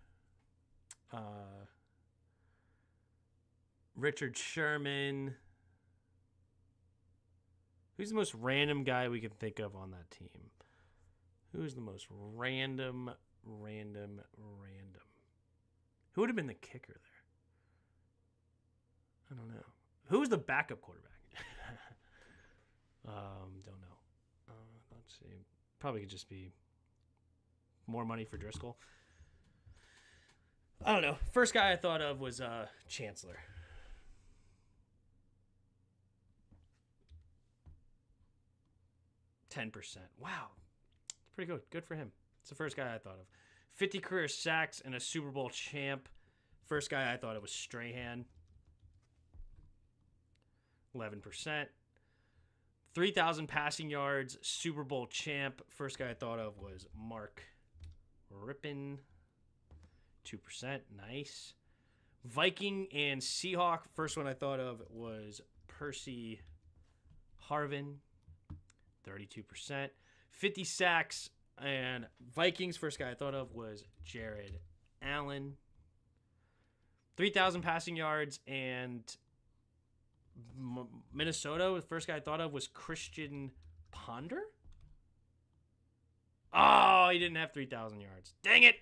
S1: Richard Sherman. Who's the most random guy we can think of on that team? Who's the most random? Who would have been the kicker there? I don't know. Who was the backup quarterback? Don't know. Let's see. Probably could just be more money for Driscoll. I don't know. First guy I thought of was Chancellor. $10. Wow. It's pretty good. Good for him. It's the first guy I thought of. 50 career sacks and a Super Bowl champ. First guy I thought of was Strahan. 11%. 3,000 passing yards, Super Bowl champ. First guy I thought of was Mark Rippon. 2%. Nice. Viking and Seahawk. First one I thought of was Percy Harvin. 32%. 50 sacks. And Vikings, first guy I thought of was Jared Allen. 3,000 passing yards. And Minnesota, the first guy I thought of was Christian Ponder. Oh, he didn't have 3,000 yards. Dang it.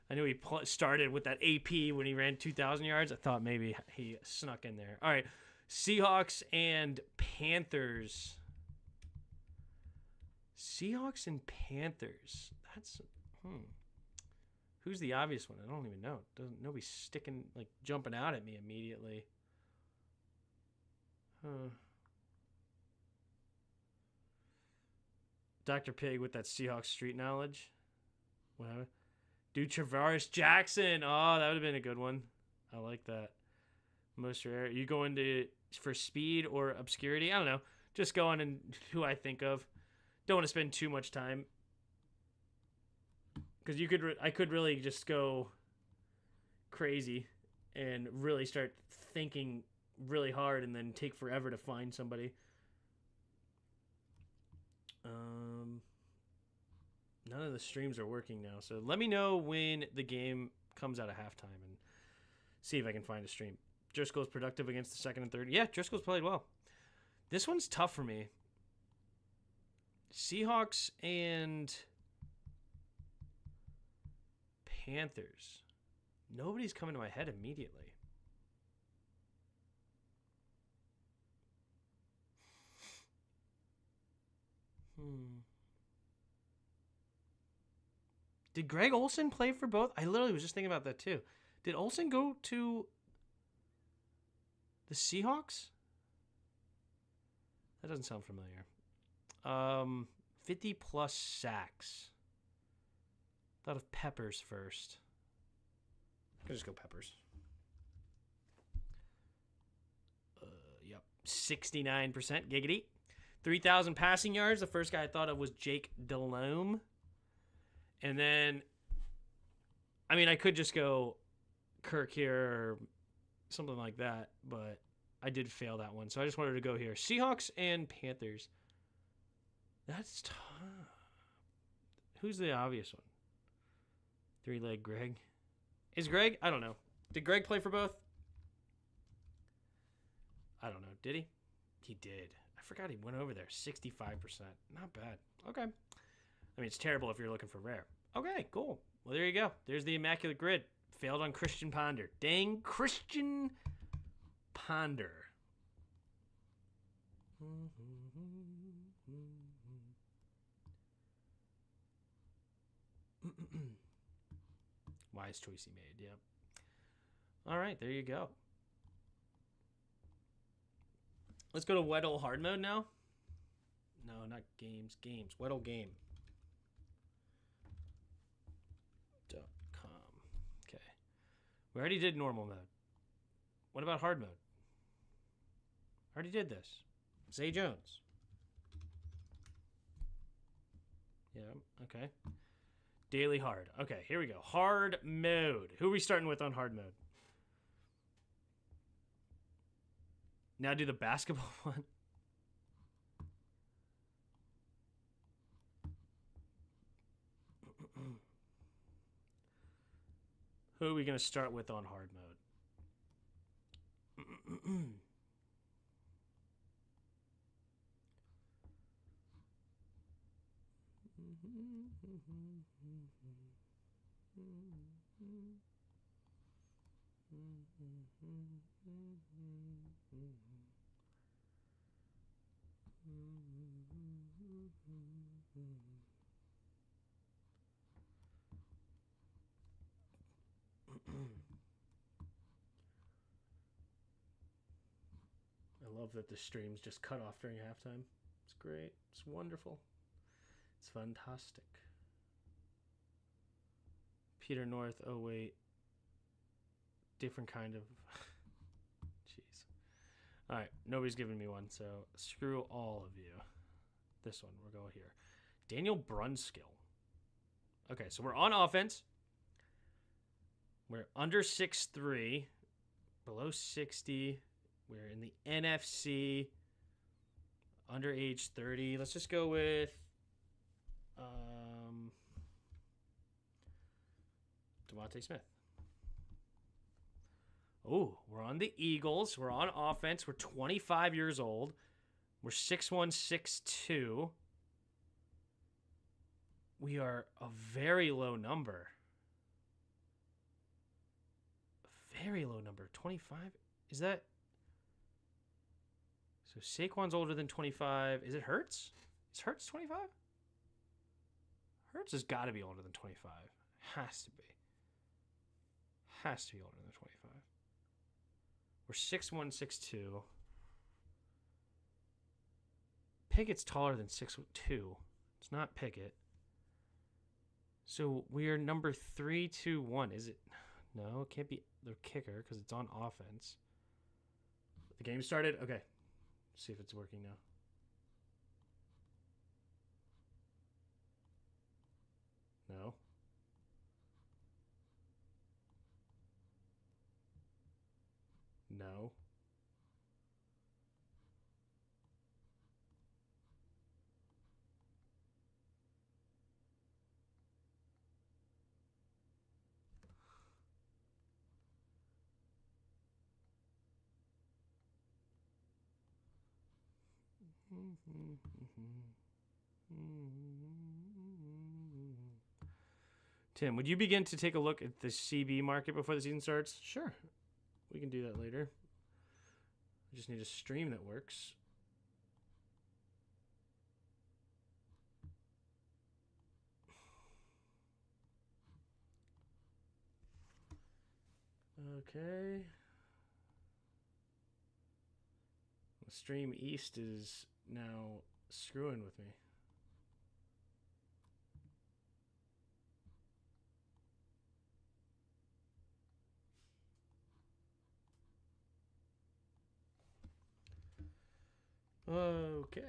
S1: I knew he started with that AP when he ran 2,000 yards. I thought maybe he snuck in there. All right. Seahawks and Panthers. Seahawks and Panthers. That's who's the obvious one? I don't even know. Nobody's sticking, like, jumping out at me immediately. Dr. Pig with that Seahawks street knowledge. Whatever. Dude, Travaris Jackson. Oh, that would have been a good one. I like that. Most rare. You go into for speed or obscurity? I don't know. Just going and who I think of. Don't want to spend too much time. Because I could really just go crazy and really start thinking really hard and then take forever to find somebody. None of the streams are working now, so let me know when the game comes out of halftime and see if I can find a stream. Driscoll's productive against the second and third. Yeah, Driscoll's played well. This one's tough for me. Seahawks and Panthers. Nobody's coming to my head immediately. Did Greg Olsen play for both? I literally was just thinking about that too. Did Olsen go to the Seahawks? That doesn't sound familiar. 50 plus sacks. Thought of Peppers first. I'll just go Peppers. Yep. 69%. Giggity. 3,000 passing yards. The first guy I thought of was Jake Delhomme. And then, I mean, I could just go Kirk here or something like that, but I did fail that one. So I just wanted to go here. Seahawks and Panthers. That's tough. Who's the obvious one? Three-leg Greg. Is Greg? I don't know. Did Greg play for both? I don't know. Did he? He did. I forgot he went over there. 65%. Not bad. Okay. I mean, it's terrible if you're looking for rare. Okay, cool. Well, there you go. There's the Immaculate Grid. Failed on Christian Ponder. Dang Christian Ponder. Wise choice he made, yep. All right, there you go. Let's go to Weddle hard mode now. No, not games. Games. Weddle game. .com. Okay. We already did normal mode. What about hard mode? Already did this. Zay Jones. Yeah, okay. Daily hard. Okay, here we go. Hard mode. Who are we starting with on hard mode? Now do the basketball one. Who are we going to start with on hard mode? I love that the streams just cut off during halftime. It's great. It's wonderful. It's fantastic. Peter North. Oh, wait. Different kind of... Jeez. All right, nobody's giving me one, so screw all of you. This one, we'll go here. Daniel Brunskill. Okay, so we're on offense. We're under 6'3", below 60. We're in the NFC, under age 30. Let's just go with Devontae Smith. Oh, we're on the Eagles. We're on offense. We're 25 years old. We're 6'1", 6'2". We are a very low number. A very low number. 25? Is that... So Saquon's older than 25. Is it Hurts? Is Hurts 25? Hurts has got to be older than 25. Has to be. Has to be older than 25. We're 6'1", 6'2". Pickett's taller than 6'2". It's not Pickett. So we are number 3-2-1. Is it? No, it can't be the kicker because it's on offense. The game started? Okay. See if it's working now. No. No. Tim, would you begin to take a look at the CB market before the season starts? Sure. We can do that later. I just need a stream that works. Okay. The Stream East is now screwing with me. Okay.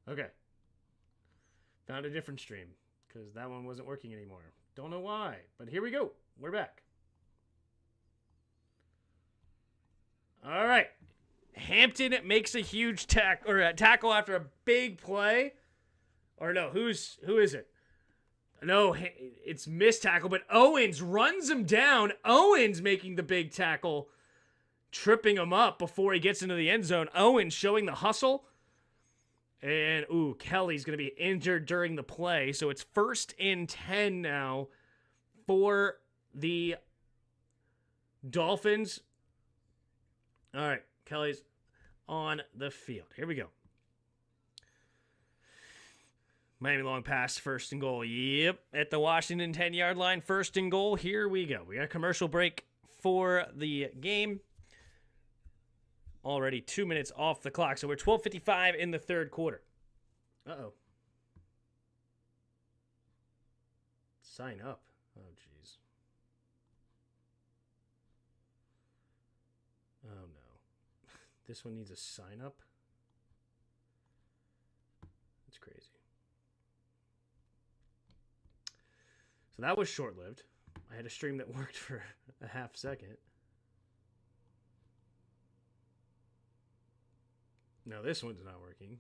S1: Okay. Found a different stream because that one wasn't working anymore. Don't know why, but here we go. We're back. All right. Hampton makes a huge tackle after a big play. Or no, who is it? No, it's missed tackle, but Owens runs him down. Owens making the big tackle, tripping him up before he gets into the end zone. Owens showing the hustle. And, Kelly's going to be injured during the play. So it's 1st and 10 now for the Dolphins. All right, Kelly's on the field. Here we go. Miami long pass, 1st and goal. Yep, at the Washington 10-yard line, 1st and goal. Here we go. We got a commercial break for the game. Already 2 minutes off the clock, so we're 12:55 in the third quarter. Uh-oh. Sign up. Oh, jeez. Oh, no. This one needs a sign up? It's crazy. So that was short-lived. I had a stream that worked for a half second. No, this one's not working.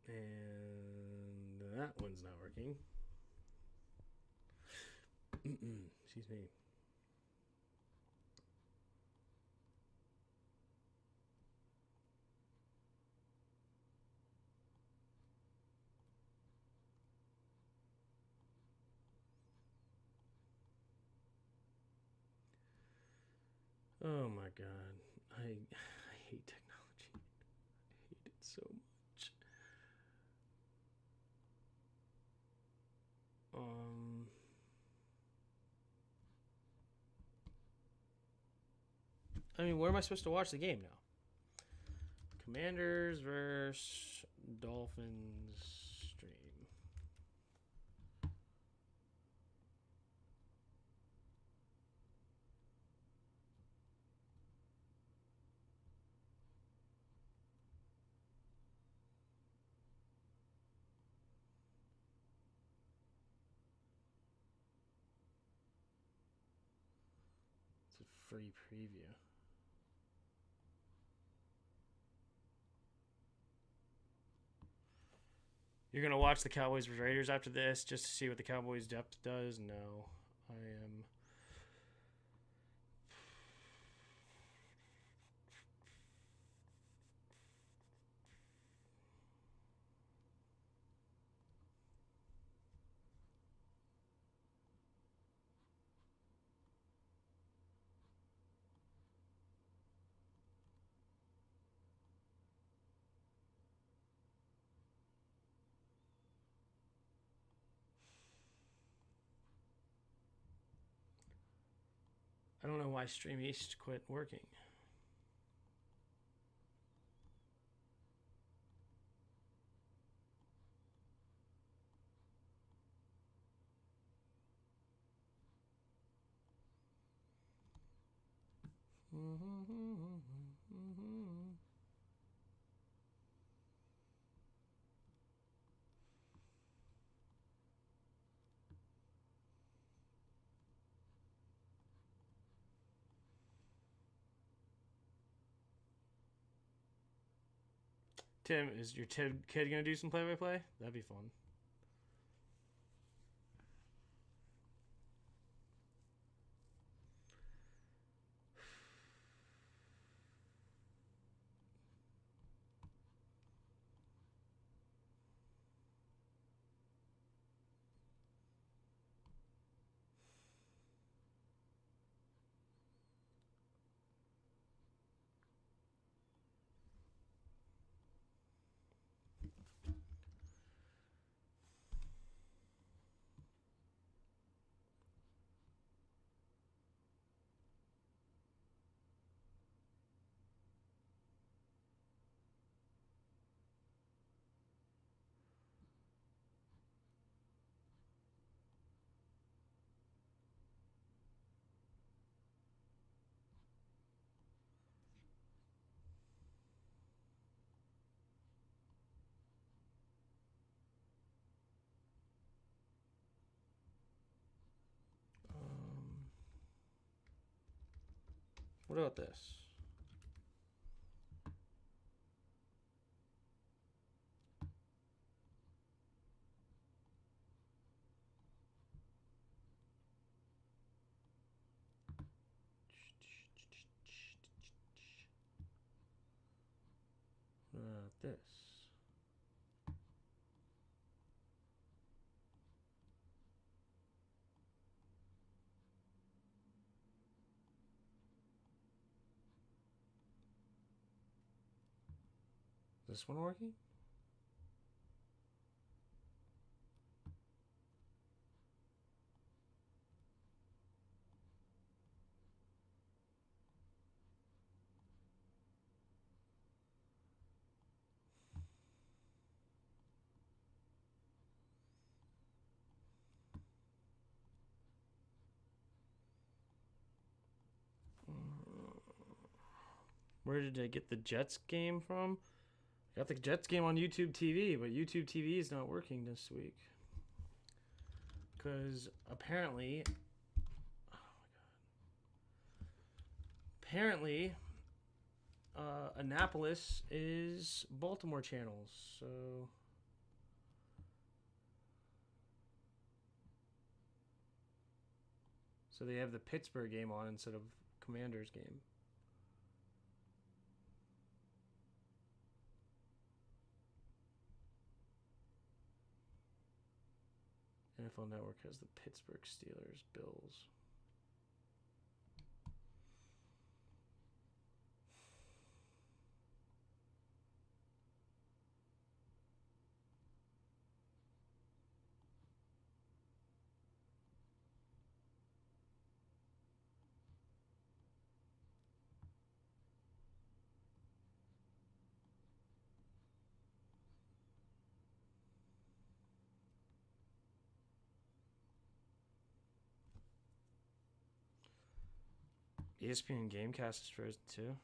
S1: And that one's not working. Excuse me. Oh my god. I hate technology. I hate it so much. I mean, where am I supposed to watch the game now? Commanders versus Dolphins stream. It's a free preview. You're going to watch the Cowboys vs. Raiders after this just to see what the Cowboys depth does? No. I am... I don't know why Stream East quit working. Tim, is your kid going to do some play-by-play? That'd be fun. What about this? What about this? Is this one working? Where did I get the Jets game from? I got the Jets game on YouTube TV, but YouTube TV is not working this week. Because apparently... Oh my god. Apparently, Annapolis is Baltimore channels, so... So they have the Pittsburgh game on instead of Commanders game. NFL Network has the Pittsburgh Steelers, Bills. ESPN Gamecast is frozen too.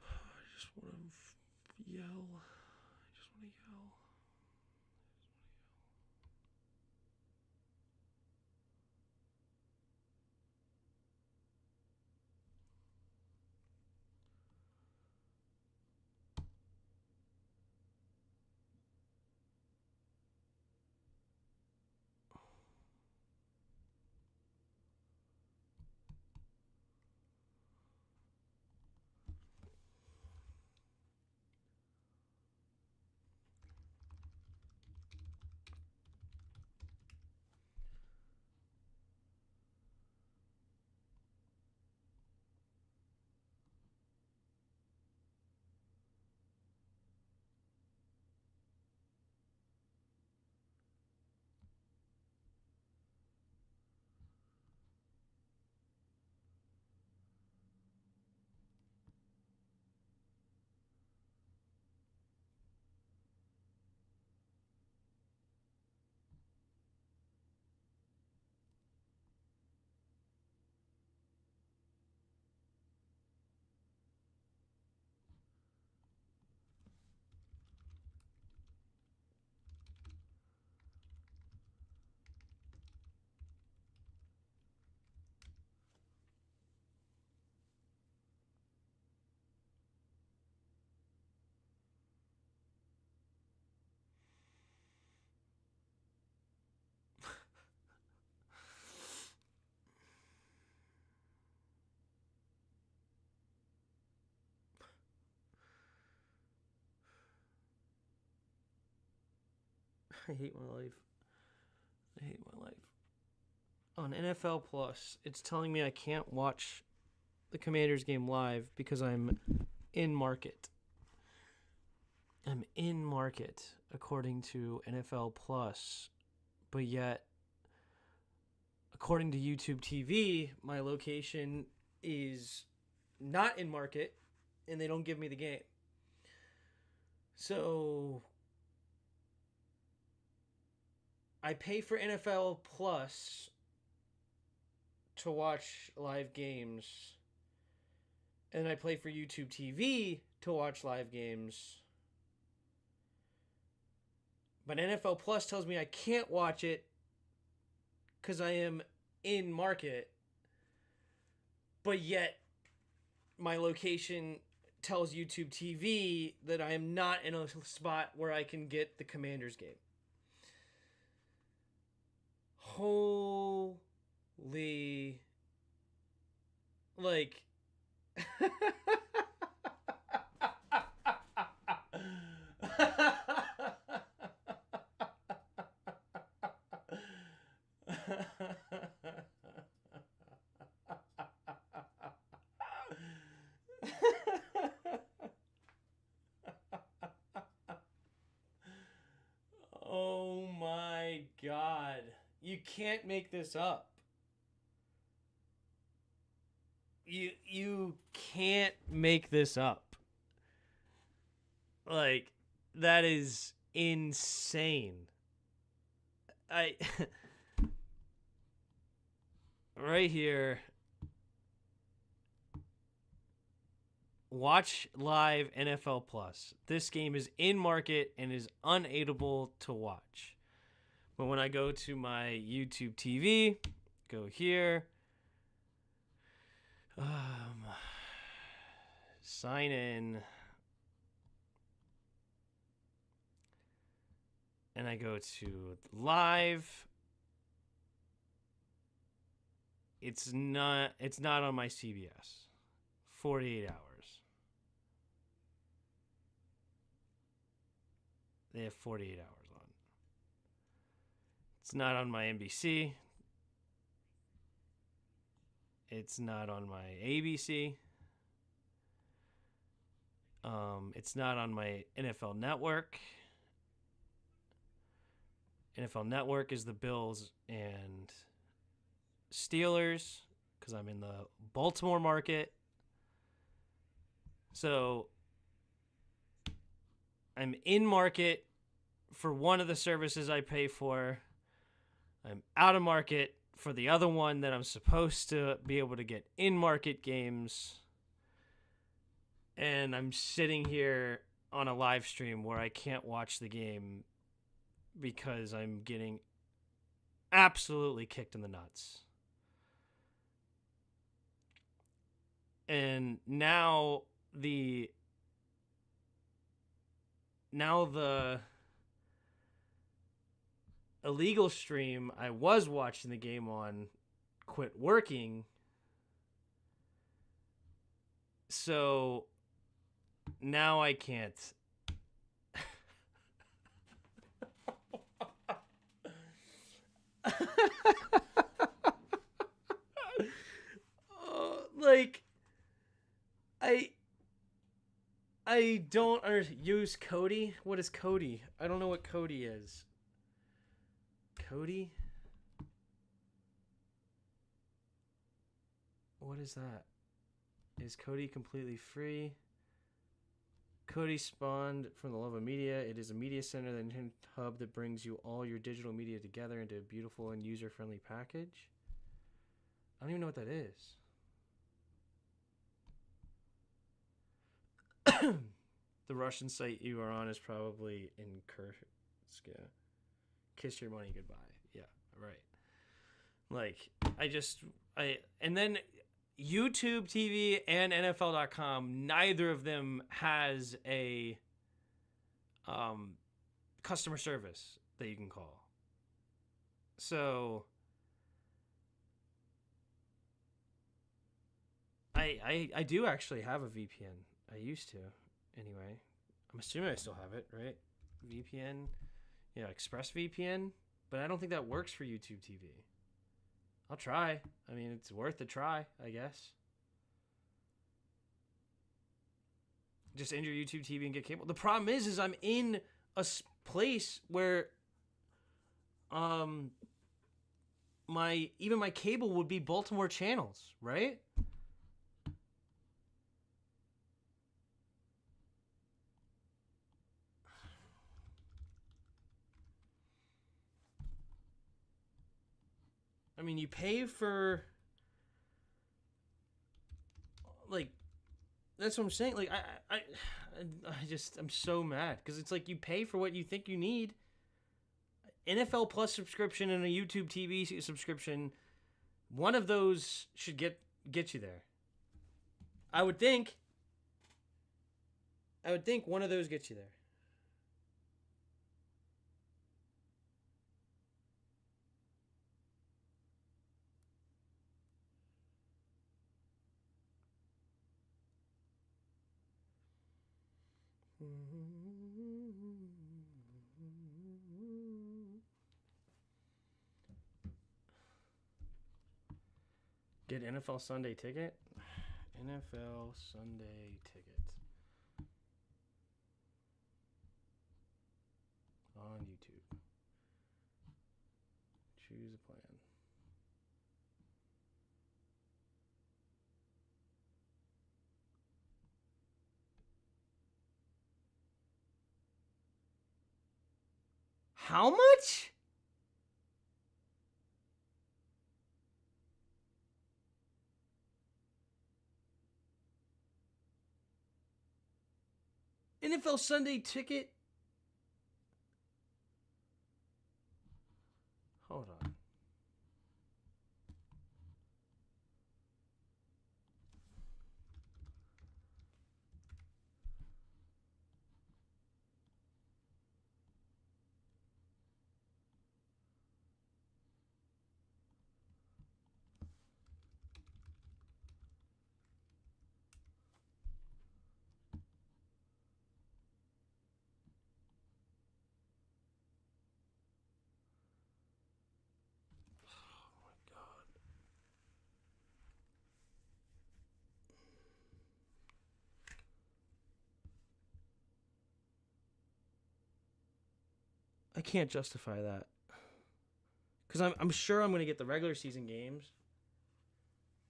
S1: I just want to yell. I just want to yell. I hate my life. I hate my life. On NFL Plus, it's telling me I can't watch the Commanders game live because I'm in market. I'm in market according to NFL Plus, but yet, according to YouTube TV, my location is not in market, and they don't give me the game. So I pay for NFL Plus to watch live games, and I pay for YouTube TV to watch live games. But NFL Plus tells me I can't watch it because I am in market, but yet my location tells YouTube TV that I am not in a spot where I can get the Commanders game. Holy, like, oh my God. You can't make this up. You can't make this up. Like, that is insane. Right here, watch live NFL Plus. This game is in market and is unable to watch. But when I go to my YouTube TV, go here, sign in, and I go to live. It's not on my CBS. 48 hours. They have 48 hours on. It's not on my NBC. It's not on my ABC. It's not on my NFL Network. NFL Network is the Bills and Steelers because I'm in the Baltimore market. So I'm in market for one of the services I pay for. I'm out of market for the other one that I'm supposed to be able to get in market games. And I'm sitting here on a live stream where I can't watch the game because I'm getting absolutely kicked in the nuts. And now the illegal stream I was watching the game on quit working. So now I can't. Like, I don't use Cody. What is Cody? I don't know what Cody is. Cody? What is that? Is Cody completely free? Cody spawned from the love of media. It is a media center, the internet hub that brings you all your digital media together into a beautiful and user-friendly package. I don't even know what that is. The Russian site you are on is probably in Kursk. Kiss your money goodbye. Yeah, right. Like, and then YouTube TV and NFL.com, neither of them has a customer service that you can call. So I do actually have a VPN. I used to, anyway. I'm assuming I still have it, right? VPN. ExpressVPN, but I don't think that works for YouTube TV. I'll try. I mean, it's worth a try, I guess. Just enter YouTube TV and get cable. The problem is I'm in a place where my cable would be Baltimore channels, right? I mean, you pay for, like, that's what I'm saying. Like, I'm so mad because it's like you pay for what you think you need. NFL Plus subscription and a YouTube TV subscription, one of those should get you there. I would think one of those gets you there. Get NFL Sunday Ticket? NFL Sunday Ticket. On YouTube. Choose a plan. How much? NFL Sunday Ticket? Hold on. I can't justify that. Because I'm sure I'm going to get the regular season games.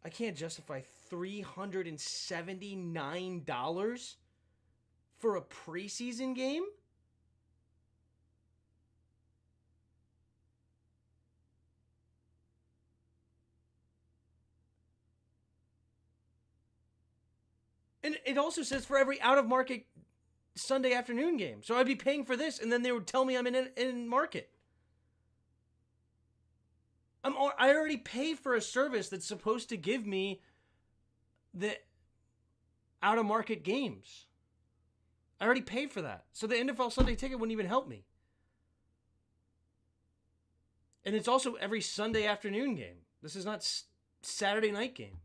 S1: I can't justify $379 for a preseason game? And it also says for every out-of-market Sunday afternoon game. So I'd be paying for this, and then they would tell me I'm in market. I already pay for a service that's supposed to give me the out-of-market games. I already paid for that. So the NFL Sunday Ticket wouldn't even help me. And it's also every Sunday afternoon game. This is not Saturday night game.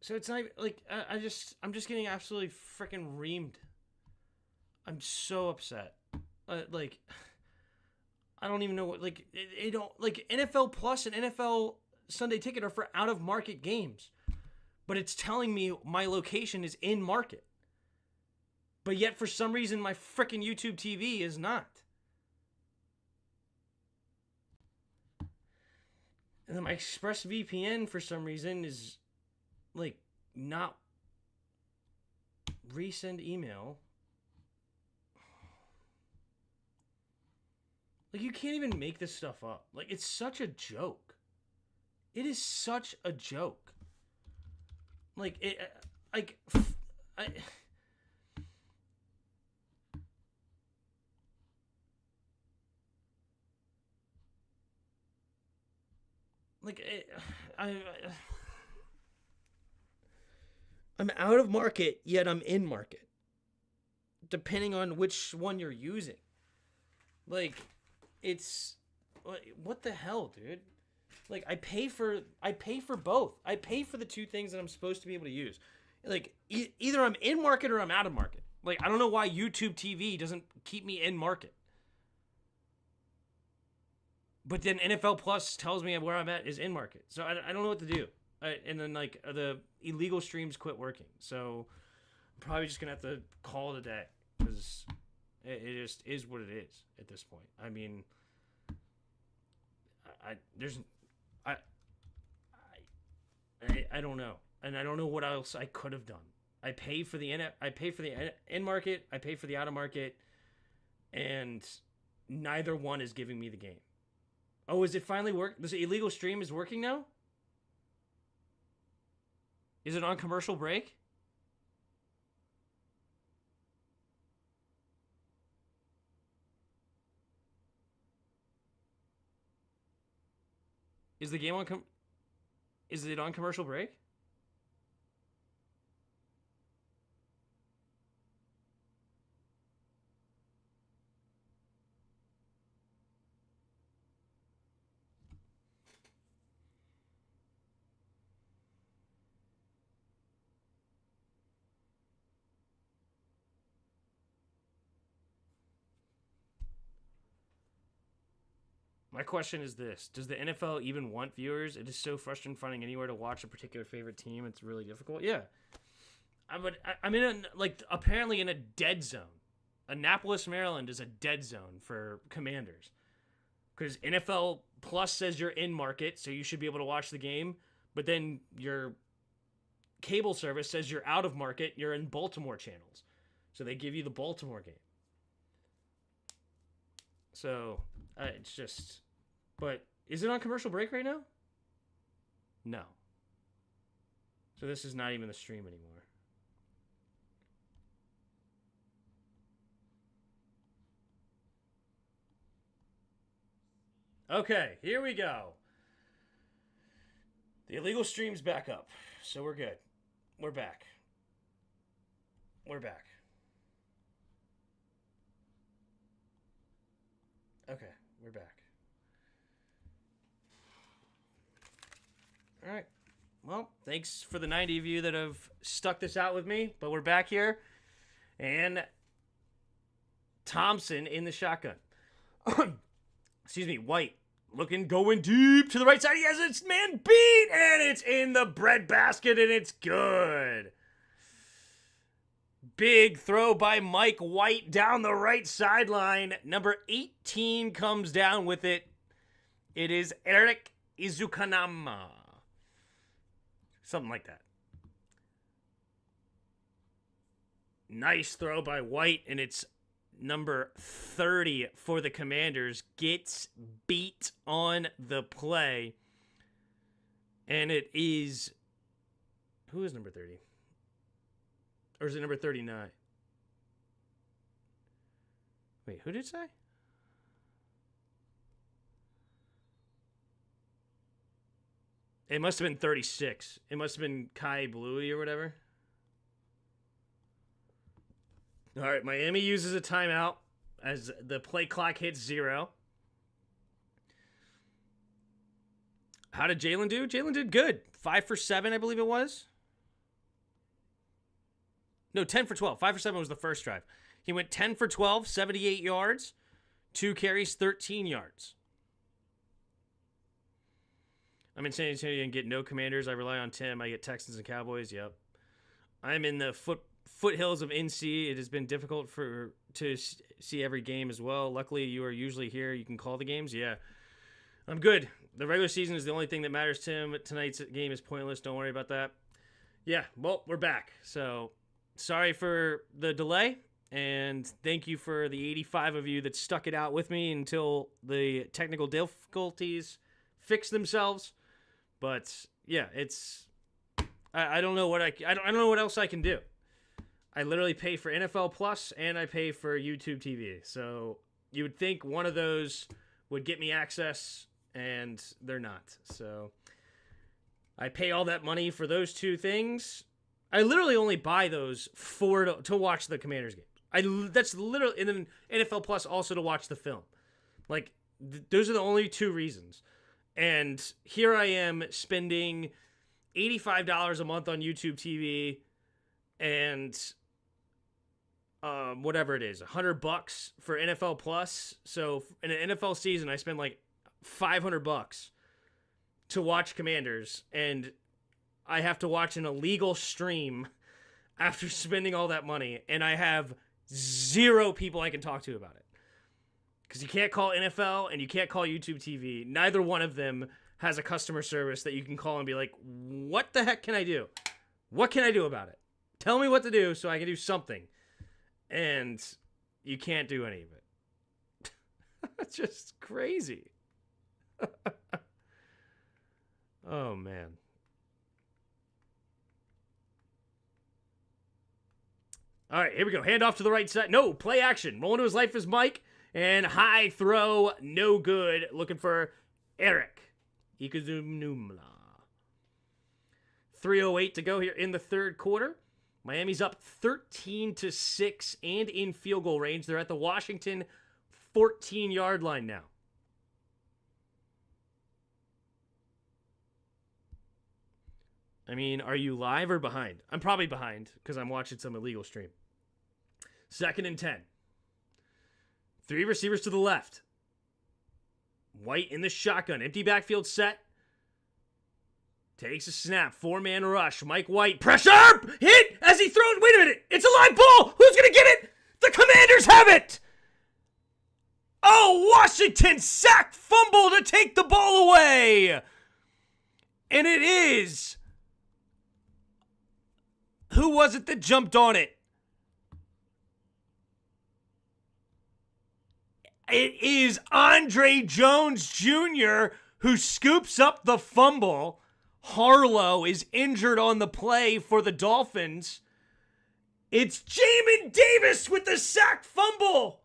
S1: So it's not like I'm just getting absolutely freaking reamed. I'm so upset. Like I don't even know what it don't like NFL Plus and NFL Sunday Ticket are for out of market games, but it's telling me my location is in market. But yet for some reason my freaking YouTube TV is not. And then my ExpressVPN for some reason is like not resend email. Like you can't even make this stuff up. Like it's such a joke. It is such a joke. Like it like I'm out of market, yet I'm in market. Depending on which one you're using. Like, it's... What the hell, dude? Like, I pay for both. I pay for the two things that I'm supposed to be able to use. Like, either I'm in market or I'm out of market. Like, I don't know why YouTube TV doesn't keep me in market. But then NFL Plus tells me where I'm at is in market. So I don't know what to do. And then, like, the illegal streams quit working. So I'm probably just going to have to call it a day. Because it just is what it is at this point. I mean, I don't know. And I don't know what else I could have done. I pay for the in market, I pay for the out of market, and neither one is giving me the game. Oh, is it finally work? This illegal stream is working now? Is it on commercial break? Is the game on is it on commercial break? My question is this. Does the NFL even want viewers? It is so frustrating finding anywhere to watch a particular favorite team. It's really difficult. Yeah. I'm in apparently in a dead zone. Annapolis, Maryland is a dead zone for Commanders. Because NFL Plus says you're in market, so you should be able to watch the game. But then your cable service says you're out of market. You're in Baltimore channels. So they give you the Baltimore game. So it's just... But is it on commercial break right now? No. So this is not even the stream anymore. Okay, here we go. The illegal stream's back up. So we're good. We're back. We're back. Okay, we're back. All right. Well, thanks for the 90 of you that have stuck this out with me, but we're back here. And Thompson in the shotgun. Excuse me, White going deep to the right side. He has its man beat, and it's in the breadbasket, and it's good. Big throw by Mike White down the right sideline. Number 18 comes down with it. It is Eric Izukanama. Something like that. Nice throw by White, and it's number 30 for the Commanders. Gets beat on the play. And it is... Who is number 30? Or is it number 39? Wait, who did it say? It must have been 36. It must have been Kai Bluey or whatever. All right, Miami uses a timeout as the play clock hits 0. How did Jalen do? Jalen did good. 5 for 7, I believe it was. No, 10 for 12. 5 for 7 was the first drive. He went 10 for 12, 78 yards, 2 carries, 13 yards. I'm in San Antonio and get no Commanders. I rely on Tim. I get Texans and Cowboys. Yep. I'm in the foothills of NC. It has been difficult to see every game as well. Luckily, you are usually here. You can call the games. Yeah. I'm good. The regular season is the only thing that matters, Tim. Tonight's game is pointless. Don't worry about that. Yeah, well, we're back. So, sorry for the delay. And thank you for the 85 of you that stuck it out with me until the technical difficulties fix themselves. But yeah, I don't know what I don't know what else I can do. I literally pay for NFL Plus and I pay for YouTube TV. So you would think one of those would get me access, and they're not. So I pay all that money for those two things. I literally only buy those to watch the Commanders game. That's literally, and then NFL Plus also to watch the film. Like those are the only two reasons. And here I am spending $85 a month on YouTube TV and whatever it is, $100 for NFL Plus. So in an NFL season, I spend like $500 to watch Commanders, and I have to watch an illegal stream after spending all that money, and I have 0 people I can talk to about it. Because you can't call NFL and you can't call YouTube TV. Neither one of them has a customer service that you can call and be like, what the heck can I do? What can I do about it? Tell me what to do so I can do something. And you can't do any of it. It's just crazy. Oh, man. All right, here we go. Hand off to the right side. No, play action. Rolling to his life is Mike. And high throw, no good. Looking for Eric Ikazumnumla. 3:08 to go here in the third quarter. Miami's up 13-6 and in field goal range. They're at the Washington 14-yard line now. I mean, are you live or behind? I'm probably behind because I'm watching some illegal stream. 2nd and 10. 3 receivers to the left. White in the shotgun. Empty backfield set. Takes a snap. 4-man rush. Mike White. Pressure! Hit as he throws. Wait a minute. It's a live ball. Who's going to get it? The Commanders have it. Oh, Washington sack fumble to take the ball away. And it is. Who was it that jumped on it? It is Andre Jones Jr. who scoops up the fumble. Harlow is injured on the play for the Dolphins. It's Jamin Davis with the sack fumble.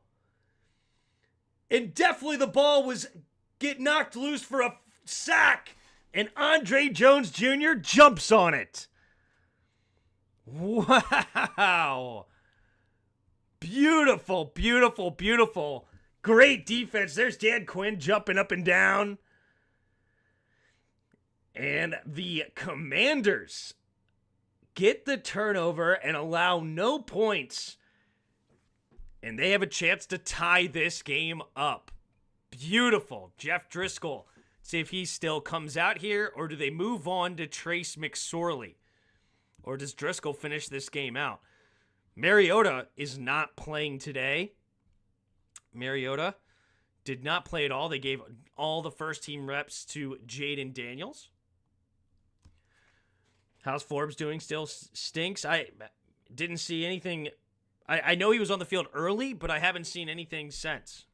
S1: And definitely the ball was get knocked loose for a sack. And Andre Jones Jr. jumps on it. Wow. Beautiful, beautiful, beautiful. Great defense. There's Dan Quinn jumping up and down. And the Commanders get the turnover and allow no points. And they have a chance to tie this game up. Beautiful. Jeff Driscoll. See if he still comes out here, or do they move on to Trace McSorley? Or does Driscoll finish this game out? Mariota is not playing today. Mariota did not play at all. They gave all the first-team reps to Jaden Daniels. How's Forbes doing? Still stinks. I didn't see anything. I know he was on the field early, but I haven't seen anything since.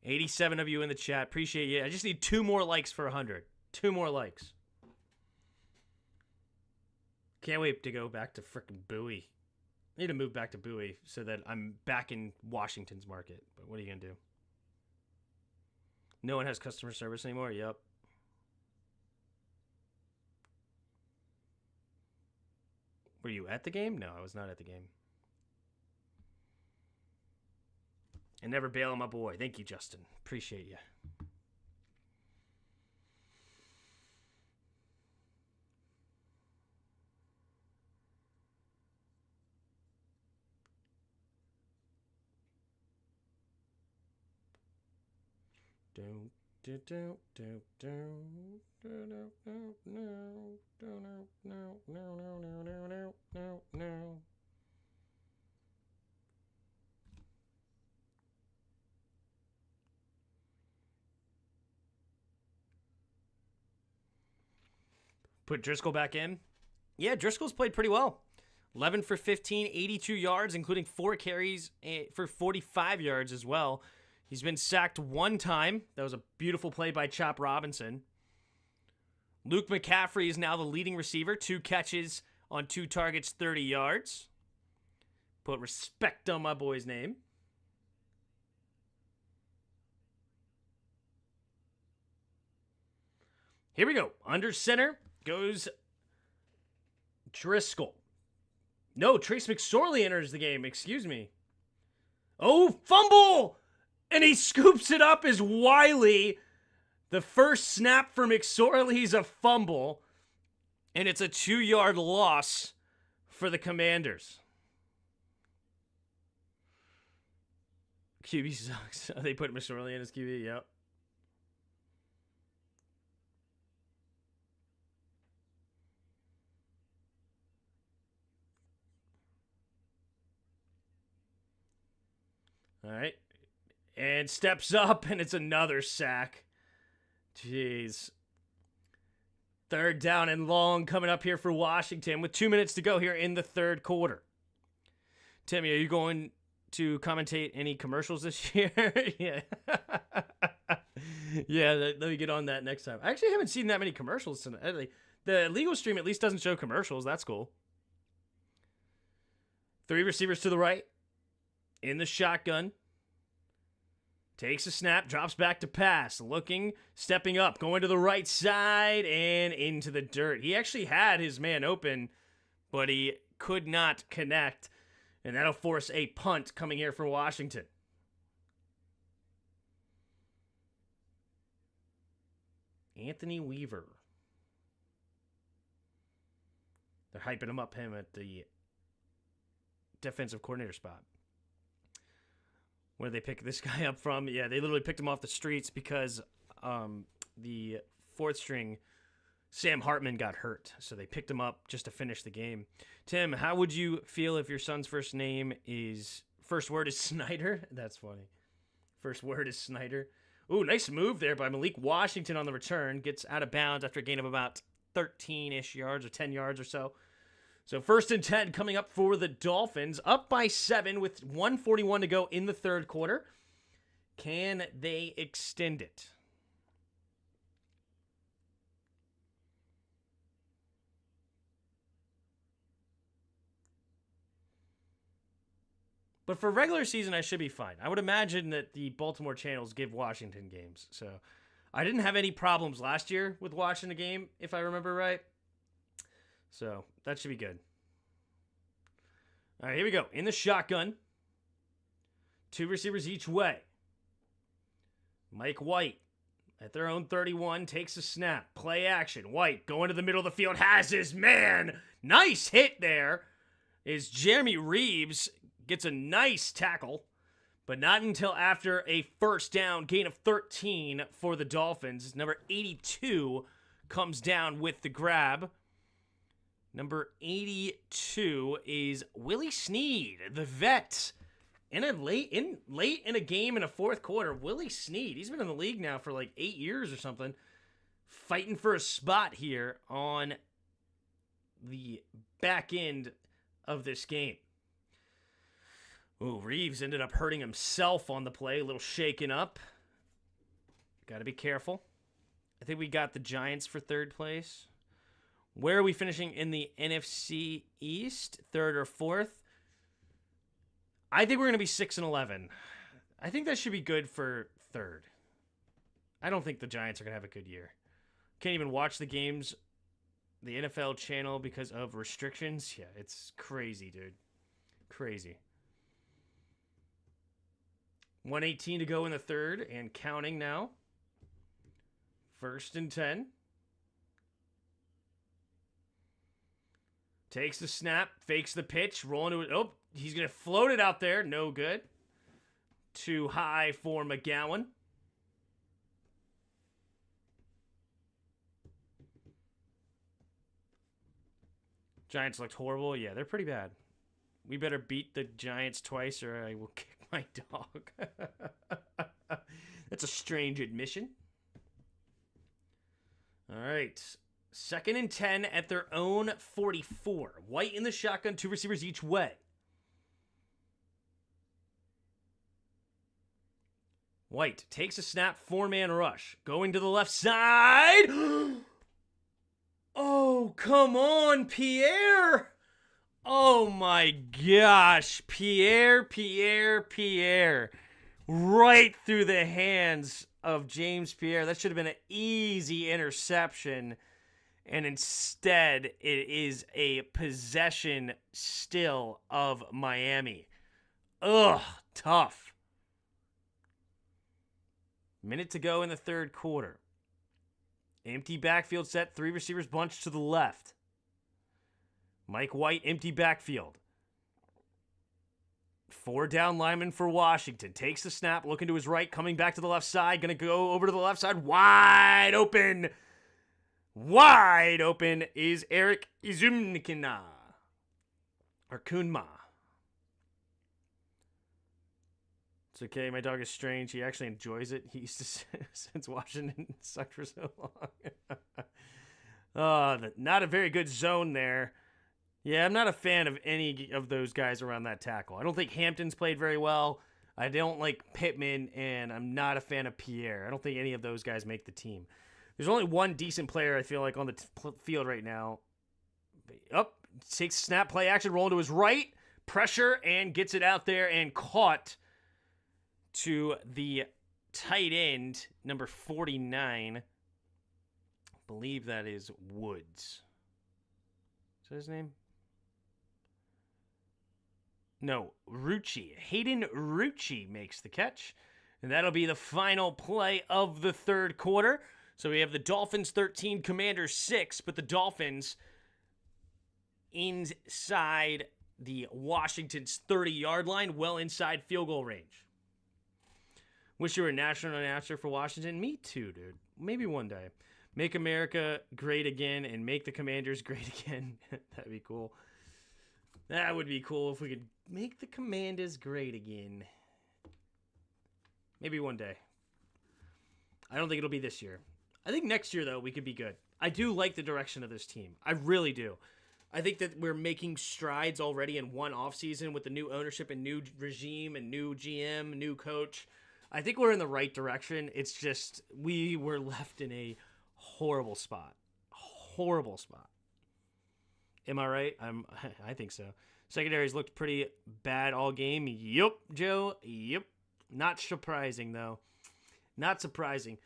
S1: 87 of you in the chat. Appreciate you. I just need 2 more likes for 100. 2 more likes. Can't wait to go back to frickin' Bowie. I need to move back to Bowie so that I'm back in Washington's market. But what are you going to do? No one has customer service anymore? Yep. Were you at the game? No, I was not at the game. And never bail on my boy. Thank you, Justin. Appreciate you. Put Driscoll back in. Yeah, Driscoll's played pretty well. 11 for 15, 82 yards, including 4 carries for 45 yards as well. He's been sacked 1 time. That was a beautiful play by Chop Robinson. Luke McCaffrey is now the leading receiver. 2 catches on 2 targets, 30 yards. Put respect on my boy's name. Here we go. Under center goes Driscoll. No, Trace McSorley enters the game. Excuse me. Oh, fumble! And he scoops it up as Wiley. The first snap for McSorley's a fumble. And it's a 2-yard loss for the Commanders. QB sucks. They put McSorley in as QB, yep. All right. And steps up, and it's another sack. Jeez. 3rd down and long coming up here for Washington with 2 minutes to go here in the 3rd quarter. Timmy, are you going to commentate any commercials this year? Yeah. Yeah, let me get on that next time. I actually haven't seen that many commercials tonight. The legal stream at least doesn't show commercials. That's cool. 3 receivers to the right. In the shotgun. Takes a snap, drops back to pass. Looking, stepping up, going to the right side and into the dirt. He actually had his man open, but he could not connect. And that'll force a punt coming here for Washington. Anthony Weaver. They're hyping him at the defensive coordinator spot. Where they pick this guy up from? Yeah, they literally picked him off the streets because the 4th string, Sam Hartman, got hurt. So they picked him up just to finish the game. Tim, how would you feel if your son's first word is Snyder? That's funny. First word is Snyder. Ooh, nice move there by Malik Washington on the return. Gets out of bounds after a gain of about 13-ish yards or 10 yards or so. So 1st and 10 coming up for the Dolphins. Up by 7 with 1:41 to go in the 3rd quarter. Can they extend it? But for regular season, I should be fine. I would imagine that the Baltimore channels give Washington games. So I didn't have any problems last year with watching the game, if I remember right. So that should be good. All right, here we go. In the shotgun. 2 receivers each way. Mike White at their own 31 takes a snap. Play action. White going to the middle of the field. Has his man. Nice hit there. Is Jeremy Reeves gets a nice tackle. But not until after a 1st down, gain of 13 for the Dolphins. Number 82 comes down with the grab. Number 82 is Willie Snead, the vet. Late in a game in a 4th quarter, Willie Snead, he's been in the league now for like 8 years or something, fighting for a spot here on the back end of this game. Ooh, Reeves ended up hurting himself on the play, a little shaken up. Got to be careful. I think we got the Giants for 3rd place. Where are we finishing in the NFC East? 3rd or 4th? I think we're going to be 6-11. I think that should be good for 3rd. I don't think the Giants are going to have a good year. Can't even watch the games, the NFL channel, because of restrictions. Yeah, it's crazy, dude. Crazy. 1:18 to go in the 3rd and counting now. 1st and 10. Takes the snap, fakes the pitch, rolling to it. Oh, he's going to float it out there. No good. Too high for McGowan. Giants looked horrible. Yeah, they're pretty bad. We better beat the Giants twice or I will kick my dog. That's a strange admission. All right. 2nd and 10 at their own 44. White in the shotgun, 2 receivers each way. White takes a snap, 4-man rush. Going to the left side. Oh, come on, Pierre. Oh, my gosh. Pierre. Right through the hands of James Pierre. That should have been an easy interception. And instead, it is a possession still of Miami. Ugh, tough. Minute to go in the third quarter. Empty backfield set, 3 receivers bunch to the left. Mike White, empty backfield. 4 down linemen for Washington. Takes the snap, looking to his right, coming back to the left side. Going to go over to the left side. Wide open. Wide open is Eric Izumnikina. Or Kunma. It's okay, my dog is strange. He actually enjoys it. He used to, since Washington sucked for so long. Not a very good zone there. Yeah, I'm not a fan of any of those guys around that tackle. I don't think Hampton's played very well. I don't like Pittman, and I'm not a fan of Pierre. I don't think any of those guys make the team. There's only one decent player, I feel like, on the field right now. Takes snap, play action, roll to his right, pressure, and gets it out there and caught to the tight end, number 49. I believe that is Woods. Is that his name? No, Rucci. Hayden Rucci makes the catch. And that'll be the final play of the third quarter. So we have the Dolphins 13, Commanders 6, but the Dolphins inside the Washington's 30-yard line, well inside field goal range. Wish you were a national announcer for Washington. Me too, dude. Maybe one day. Make America great again and make the Commanders great again. That'd be cool. That would be cool if we could make the Commanders great again. Maybe one day. I don't think it'll be this year. I think next year, though, we could be good. I do like the direction of this team. I really do. I think that we're making strides already in one offseason with the new ownership and new regime and new GM, new coach. I think we're in the right direction. It's just we were left in a horrible spot. Horrible spot. Am I right? I think so. Secondaries looked pretty bad all game. Yep, Joe. Yep. Not surprising, though. Not surprising.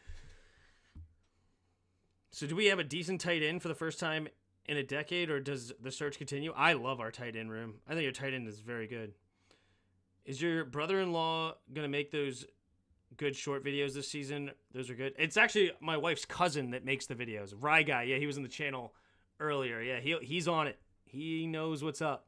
S1: So do we have a decent tight end for the first time in a decade, or does the search continue? I love our tight end room. I think our tight end is very good. Is your brother-in-law going to make those good short videos this season? Those are good. It's actually my wife's cousin that makes the videos. Rye Guy. Yeah, he was in the channel earlier. Yeah, he's on it. He knows what's up.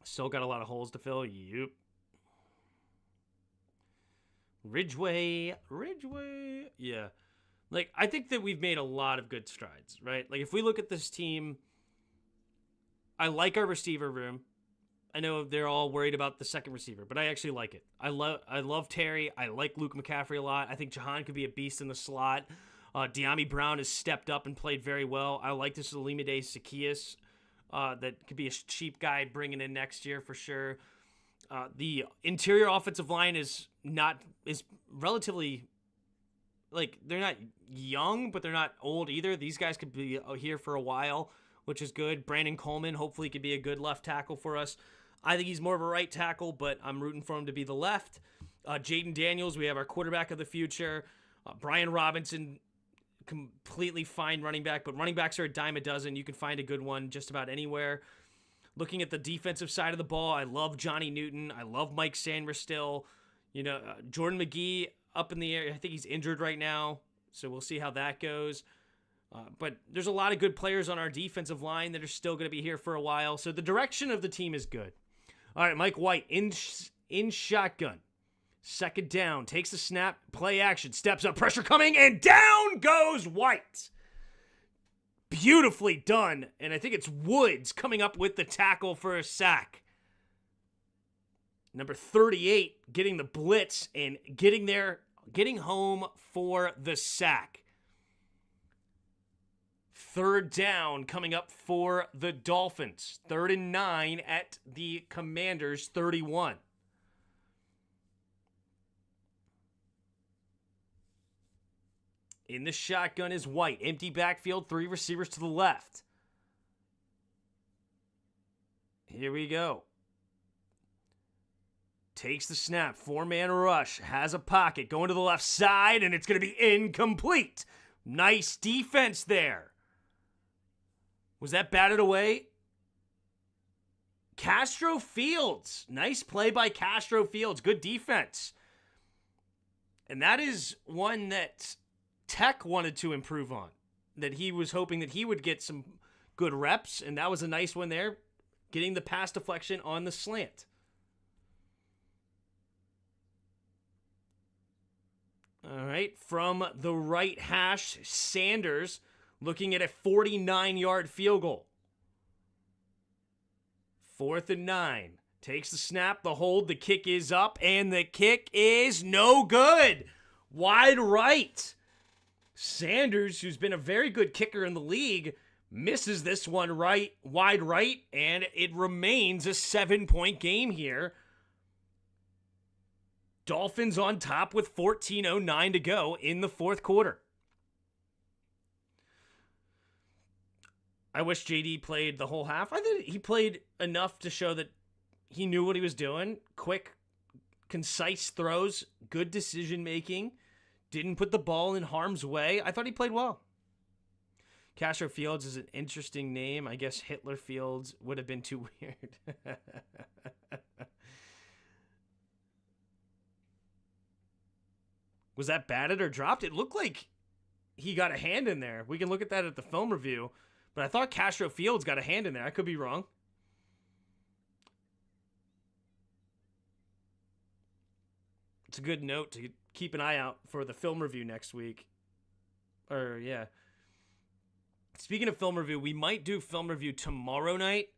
S1: Still got a lot of holes to fill. Yep. Ridgeway. Yeah. Like, I think that we've made a lot of good strides, right? Like, if we look at this team, I like our receiver room. I know they're all worried about the second receiver, but I actually like it. I love Terry. I like Luke McCaffrey a lot. I think Jahan could be a beast in the slot. De'Ami Brown has stepped up and played very well. I like this Olamide Zaccheaus. That could be a cheap guy bringing in next year for sure. The interior offensive line is relatively, like, they're not young, but they're not old either. These guys could be here for a while, which is good. Brandon Coleman hopefully could be a good left tackle for us. I think he's more of a right tackle, but I'm rooting for him to be the left. Jaden Daniels, we have our quarterback of the future. Brian Robinson, completely fine running back, but running backs are a dime a dozen. You can find a good one just about anywhere. Looking at the defensive side of the ball, I love Johnny Newton. I love Mike Sanders still. Jordan McGee up in the air. I think he's injured right now, so we'll see how that goes. But there's a lot of good players on our defensive line that are still going to be here for a while. So the direction of the team is good. All right, Mike White in shotgun. Second down, takes the snap, play action, steps up, pressure coming, and down goes White. Beautifully done, and I think it's Woods coming up with the tackle for a sack. Number 38 getting the blitz and getting home for the sack. Third down coming up for the Dolphins. 3rd and 9 at the Commanders' 31. In the shotgun is White. Empty backfield, 3 receivers to the left. Here we go. takes the snap, 4-man rush, has a pocket, going to the left side, and it's going to be incomplete. Nice defense there. Was that batted away? Castro Fields. Nice play by Castro Fields. Good defense. And that is one that Tech wanted to improve on. That he was hoping that he would get some good reps, and that was a nice one there. Getting the pass deflection on the slant. All right, from the right hash, Sanders looking at a 49-yard field goal. 4th and 9. Takes the snap, the hold, the kick is up, and the kick is no good. Wide right. Sanders, who's been a very good kicker in the league, misses this one wide right, and it remains a 7-point game here. Dolphins on top with 14:09 to go in the fourth quarter. I wish JD played the whole half. I think he played enough to show that he knew what he was doing. Quick, concise throws, good decision making. Didn't put the ball in harm's way. I thought he played well. Castro Fields is an interesting name. I guess Hitler Fields would have been too weird. Was that batted or dropped? It looked like he got a hand in there. We can look at that at the film review. But I thought Castro Fields got a hand in there. I could be wrong. It's a good note to keep an eye out for the film review next week. Yeah. Speaking of film review, we might do film review tomorrow night.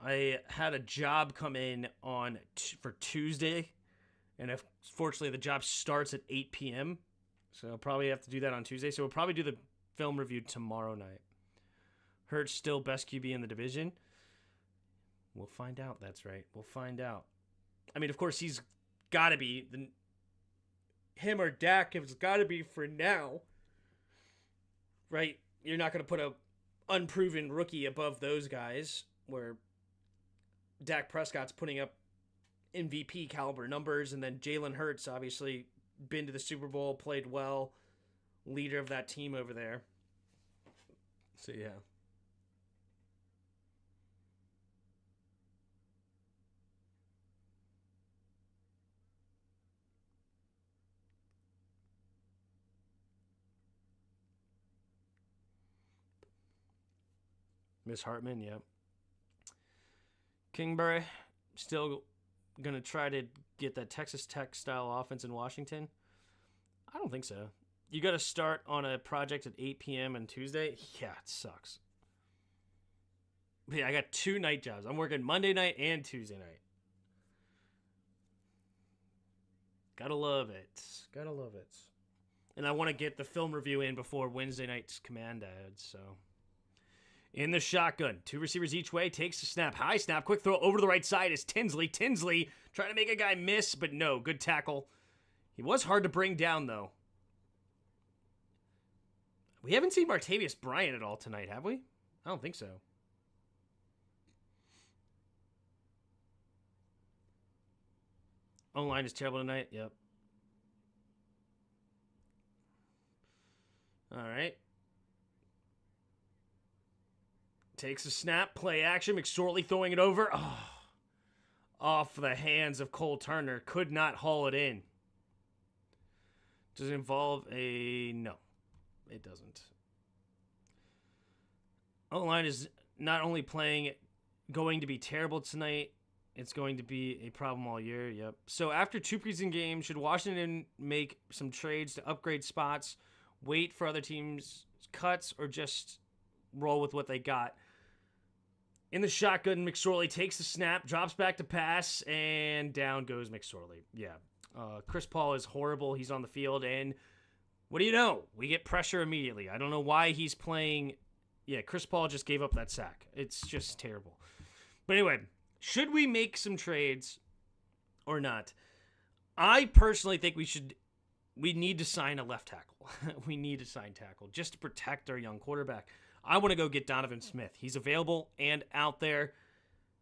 S1: I had a job come in for Tuesday. And fortunately, the job starts at 8 p.m. So I'll probably have to do that on Tuesday. So we'll probably do the film review tomorrow night. Hurts still best QB in the division. We'll find out. That's right. We'll find out. I mean, of course, he's got to be. Him or Dak has got to be for now. Right? You're not going to put a unproven rookie above those guys where Dak Prescott's putting up MVP caliber numbers, and then Jalen Hurts obviously been to the Super Bowl, played well, leader of that team over there. So yeah. Miss Hartman, yeah. Kingsbury still going to try to get that Texas Tech style offense in Washington? I don't think so. You got to start on a project at 8 p.m. on Tuesday? Yeah, it sucks. But yeah, I got 2 night jobs. I'm working Monday night and Tuesday night. Gotta love it. Gotta love it. And I want to get the film review in before Wednesday night's command ads, so. In the shotgun, 2 receivers each way, takes the snap, high snap, quick throw over to the right side is Tinsley. Tinsley trying to make a guy miss, but no, good tackle. He was hard to bring down, though. We haven't seen Martavius Bryant at all tonight, have we? I don't think so. O-line is terrible tonight, yep. All right. Takes a snap, play action, McSorley throwing it over. Oh, off the hands of Cole Turner. Could not haul it in. Does it involve a... No, it doesn't. O-line is not only going to be terrible tonight, it's going to be a problem all year. Yep. So after 2 preseason games, should Washington make some trades to upgrade spots, wait for other teams' cuts, or just roll with what they got? In the shotgun, McSorley takes the snap, drops back to pass, and down goes McSorley. Yeah. Chris Paul is horrible. He's on the field, and what do you know? We get pressure immediately. I don't know why he's playing. Yeah, Chris Paul just gave up that sack. It's just terrible. But anyway, should we make some trades or not? I personally think we need to sign a left tackle. We need to sign tackle just to protect our young quarterback. I want to go get Donovan Smith. He's available and out there.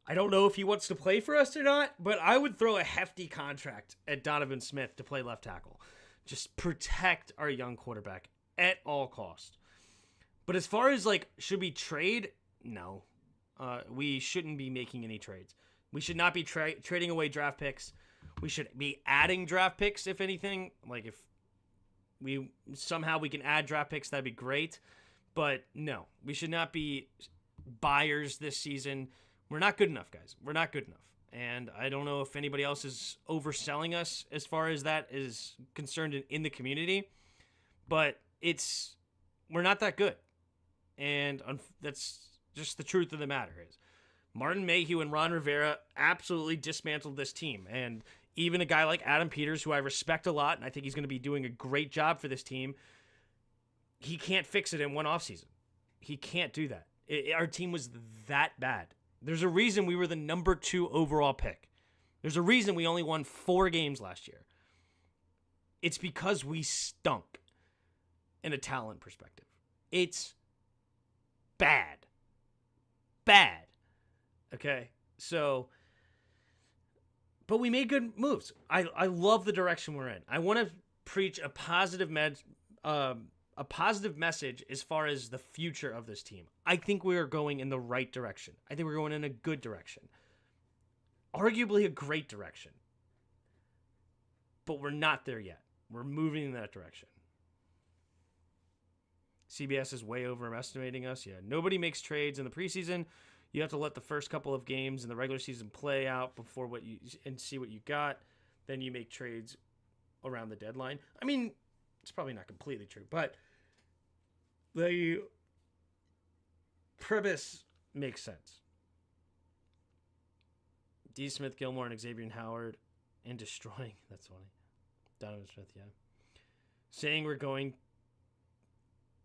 S1: I don't know if he wants to play for us or not, but I would throw a hefty contract at Donovan Smith to play left tackle. Just protect our young quarterback at all costs. But as far as, like, should we trade? No. We shouldn't be making any trades. We should not be trading away draft picks. We should be adding draft picks, if anything. Like, if we can add draft picks, that'd be great. But no, we should not be buyers this season. We're not good enough, guys. We're not good enough. And I don't know if anybody else is overselling us as far as that is concerned in the community. But we're not that good. And that's just the truth of the matter is. Martin Mayhew and Ron Rivera absolutely dismantled this team. And even a guy like Adam Peters, who I respect a lot, and I think he's going to be doing a great job for this team, he can't fix it in one offseason. He can't do that. Our team was that bad. There's a reason we were the number 2 overall pick. There's a reason we only won 4 games last year. It's because we stunk in a talent perspective. It's bad. Bad. Okay? So, but we made good moves. I love the direction we're in. I want to preach a positive message as far as the future of this team. I think we are going in the right direction. I think we're going in a good direction. Arguably a great direction. But we're not there yet. We're moving in that direction. CBS is way overestimating us. Yeah, nobody makes trades in the preseason. You have to let the first couple of games in the regular season play out and see what you got. Then you make trades around the deadline. I mean, it's probably not completely true, but the premise makes sense. D. Smith, Gilmore, and Xavier Howard, and destroying. That's funny. Donovan Smith, yeah. Saying we're going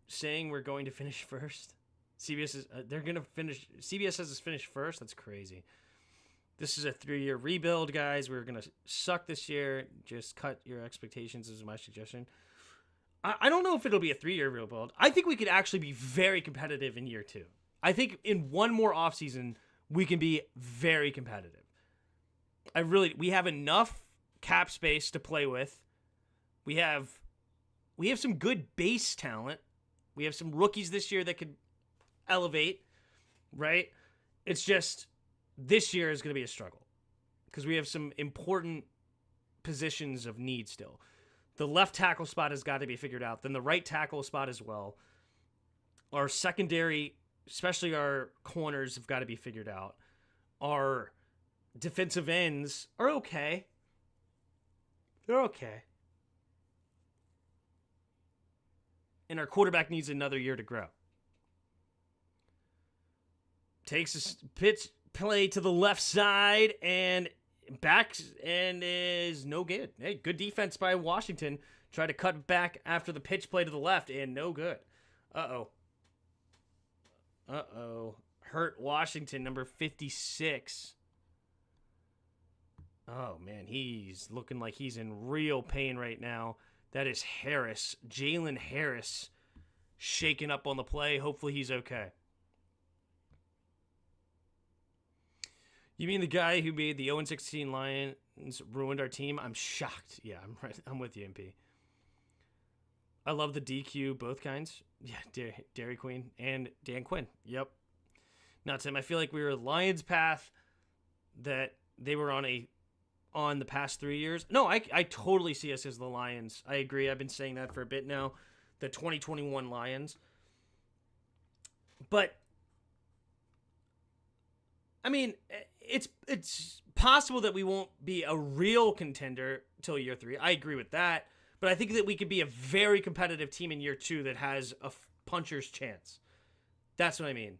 S1: to finish first. CBS has us finish first. That's crazy. This is a 3-year rebuild, guys. We're going to suck this year. Just cut your expectations is my suggestion. I don't know if it'll be a 3-year rebuild. I think we could actually be very competitive in year 2. I think in one more offseason, we can be very competitive. We have enough cap space to play with. We have some good base talent. We have some rookies this year that could elevate, right? It's just this year is going to be a struggle because we have some important positions of need still. The left tackle spot has got to be figured out. Then the right tackle spot as well. Our secondary, especially our corners, have got to be figured out. Our defensive ends are okay. They're okay. And our quarterback needs another year to grow. Takes a pitch play to the left side and backs and is no good. Hey, good defense by Washington. Tried to cut back after the pitch play to the left and no good. Uh-oh. Hurt Washington, number 56. Oh, man, he's looking like he's in real pain right now. That is Harris. Jalen Harris shaking up on the play. Hopefully he's okay. You mean the guy who made the 0-16 Lions ruined our team? I'm shocked. Yeah, I'm right. I'm with you, MP. I love the DQ, both kinds. Yeah, Dairy Queen and Dan Quinn. Yep. Now, Tim, I feel like we were Lions path that they were on the past 3 years. No, I totally see us as the Lions. I agree. I've been saying that for a bit now. The 2021 Lions. But I mean, it's possible that we won't be a real contender till year 3. I agree with that. But I think that we could be a very competitive team in year 2 that has a puncher's chance. That's what I mean.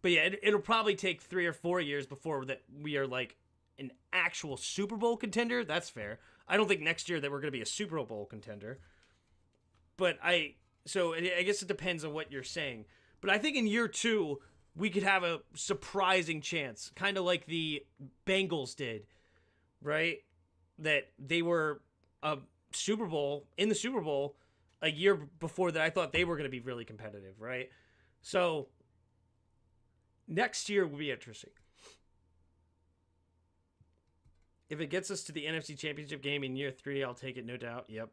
S1: But yeah, it'll probably take 3 or 4 years before that we are like an actual Super Bowl contender. That's fair. I don't think next year that we're going to be a Super Bowl contender. But I guess it depends on what you're saying. But I think in year 2, we could have a surprising chance, kind of like the Bengals did, right? That they were in the Super Bowl a year before that. I thought they were going to be really competitive, right? So next year will be interesting. If it gets us to the NFC Championship game in year 3, I'll take it, no doubt. Yep.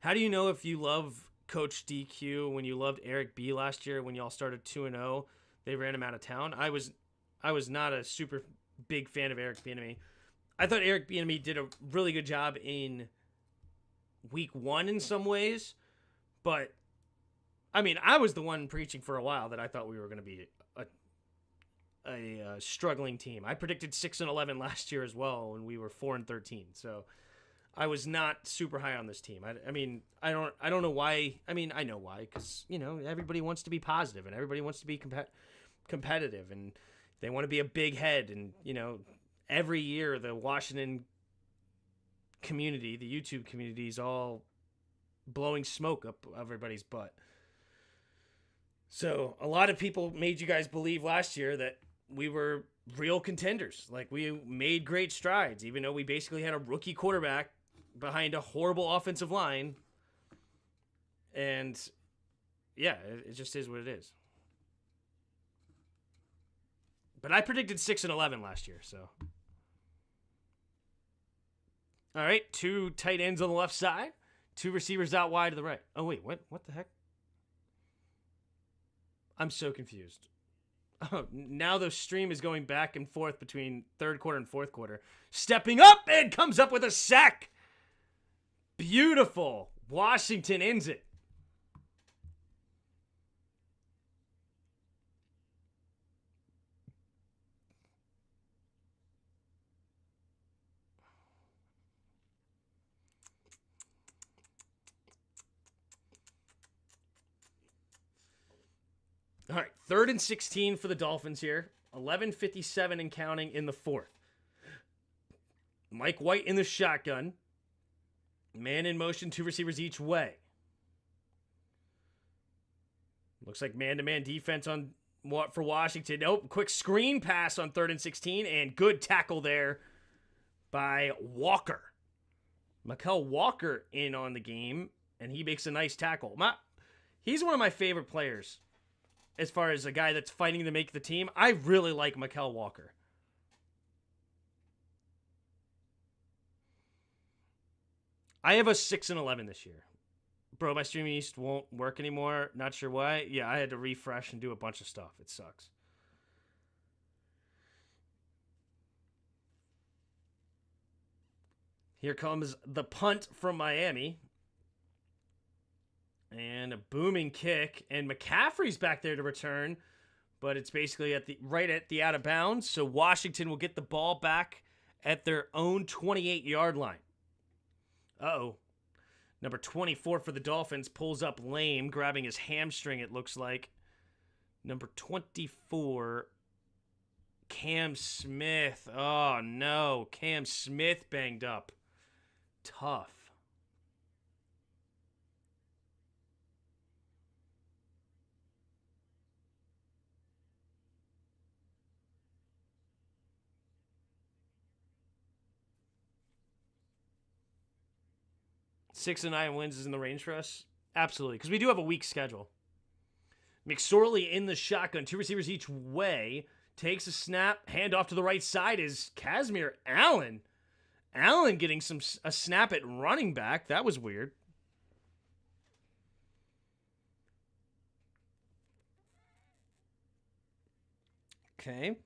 S1: How do you know if you love Coach DQ when you loved Eric B last year when y'all started 2-0? They ran him out of town. I was not a super big fan of Eric Bieniemy. I thought Eric Bieniemy did a really good job in week 1 in some ways, but I mean, I was the one preaching for a while that I thought we were going to be a struggling team. I predicted 6-11 last year as well when we were 4-13. So I was not super high on this team. I mean, I don't know why. I mean, I know why, because everybody wants to be positive and everybody wants to be competitive and they want to be a big head. And every year the Washington community, the YouTube community, is all blowing smoke up everybody's butt. So a lot of people made you guys believe last year that we were real contenders. Like, we made great strides, even though we basically had a rookie quarterback behind a horrible offensive line. And yeah, it just is what it is. But I predicted 6-11 last year, so. All right, 2 tight ends on the left side, 2 receivers out wide to the right. Oh, wait, what the heck? I'm so confused. Oh, now the stream is going back and forth between third quarter and fourth quarter. Stepping up and comes up with a sack. Beautiful. Washington ends it. All right, 3rd and 16 for the Dolphins here. 11:57 and counting in the 4th. Mike White in the shotgun. Man in motion, 2 receivers each way. Looks like man-to-man defense for Washington. Nope, quick screen pass on 3rd and 16, and good tackle there by Walker. Mykal Walker in on the game, and he makes a nice tackle. He's one of my favorite players. As far as a guy that's fighting to make the team, I really like Mykal Walker. I have a 6-11 this year. Bro, my Stream East won't work anymore. Not sure why. Yeah, I had to refresh and do a bunch of stuff. It sucks. Here comes the punt from Miami. And a booming kick. And McCaffrey's back there to return. But it's basically right at the out of bounds. So Washington will get the ball back at their own 28-yard line. Uh-oh. Number 24 for the Dolphins pulls up lame, grabbing his hamstring, it looks like. Number 24, Cam Smith. Oh, no. Cam Smith banged up. Tough. Six and 9 wins is in the range for us? Absolutely, because we do have a weak schedule. McSorley in the shotgun, 2 receivers each way. Takes a snap, hand off to the right side is Casimir Allen. Allen getting a snap at running back. That was weird. Okay.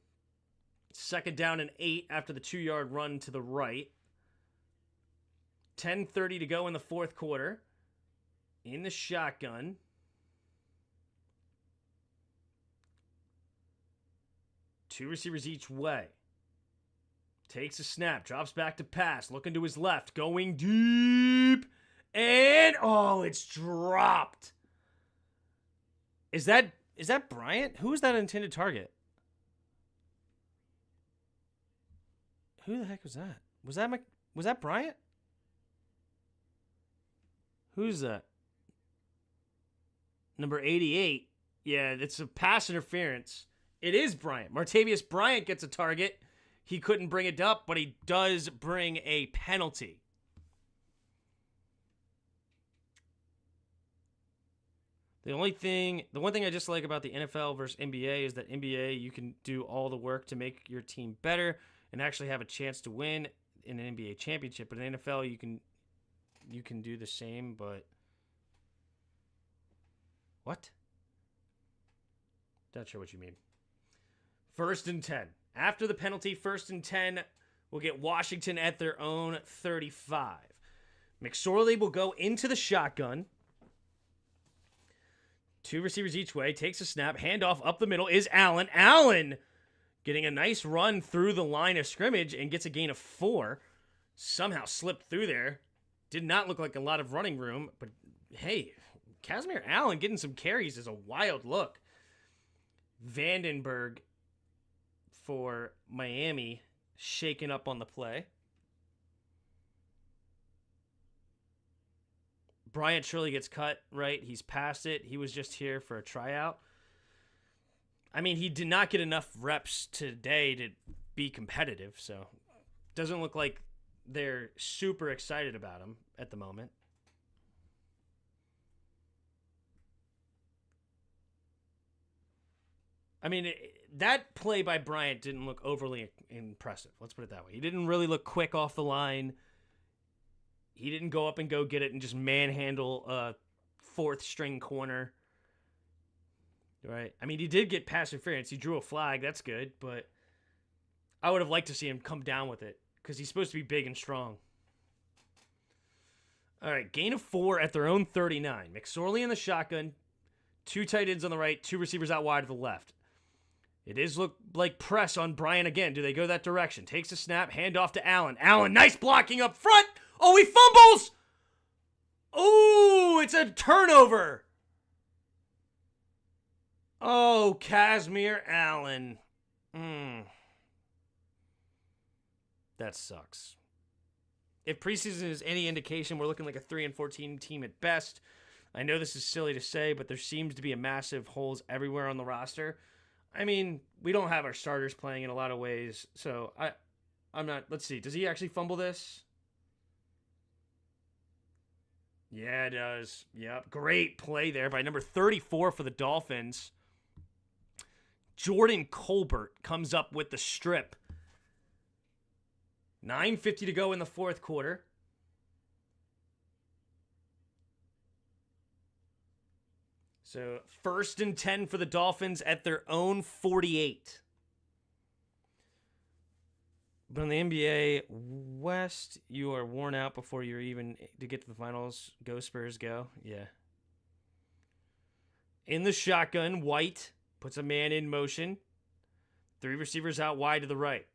S1: 2nd down and 8 after the 2-yard run to the right. 10:30 to go in the 4th quarter. In the shotgun. Two receivers each way. Takes a snap. Drops back to pass. Looking to his left. Going deep. And, oh, it's dropped. Is that Bryant? Who is that intended target? Who the heck was that? Was that Bryant? Who's that? Number 88. Yeah, it's a pass interference. It is Bryant. Martavius Bryant gets a target. He couldn't bring it up, but he does bring a penalty. The one thing I just like about the NFL versus NBA is that NBA, you can do all the work to make your team better and actually have a chance to win in an NBA championship. But in NFL, you can do the same, but what? Not sure what you mean. 1st and 10. After the penalty, 1st and 10, we'll get Washington at their own 35. McSorley will go into the shotgun. 2 receivers each way. Takes a snap. Handoff up the middle is Allen. Allen getting a nice run through the line of scrimmage and gets a gain of 4. Somehow slipped through there. Did not look like a lot of running room, but hey, Casimir Allen getting some carries is a wild look. Vandenberg for Miami shaken up on the play. Bryant Shirley gets cut, right? He's past it. He was just here for a tryout. I mean, he did not get enough reps today to be competitive, so doesn't look like they're super excited about him at the moment. I mean, that play by Bryant didn't look overly impressive. Let's put it that way. He didn't really look quick off the line. He didn't go up and go get it and just manhandle a 4th string corner. Right? I mean, he did get pass interference. He drew a flag. That's good. But I would have liked to see him come down with it because he's supposed to be big and strong. All right. Gain of 4 at their own 39. McSorley in the shotgun. 2 tight ends on the right. 2 receivers out wide to the left. It is look like press on Bryant again. Do they go that direction? Takes a snap. Hand off to Allen. Allen, nice blocking up front. Oh, he fumbles! Oh, it's a turnover. Oh, Casimir Allen. That sucks. If preseason is any indication, we're looking like a 3-14 team at best. I know this is silly to say, but there seems to be a massive holes everywhere on the roster. I mean, we don't have our starters playing in a lot of ways, so I'm not. Let's see. Does he actually fumble this? Yeah, it does. Yep. Great play there by number 34 for the Dolphins. Jordan Colbert comes up with the strip. 9:50 to go in the 4th quarter. So 1st and 10 for the Dolphins at their own 48. But in the NBA West, you are worn out before you're even to get to the finals. Go Spurs, go. Yeah. In the shotgun, White puts a man in motion. 3 receivers out wide to the right.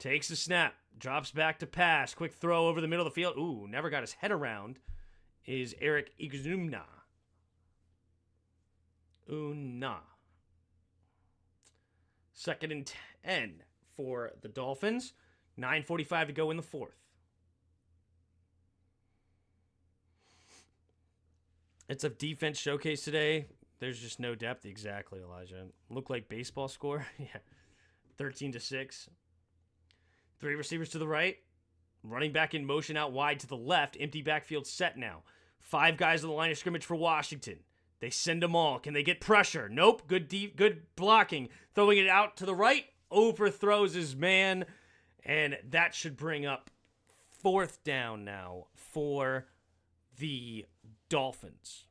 S1: Takes the snap. Drops back to pass. Quick throw over the middle of the field. Ooh, never got his head around. Is Eric Iguzumna. Una. 2nd and 10 for the Dolphins. 9:45 to go in the 4th. It's a defense showcase today. There's just no depth. Exactly, Elijah. Look like baseball score. Yeah. 13-6. 3 receivers to the right. Running back in motion out wide to the left. Empty backfield set now. 5 guys on the line of scrimmage for Washington. They send them all. Can they get pressure? Nope. Good blocking. Throwing it out to the right. Overthrows his man. And that should bring up 4th down now for the Dolphins.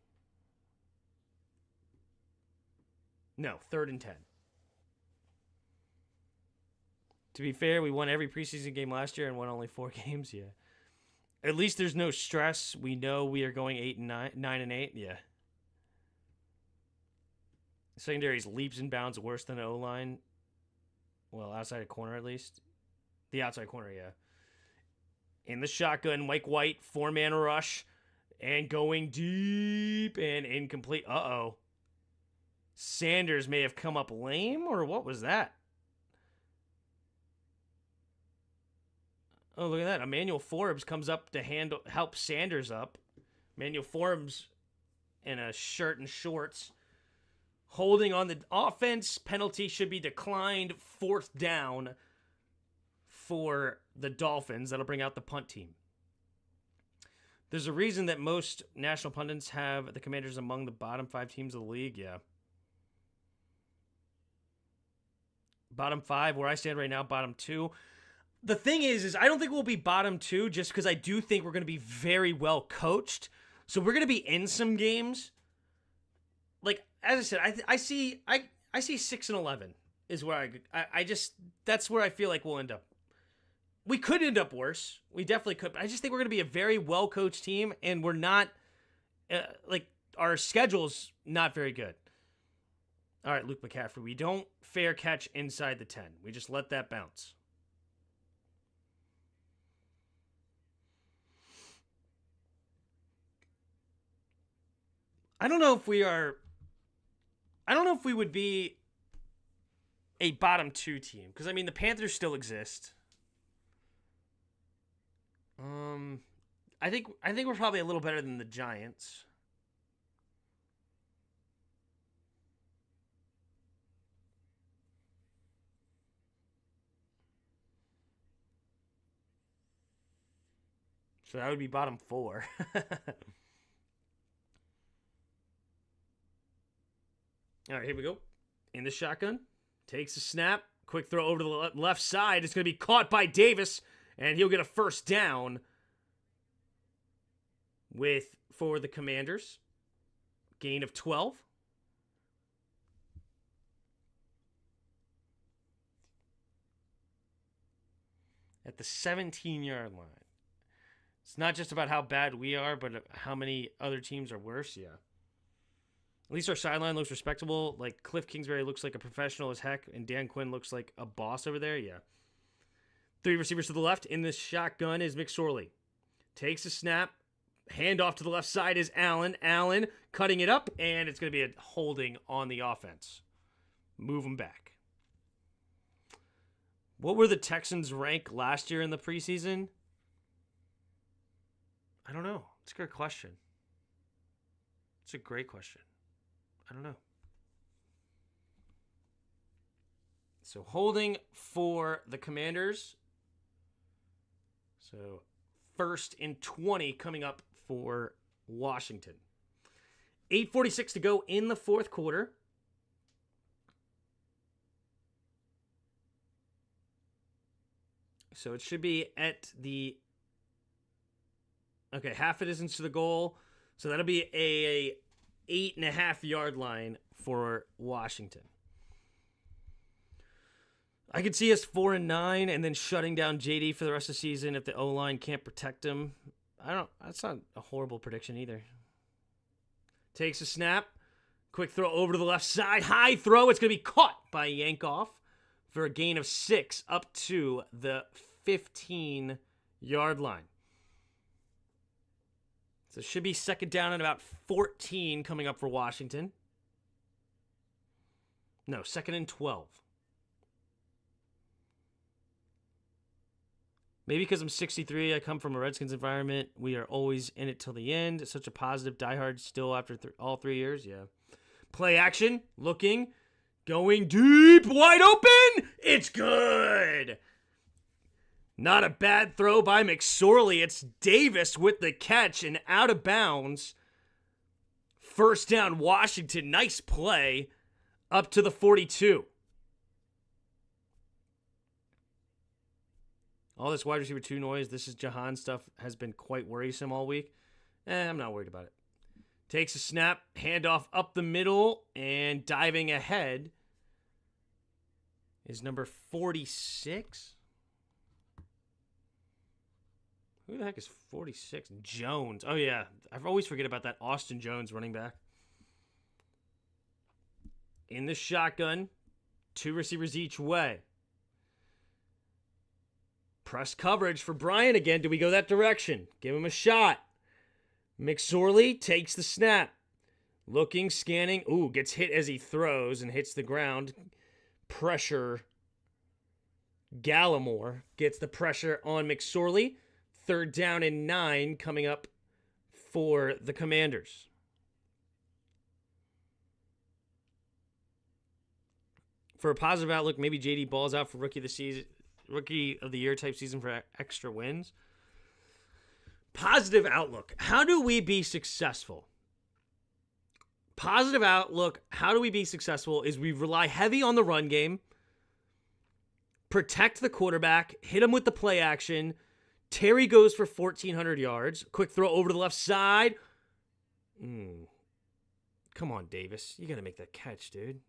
S1: No, 3rd and 10. To be fair, we won every preseason game last year and won only 4 games. Yeah. At least there's no stress. We know we are going 9-8. Yeah. Secondary's leaps and bounds worse than the O-line. Well, outside of corner at least. The outside corner, yeah. In the shotgun, Mike White, 4-man rush. And going deep and incomplete. Uh-oh. Sanders may have come up lame, or what was that? Oh, look at that. Emmanuel Forbes comes up to help Sanders up. Emmanuel Forbes in a shirt and shorts. Holding on the offense. Penalty should be declined. 4th down for the Dolphins. That'll bring out the punt team. There's a reason that most national pundits have the Commanders among the bottom 5 teams of the league. Yeah. Bottom 5, where I stand right now, bottom 2. The thing is I don't think we'll be bottom 2 just because I do think we're going to be very well coached. So we're going to be in some games. Like, as I said, I see 6-11 is where I just, that's where I feel like we'll end up. We could end up worse. We definitely could. But I just think we're going to be a very well-coached team, and we're not, our schedule's not very good. All right, Luke McCaffrey, we don't fair catch inside the 10. We just let that bounce. I don't know if we would be a bottom 2 team. Because, I mean, the Panthers still exist. I think we're probably a little better than the Giants. So that would be bottom 4. All right, here we go. In the shotgun. Takes a snap. Quick throw over to the left side. It's going to be caught by Davis, and he'll get a first down for the Commanders. Gain of 12. At the 17-yard line. It's not just about how bad we are, but how many other teams are worse. Yeah. At least our sideline looks respectable. Like, Cliff Kingsbury looks like a professional as heck, and Dan Quinn looks like a boss over there. Yeah. 3 receivers to the left. In the shotgun is McSorley. Takes a snap. Handoff to the left side is Allen. Allen cutting it up, and it's going to be a holding on the offense. Move them back. What were the Texans' rank last year in the preseason? I don't know. It's a good question. It's a great question. I don't know. So holding for the Commanders. So 1st and 20 coming up for Washington. 8:46 to go in the 4th quarter. So it should be at the... Okay, half a distance to the goal. So that'll be a 8.5-yard line for Washington. I could see us 4-9 and then shutting down JD for the rest of the season if the O-line can't protect him. That's not a horrible prediction either. Takes a snap. Quick throw over to the left side. High throw. It's going to be caught by Yankoff for a gain of 6 up to the 15-yard line. So it should be 2nd down and about 14 coming up for Washington. No, 2nd and 12. Maybe because I'm 63, I come from a Redskins environment. We are always in it till the end. Such a positive diehard still after all 3 years. Yeah. Play action. Looking. Going deep. Wide open. It's good. Not a bad throw by McSorley. It's Davis with the catch and out of bounds. 1st down, Washington. Nice play up to the 42. All this wide receiver 2 noise, this is Jahan stuff, has been quite worrisome all week. I'm not worried about it. Takes a snap, handoff up the middle, and diving ahead is number 46. Who the heck is 46? Jones. Oh, yeah. I always forget about that Austin Jones running back. In the shotgun. 2 receivers each way. Press coverage for Bryant again. Do we go that direction? Give him a shot. McSorley takes the snap. Looking, scanning. Ooh, gets hit as he throws and hits the ground. Pressure. Gallimore gets the pressure on McSorley. 3rd down and 9 coming up for the Commanders. For a positive outlook, maybe JD balls out for rookie of the year type season for extra wins. Positive outlook. How do we be successful? Positive outlook. How do we be successful is we rely heavy on the run game, protect the quarterback, hit him with the play action. Terry goes for 1,400 yards. Quick throw over to the left side. Come on, Davis. You got to make that catch, dude.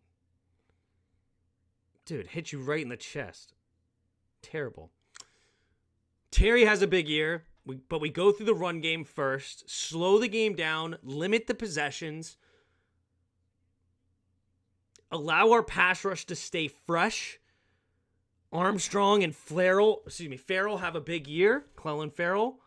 S1: Dude, hit you right in the chest. Terrible. Terry has a big year, but we go through the run game first, slow the game down, limit the possessions, allow our pass rush to stay fresh. Armstrong and Farrell have a big year. Clellan Farrell.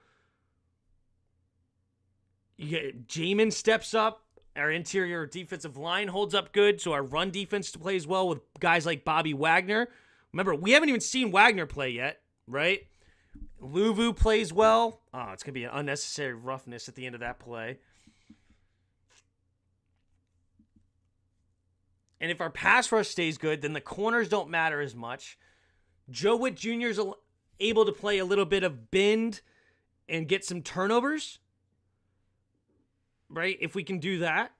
S1: Jamin steps up. Our interior defensive line holds up good, so our run defense plays well with guys like Bobby Wagner. Remember, we haven't even seen Wagner play yet, right? Luvu plays well. Oh, it's going to be an unnecessary roughness at the end of that play. And if our pass rush stays good, then the corners don't matter as much. Joe Witt Jr. is able to play a little bit of bend and get some turnovers. Right? If we can do that,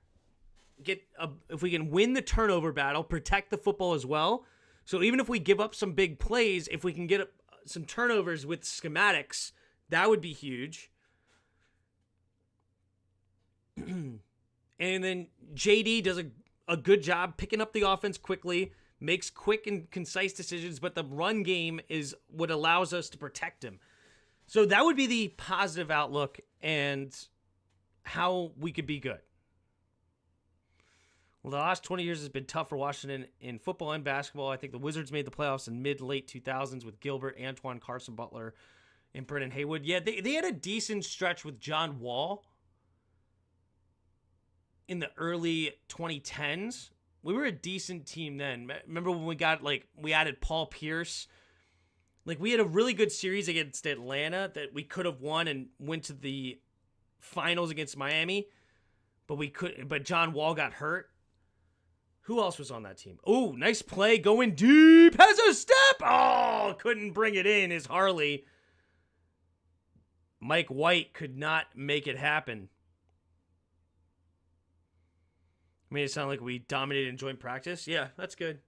S1: if we can win the turnover battle, protect the football as well. So even if we give up some big plays, if we can get some turnovers with schematics, that would be huge. And then JD does a good job picking up the offense quickly, makes quick and concise decisions, but the run game is what allows us to protect him. So that would be the positive outlook and how we could be good. Well, the last 20 years has been tough for Washington in football and basketball. I think the Wizards made the playoffs in mid-late 2000s with Gilbert, Antoine, Carson Butler, and Brennan Haywood. Yeah, they had a decent stretch with John Wall in the early 2010s. We were a decent team then. Remember when we added Paul Pierce? Like, we had a really good series against Atlanta that we could have won and went to the finals against Miami, but John Wall got hurt. Who else was on that team? Oh, nice play going deep. Has a step. Oh, couldn't bring it in is Harley. Mike White could not make it happen. Made it sound like we dominated in joint practice. Yeah, that's good.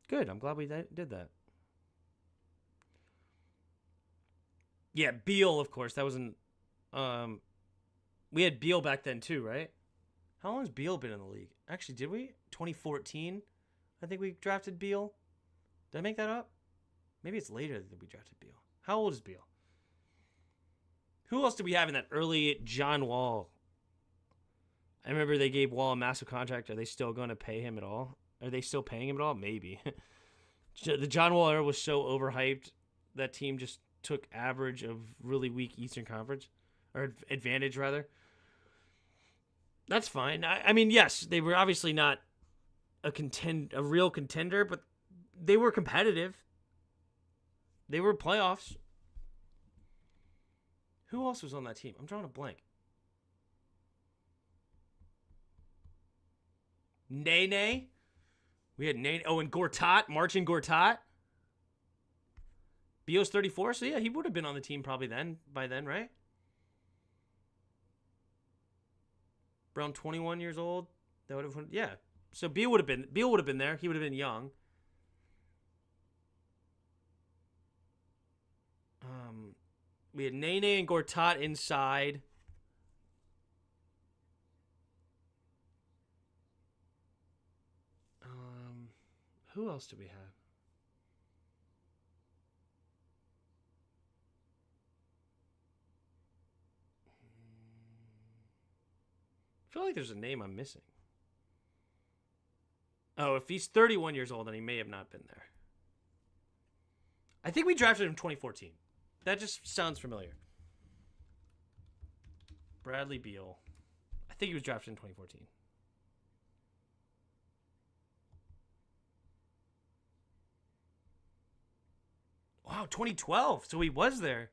S1: Good. I'm glad we did that. Yeah, Beal, of course. That wasn't... we had Beal back then too, right? How long has Beal been in the league? Actually, did we? 2014? I think we drafted Beal. Did I make that up? Maybe it's later that we drafted Beal. How old is Beal? Who else did we have in that early John Wall? I remember they gave Wall a massive contract. Are they still going to pay him at all? Are they still paying him at all? Maybe. The John Wall era was so overhyped. That team just took average of really weak Eastern Conference. Or advantage, rather. That's fine. I mean, yes, they were obviously not a real contender, but they were competitive. They were playoffs. Who else was on that team? I'm drawing a blank. Nene. We had Nene. Oh, and Gortat. Marcin Gortat. Beal's 34, so yeah, he would have been on the team probably by then, right? Around 21 years old. That would have, yeah. So Beal would have been there. He would have been young. We had Nene and Gortat inside. Who else do we have? I feel like there's a name I'm missing. Oh, if he's 31 years old, then he may have not been there. I think we drafted him in 2014. That just sounds familiar. Bradley Beal. I think he was drafted in 2014. Wow, 2012. So he was there.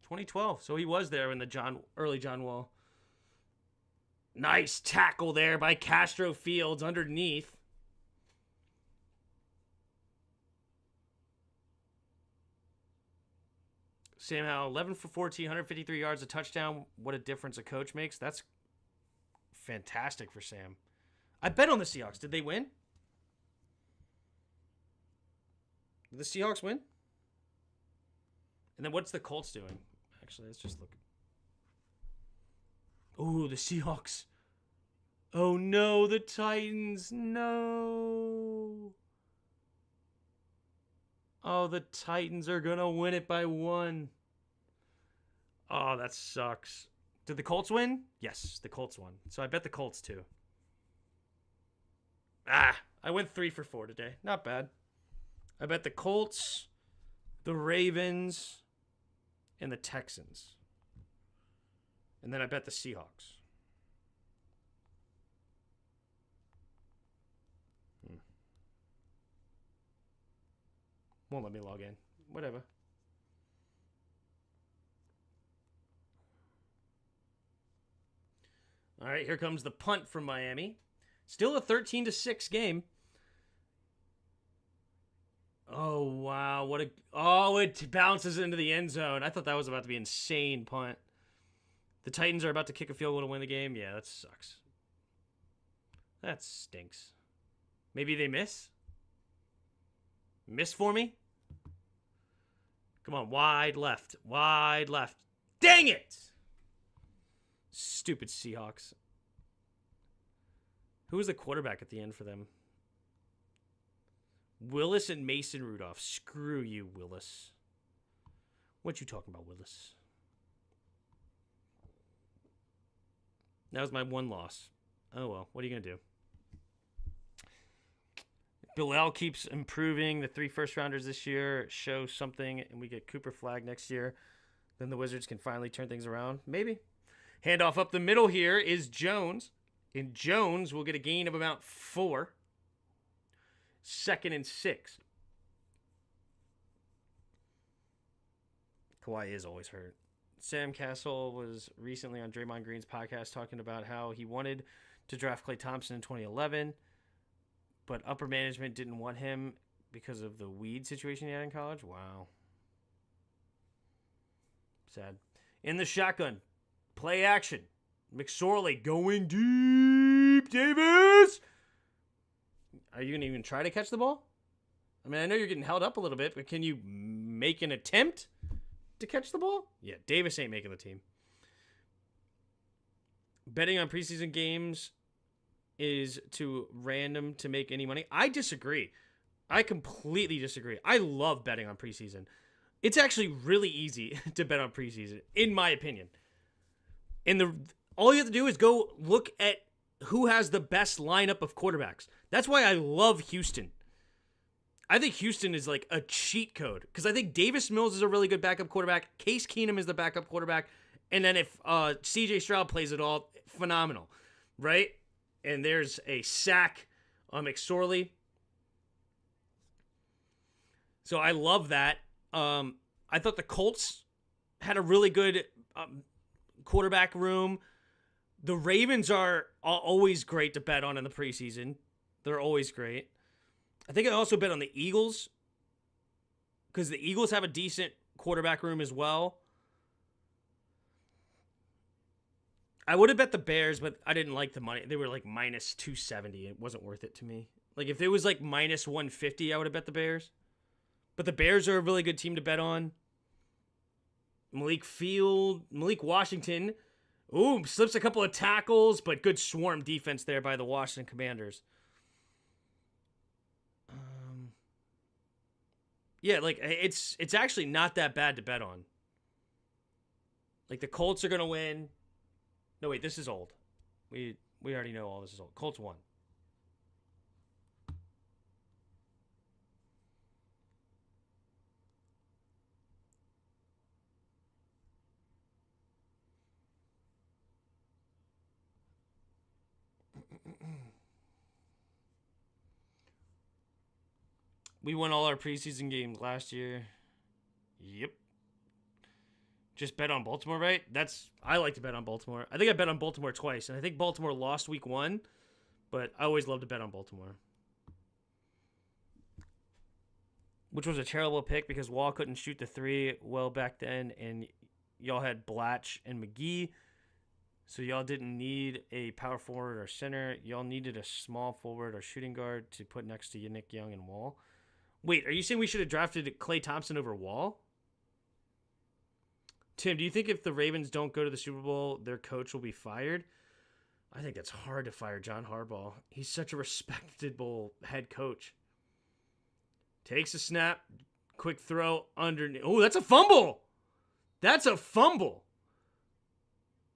S1: 2012. So he was there in the early John Wall. Nice tackle there by Castro Fields underneath. Sam Howell, 11 for 14, 153 yards, a touchdown. What a difference a coach makes. That's fantastic for Sam. I bet on the Seahawks. Did they win? Did the Seahawks win? And then what's the Colts doing? Actually, let's just look. Ooh, the Seahawks. Oh, no, the Titans. No. Oh, the Titans are going to win it by 1. Oh, that sucks. Did the Colts win? Yes, the Colts won. So I bet the Colts too. I went 3 for 4 today. Not bad. I bet the Colts, the Ravens, and the Texans. And then I bet the Seahawks. Won't let me log in. Whatever. All right, here comes the punt from Miami. Still a 13-6 game. Oh, wow. It bounces into the end zone. I thought that was about to be an insane punt. The Titans are about to kick a field goal to win the game. Yeah, that sucks. That stinks. Maybe they miss? Miss for me? Come on, wide left. Wide left. Dang it! Stupid Seahawks. Who was the quarterback at the end for them? Willis and Mason Rudolph. Screw you, Willis. What you talking about, Willis? That was my one loss. Oh, well. What are you going to do? Bilal keeps improving. The 3 first-rounders this year show something, and we get Cooper Flagg next year. Then the Wizards can finally turn things around. Maybe. Handoff up the middle here is Jones. And Jones will get a gain of about 4. 2nd and 6. Kawhi is always hurt. Sam Castle was recently on Draymond Green's podcast talking about how he wanted to draft Klay Thompson in 2011, but upper management didn't want him because of the weed situation he had in college. Wow. Sad. In the shotgun, play action. McSorley going deep. Davis! Are you going to even try to catch the ball? I mean, I know you're getting held up a little bit, but can you make an attempt to catch the ball? Yeah, Davis ain't making the team. Betting on preseason games is too random to make any money. I disagree. I completely disagree. I love betting on preseason. It's actually really easy to bet on preseason, in my opinion. All you have to do is go look at who has the best lineup of quarterbacks. That's why I love Houston. I think Houston is like a cheat code because I think Davis Mills is a really good backup quarterback. Case Keenum is the backup quarterback. And then if C.J. Stroud plays it all, phenomenal, right? And there's a sack on McSorley. So I love that. I thought the Colts had a really good quarterback room. The Ravens are always great to bet on in the preseason. They're always great. I think I also bet on the Eagles because the Eagles have a decent quarterback room as well. I would have bet the Bears, but I didn't like the money. They were like minus 270. It wasn't worth it to me. Like if it was like minus 150, I would have bet the Bears. But the Bears are a really good team to bet on. Malik Washington. Ooh, slips a couple of tackles, but good swarm defense there by the Washington Commanders. Yeah, like it's actually not that bad to bet on. Like the Colts are going to win. No, wait, this is old. We already know all this is old. Colts won. We won all our preseason games last year. Yep. Just bet on Baltimore, right? I like to bet on Baltimore. I think I bet on Baltimore twice, and I think Baltimore lost week 1, but I always love to bet on Baltimore. which was a terrible pick because Wall couldn't shoot the three well back then, and y'all had Blatch and McGee, so y'all didn't need a power forward or center. Y'all needed a small forward or shooting guard to put next to Nick Young and Wall. Wait, are you saying we should have drafted Klay Thompson over Wall? Tim, do you think if the Ravens don't go to the Super Bowl, their coach will be fired? I think it's hard to fire John Harbaugh. He's such a respectable head coach. Takes a snap, quick throw underneath. Oh, that's a fumble. That's a fumble.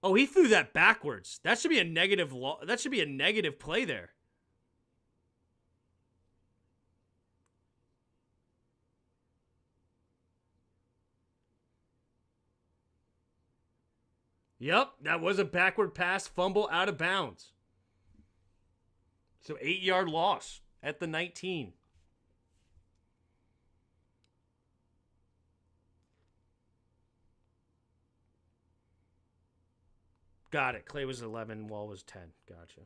S1: Oh, he threw that backwards. That should be a negative that should be a negative play there. Yep, that was a backward pass, fumble out of bounds. So 8-yard loss at the 19. Got it. Klay was 11, Wall was 10. Gotcha.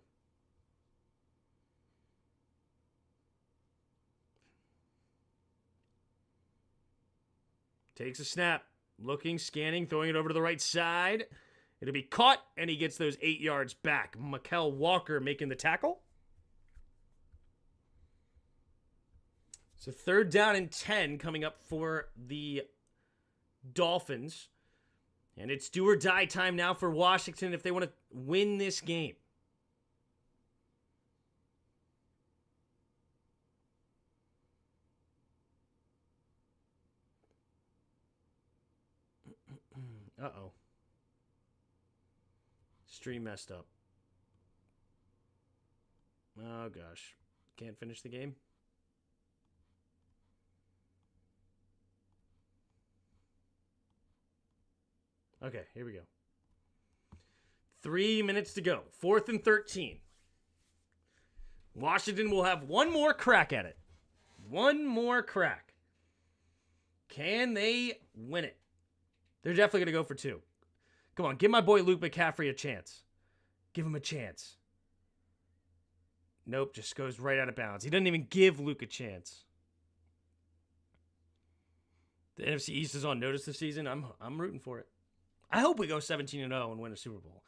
S1: Takes a snap. Looking, scanning, throwing it over to the right side. It'll be caught, and he gets those 8 yards back. Mykal Walker making the tackle. So 3rd down and 10 coming up for the Dolphins. And it's do or die time now for Washington if they want to win this game. Uh-oh. Stream messed up. Oh, gosh. Can't finish the game? Okay, here we go. 3 minutes to go. 4th and 13. Washington will have one more crack at it. One more crack. Can they win it? They're definitely going to go for 2. Come on, give my boy Luke McCaffrey a chance. Give him a chance. Nope, just goes right out of bounds. He doesn't even give Luke a chance. The NFC East is on notice this season. I'm rooting for it. I hope we go 17-0 and win a Super Bowl.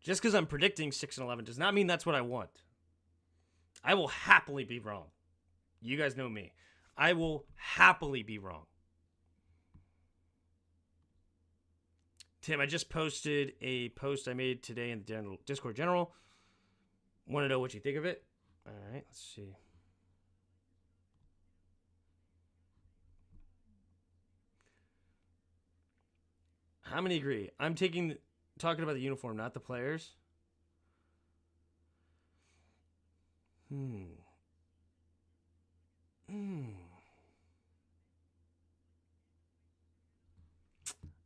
S1: Just because I'm predicting 6-11 does not mean that's what I want. I will happily be wrong. You guys know me. I will happily be wrong. Tim, I just posted a post I made today in the Discord General. Want to know what you think of it? All right, let's see. How many agree? I'm talking about the uniform, not the players.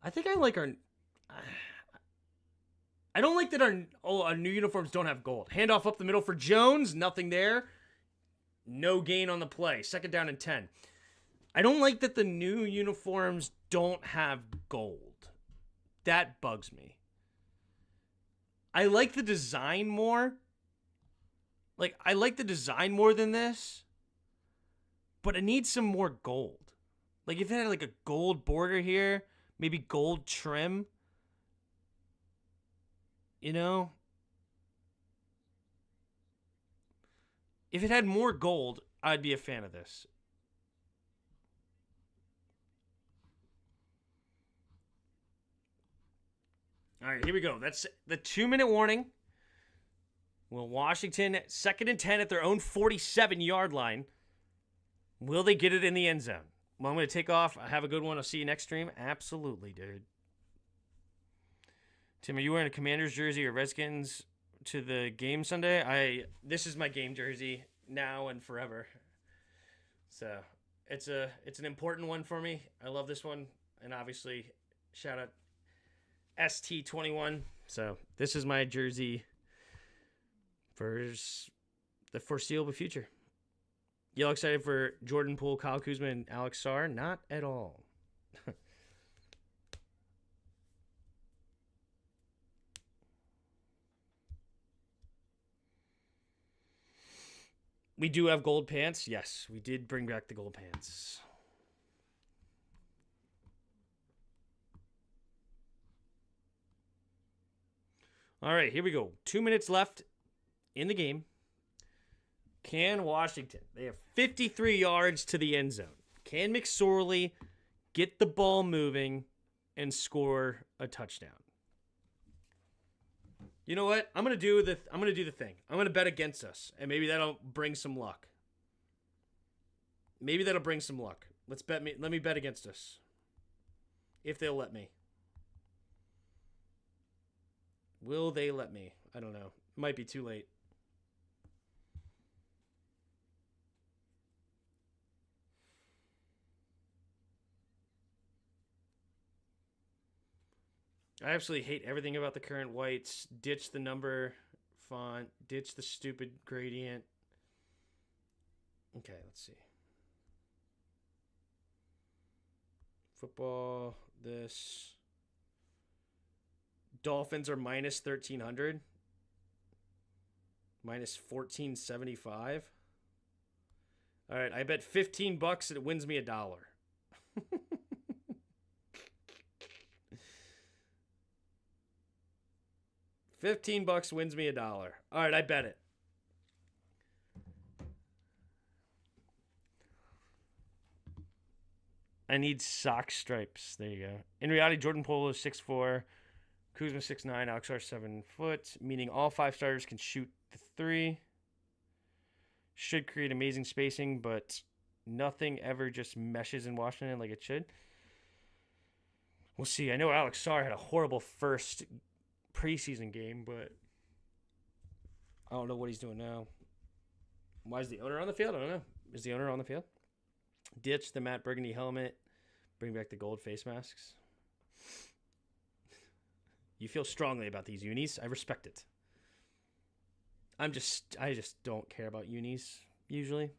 S1: I think I like our... I don't like that our new uniforms don't have gold. Handoff up the middle for Jones. Nothing there. No gain on the play. 2nd down and 10. I don't like that the new uniforms don't have gold. That bugs me. I like the design more. Like, I like the design more than this. But it needs some more gold. Like, if it had like a gold border here, maybe gold trim. You know? If it had more gold, I'd be a fan of this. All right, here we go. That's the 2-minute warning. Will Washington, 2nd and 10 at their own 47-yard line. Will they get it in the end zone? Well, I'm going to take off. Have a good one. I'll see you next stream. Absolutely, dude. Tim, are you wearing a Commanders jersey or Redskins to the game Sunday? This is my game jersey now and forever. So it's an important one for me. I love this one. And obviously, shout out ST21. So this is my jersey for the foreseeable future. Y'all excited for Jordan Poole, Kyle Kuzma, and Alex Sarr? Not at all. We do have gold pants. Yes, we did bring back the gold pants. All right, here we go. 2 minutes left in the game. Can Washington? They have 53 yards to the end zone. Can McSorley get the ball moving and score a touchdown? You know what? I'm gonna do the thing. I'm gonna bet against us, and maybe that'll bring some luck. Let me bet against us. If they'll let me. Will they let me? I don't know. It might be too late. I absolutely hate everything about the current whites. Ditch the number font. Ditch the stupid gradient. Okay, let's see. Football, this. Dolphins are minus 1,300. Minus 1,475. All right, I bet $15 and it wins me $1. $15 wins me $1. All right, I bet it. I need sock stripes. There you go. In reality, Jordan Poole is 6'4", Kuzma 6'9", Alex R 7 foot, meaning all 5 starters can shoot the 3. Should create amazing spacing, but nothing ever just meshes in Washington like it should. We'll see. I know Alex Sarr had a horrible first preseason game, but I don't know what he's doing now. Why is the owner on the field? I don't know. Is the owner on the field? Ditch the matte burgundy helmet. Bring back the gold face masks. You feel strongly about these unis. I respect it. I just don't care about unis usually.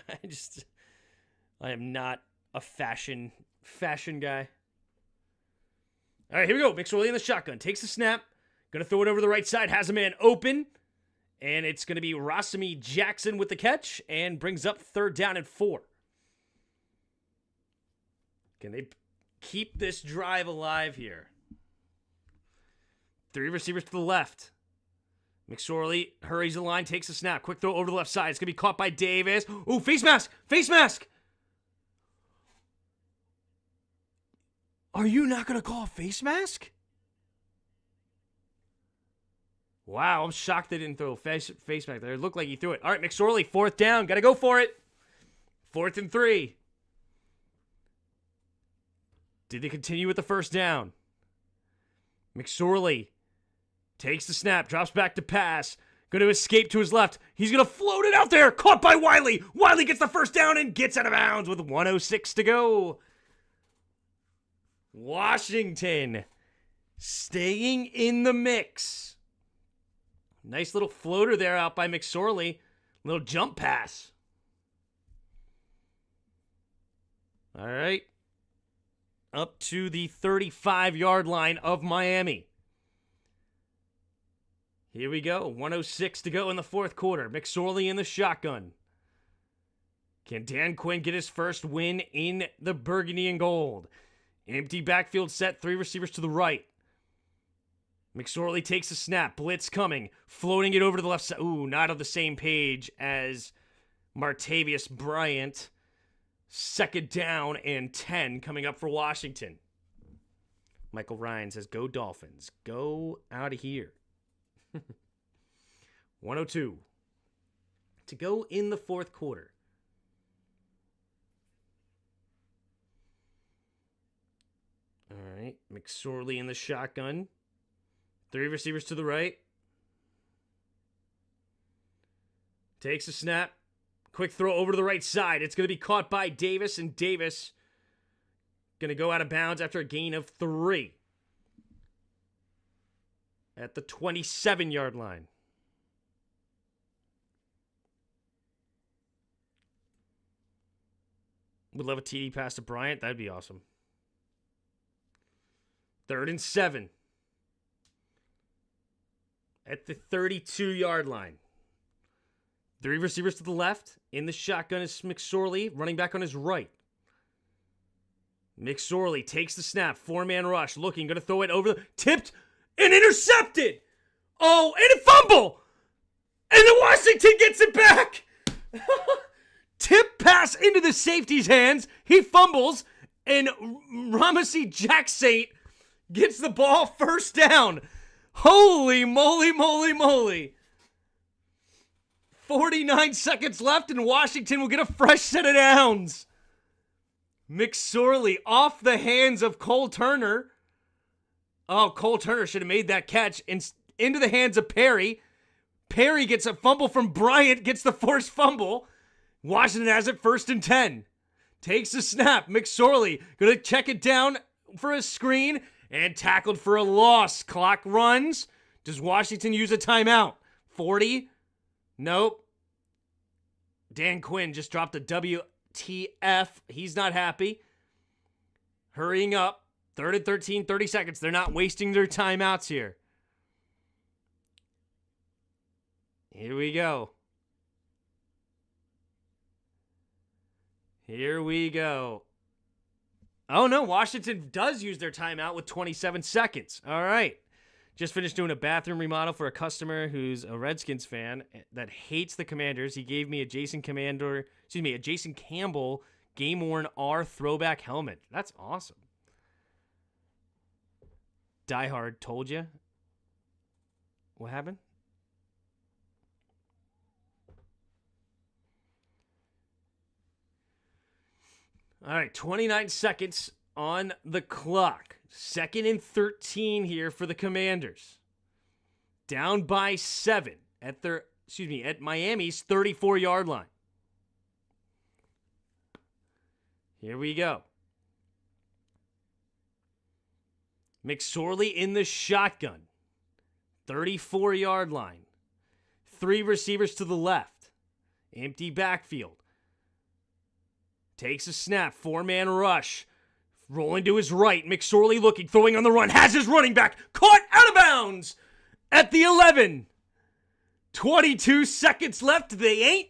S1: I am not a fashion guy. All right, here we go. McSorley in the shotgun. Takes the snap. Going to throw it over the right side. Has a man open. And it's going to be Rosemy Jackson with the catch. And brings up 3rd down and 4. Can they keep this drive alive here? 3 receivers to the left. McSorley hurries the line, takes the snap. Quick throw over the left side. It's going to be caught by Davis. Ooh, face mask! Face mask! Are you not going to call a face mask? Wow, I'm shocked they didn't throw a face mask there. It looked like he threw it. All right, McSorley, 4th down. Got to go for it. 4th and 3. Did they continue with the 1st down? McSorley takes the snap, drops back to pass. Going to escape to his left. He's going to float it out there. Caught by Wiley. Wiley gets the 1st down and gets out of bounds with 1:06 to go. Washington staying in the mix. Nice little floater there out by McSorley. Little jump pass. All right. Up to the 35-yard line of Miami. Here we go. 1:06 to go in the 4th quarter. McSorley in the shotgun. Can Dan Quinn get his first win in the burgundy and gold? Empty backfield set. 3 receivers to the right. McSorley takes a snap. Blitz coming. Floating it over to the left side. Ooh, not on the same page as Martavius Bryant. 2nd down and 10 coming up for Washington. Michael Ryan says, go Dolphins. Go out of here. 1:02 to go in the 4th quarter. All right. McSorley in the shotgun. 3 receivers to the right. Takes a snap. Quick throw over to the right side. It's going to be caught by Davis, and Davis going to go out of bounds after a gain of 3 at the 27-yard line. Would love a TD pass to Bryant. That'd be awesome. 3rd and 7 at the 32-yard line. 3 receivers to the left. In the shotgun is McSorley, running back on his right. McSorley takes the snap. 4-man rush. Looking, going to throw it over the... Tipped and intercepted! Oh, and a fumble! And then Washington gets it back! Tip pass into the safety's hands. He fumbles, and Ramesy Jacksaint gets the ball first down. Holy moly, moly, moly. 49 seconds left, and Washington will get a fresh set of downs. McSorley off the hands of Cole Turner. Oh, Cole Turner should have made that catch. Into the hands of Perry. Perry gets a fumble from Bryant, gets the forced fumble. Washington has it 1st and 10. Takes the snap. McSorley going to check it down for a screen and tackled for a loss. Clock runs. Does Washington use a timeout? 40? Nope. Dan Quinn just dropped a WTF. He's not happy. Hurrying up. 3rd and 13, 30 seconds. They're not wasting their timeouts here. Here we go. Here we go. Oh, no. Washington does use their timeout with 27 seconds. All right. Just finished doing a bathroom remodel for a customer who's a Redskins fan that hates the Commanders. He gave me a Jason Campbell game-worn R throwback helmet. That's awesome. Die Hard told you. What happened? All right, 29 seconds on the clock. 2nd and 13 here for the Commanders. Down by 7 at Miami's 34-yard line. Here we go. McSorley in the shotgun. 34-yard line. 3 receivers to the left. Empty backfield. Takes a snap. 4-man rush. Rolling to his right. McSorley looking. Throwing on the run. Has his running back. Caught out of bounds at the 11. 22 seconds left. They ain't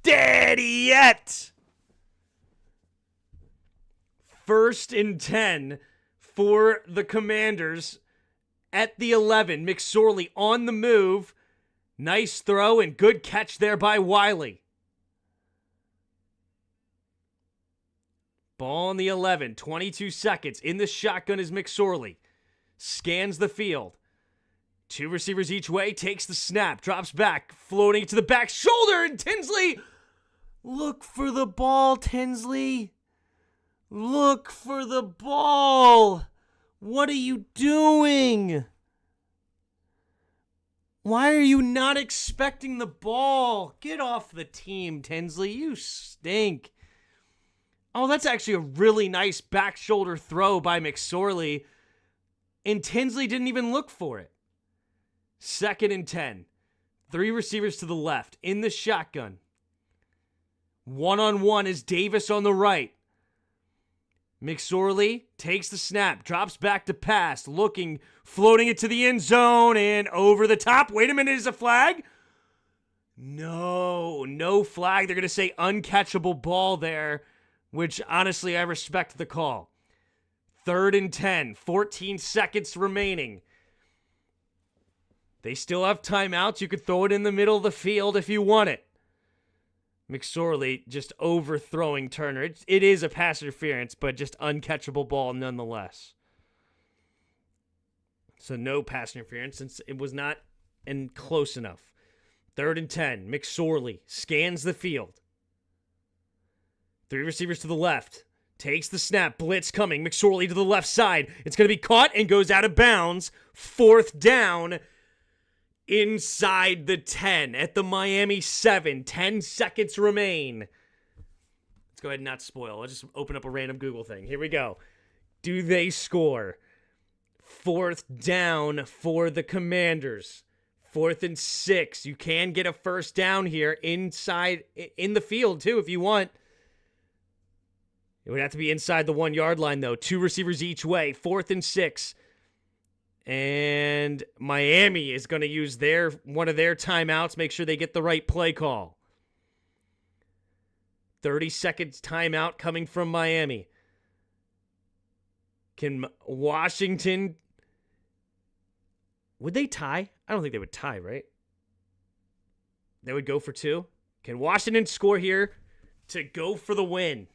S1: dead yet. 1st and 10 for the Commanders at the 11. McSorley on the move. Nice throw and good catch there by Wiley. Ball on the 11. 22 seconds. In the shotgun is McSorley. Scans the field. 2 receivers each way. Takes the snap. Drops back. Floating to the back shoulder. And Tinsley. Look for the ball, Tinsley. Look for the ball. What are you doing? Why are you not expecting the ball? Get off the team, Tinsley. You stink. Oh, that's actually a really nice back shoulder throw by McSorley. And Tinsley didn't even look for it. 2nd and 10. 3 receivers to the left. In the shotgun. 1-on-1 is Davis on the right. McSorley takes the snap. Drops back to pass. Looking. Floating it to the end zone. And over the top. Wait a minute. Is a flag? No flag. They're going to say uncatchable ball there. Which, honestly, I respect the call. 3rd and 10. 14 seconds remaining. They still have timeouts. You could throw it in the middle of the field if you want it. McSorley just overthrowing Turner. It is a pass interference, but just uncatchable ball nonetheless. So no pass interference since it was not close enough. 3rd and 10. McSorley scans the field. 3 receivers to the left. Takes the snap. Blitz coming. McSorley to the left side. It's going to be caught and goes out of bounds. 4th down. Inside the 10 at the Miami 7. 10 seconds remain. Let's go ahead and not spoil. I'll just open up a random Google thing. Here we go. Do they score? 4th down for the Commanders. 4th and 6. You can get a first down here inside in the field too if you want. It would have to be inside the 1-yard line though. 2 receivers each way. 4th and 6. And Miami is going to use one of their timeouts, make sure they get the right play call. 30 seconds timeout coming from Miami. Can Washington Would they tie? I don't think they would tie, right? They would go for 2. Can Washington score here to go for the win?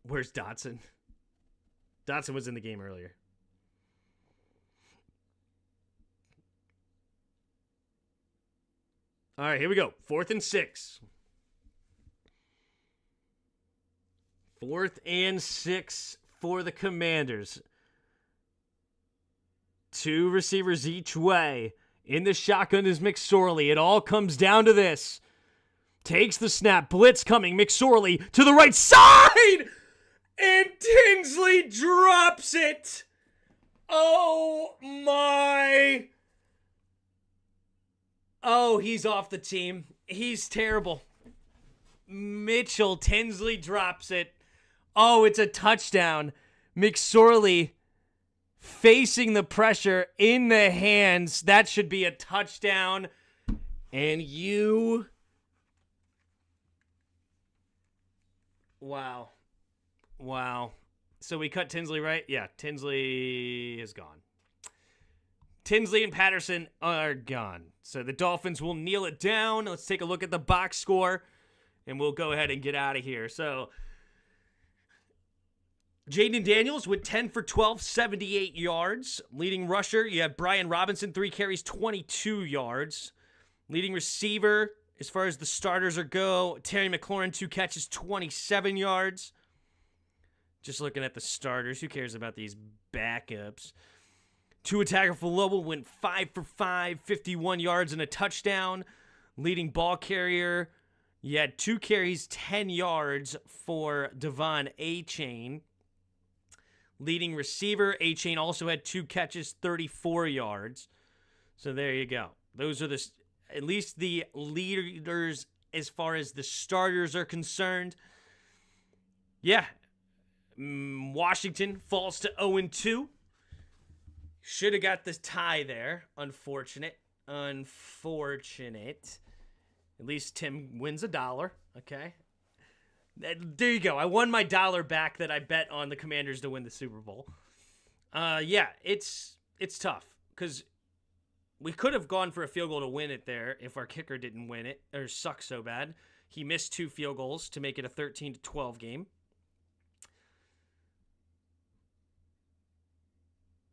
S1: Where's Dotson? Dotson was in the game earlier. All right, here we go. 4th and 6. 4th and 6 for the Commanders. 2 receivers each way. In the shotgun is McSorley. It all comes down to this. Takes the snap. Blitz coming. McSorley to the right side! And Tinsley drops it! Oh, my... Oh, he's off the team. He's terrible. Mitchell Tinsley drops it. Oh, it's a touchdown. McSorley facing the pressure in the hands. That should be a touchdown. And you... Wow. So we cut Tinsley, right? Yeah, Tinsley is gone. Tinsley and Patterson are gone. So the Dolphins will kneel it down. Let's take a look at the box score, and we'll go ahead and get out of here. So Jaden Daniels with 10 for 12, 78 yards. Leading rusher, you have Brian Robinson, 3 carries, 22 yards. Leading receiver, as far as the starters go, Terry McLaurin, 2 catches, 27 yards. Just looking at the starters, who cares about these backups? Tua Tagovailoa went 5 for 5, 51 yards and a touchdown. Leading ball carrier, you had 2 carries, 10 yards for Devon Achane. Leading receiver, Achane also had 2 catches, 34 yards. So there you go. Those are at least the leaders as far as the starters are concerned. Yeah. Washington falls to 0-2. Should have got this tie there. Unfortunate. At least Tim wins $1. Okay. There you go. I won my $1 back that I bet on the Commanders to win the Super Bowl. Yeah, it's tough because we could have gone for a field goal to win it there if our kicker didn't win it or suck so bad. He missed 2 field goals to make it a 13-12 game.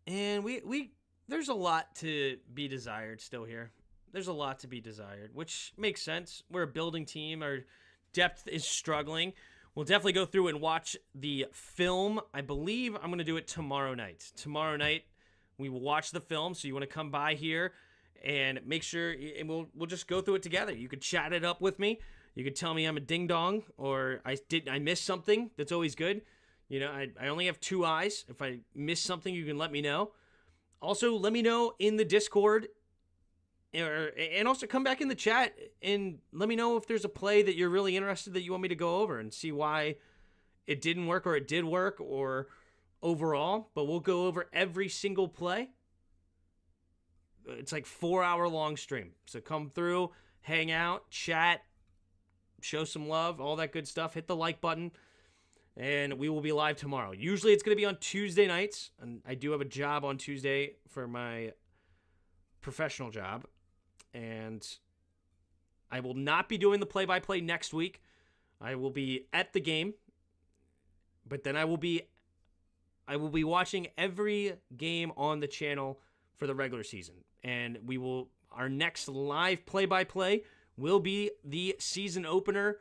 S1: And we there's a lot to be desired still here. There's a lot to be desired, which makes sense. We're a building team. Our depth is struggling. We'll definitely go through and watch the film. I believe I'm going to do it tomorrow night. Tomorrow night, we will watch the film. So you want to come by here and make sure, and we'll just go through it together. You could chat it up with me. You could tell me I'm a ding-dong or I missed something. That's always good. You know, I only have 2 eyes. If I miss something, you can let me know. Also, let me know in the Discord. And also come back in the chat and let me know if there's a play that you're really interested that you want me to go over and see why it didn't work or it did work or overall. But we'll go over every single play. It's like 4-hour long stream. So come through, hang out, chat, show some love, all that good stuff. Hit the like button. And we will be live tomorrow. Usually it's going to be on Tuesday nights. And I do have a job on Tuesday for my professional job. And I will not be doing the play-by-play next week. I will be at the game. But then I will be watching every game on the channel for the regular season. And our next live play-by-play will be the season opener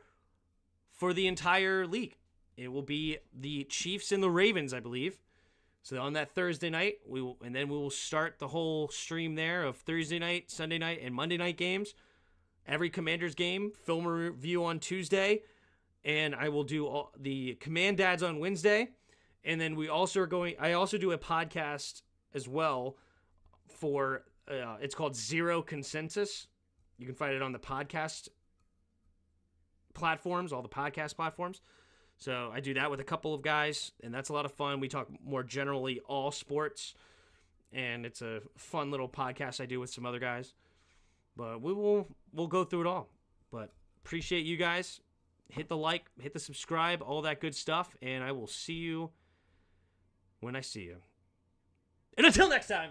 S1: for the entire league. It will be the Chiefs and the Ravens, I believe. So on that Thursday night, we will start the whole stream there of Thursday night, Sunday night, and Monday night games. Every Commanders game, film review on Tuesday, and I will do all the Command Dads on Wednesday. And then I also do a podcast as well for it's called Zero Consensus. You can find it on the podcast platforms, all the podcast platforms. So I do that with a couple of guys, and that's a lot of fun. We talk more generally all sports, and it's a fun little podcast I do with some other guys. But we'll go through it all. But appreciate you guys. hit the like, hit the subscribe, all that good stuff, and I will see you when I see you. And until next time.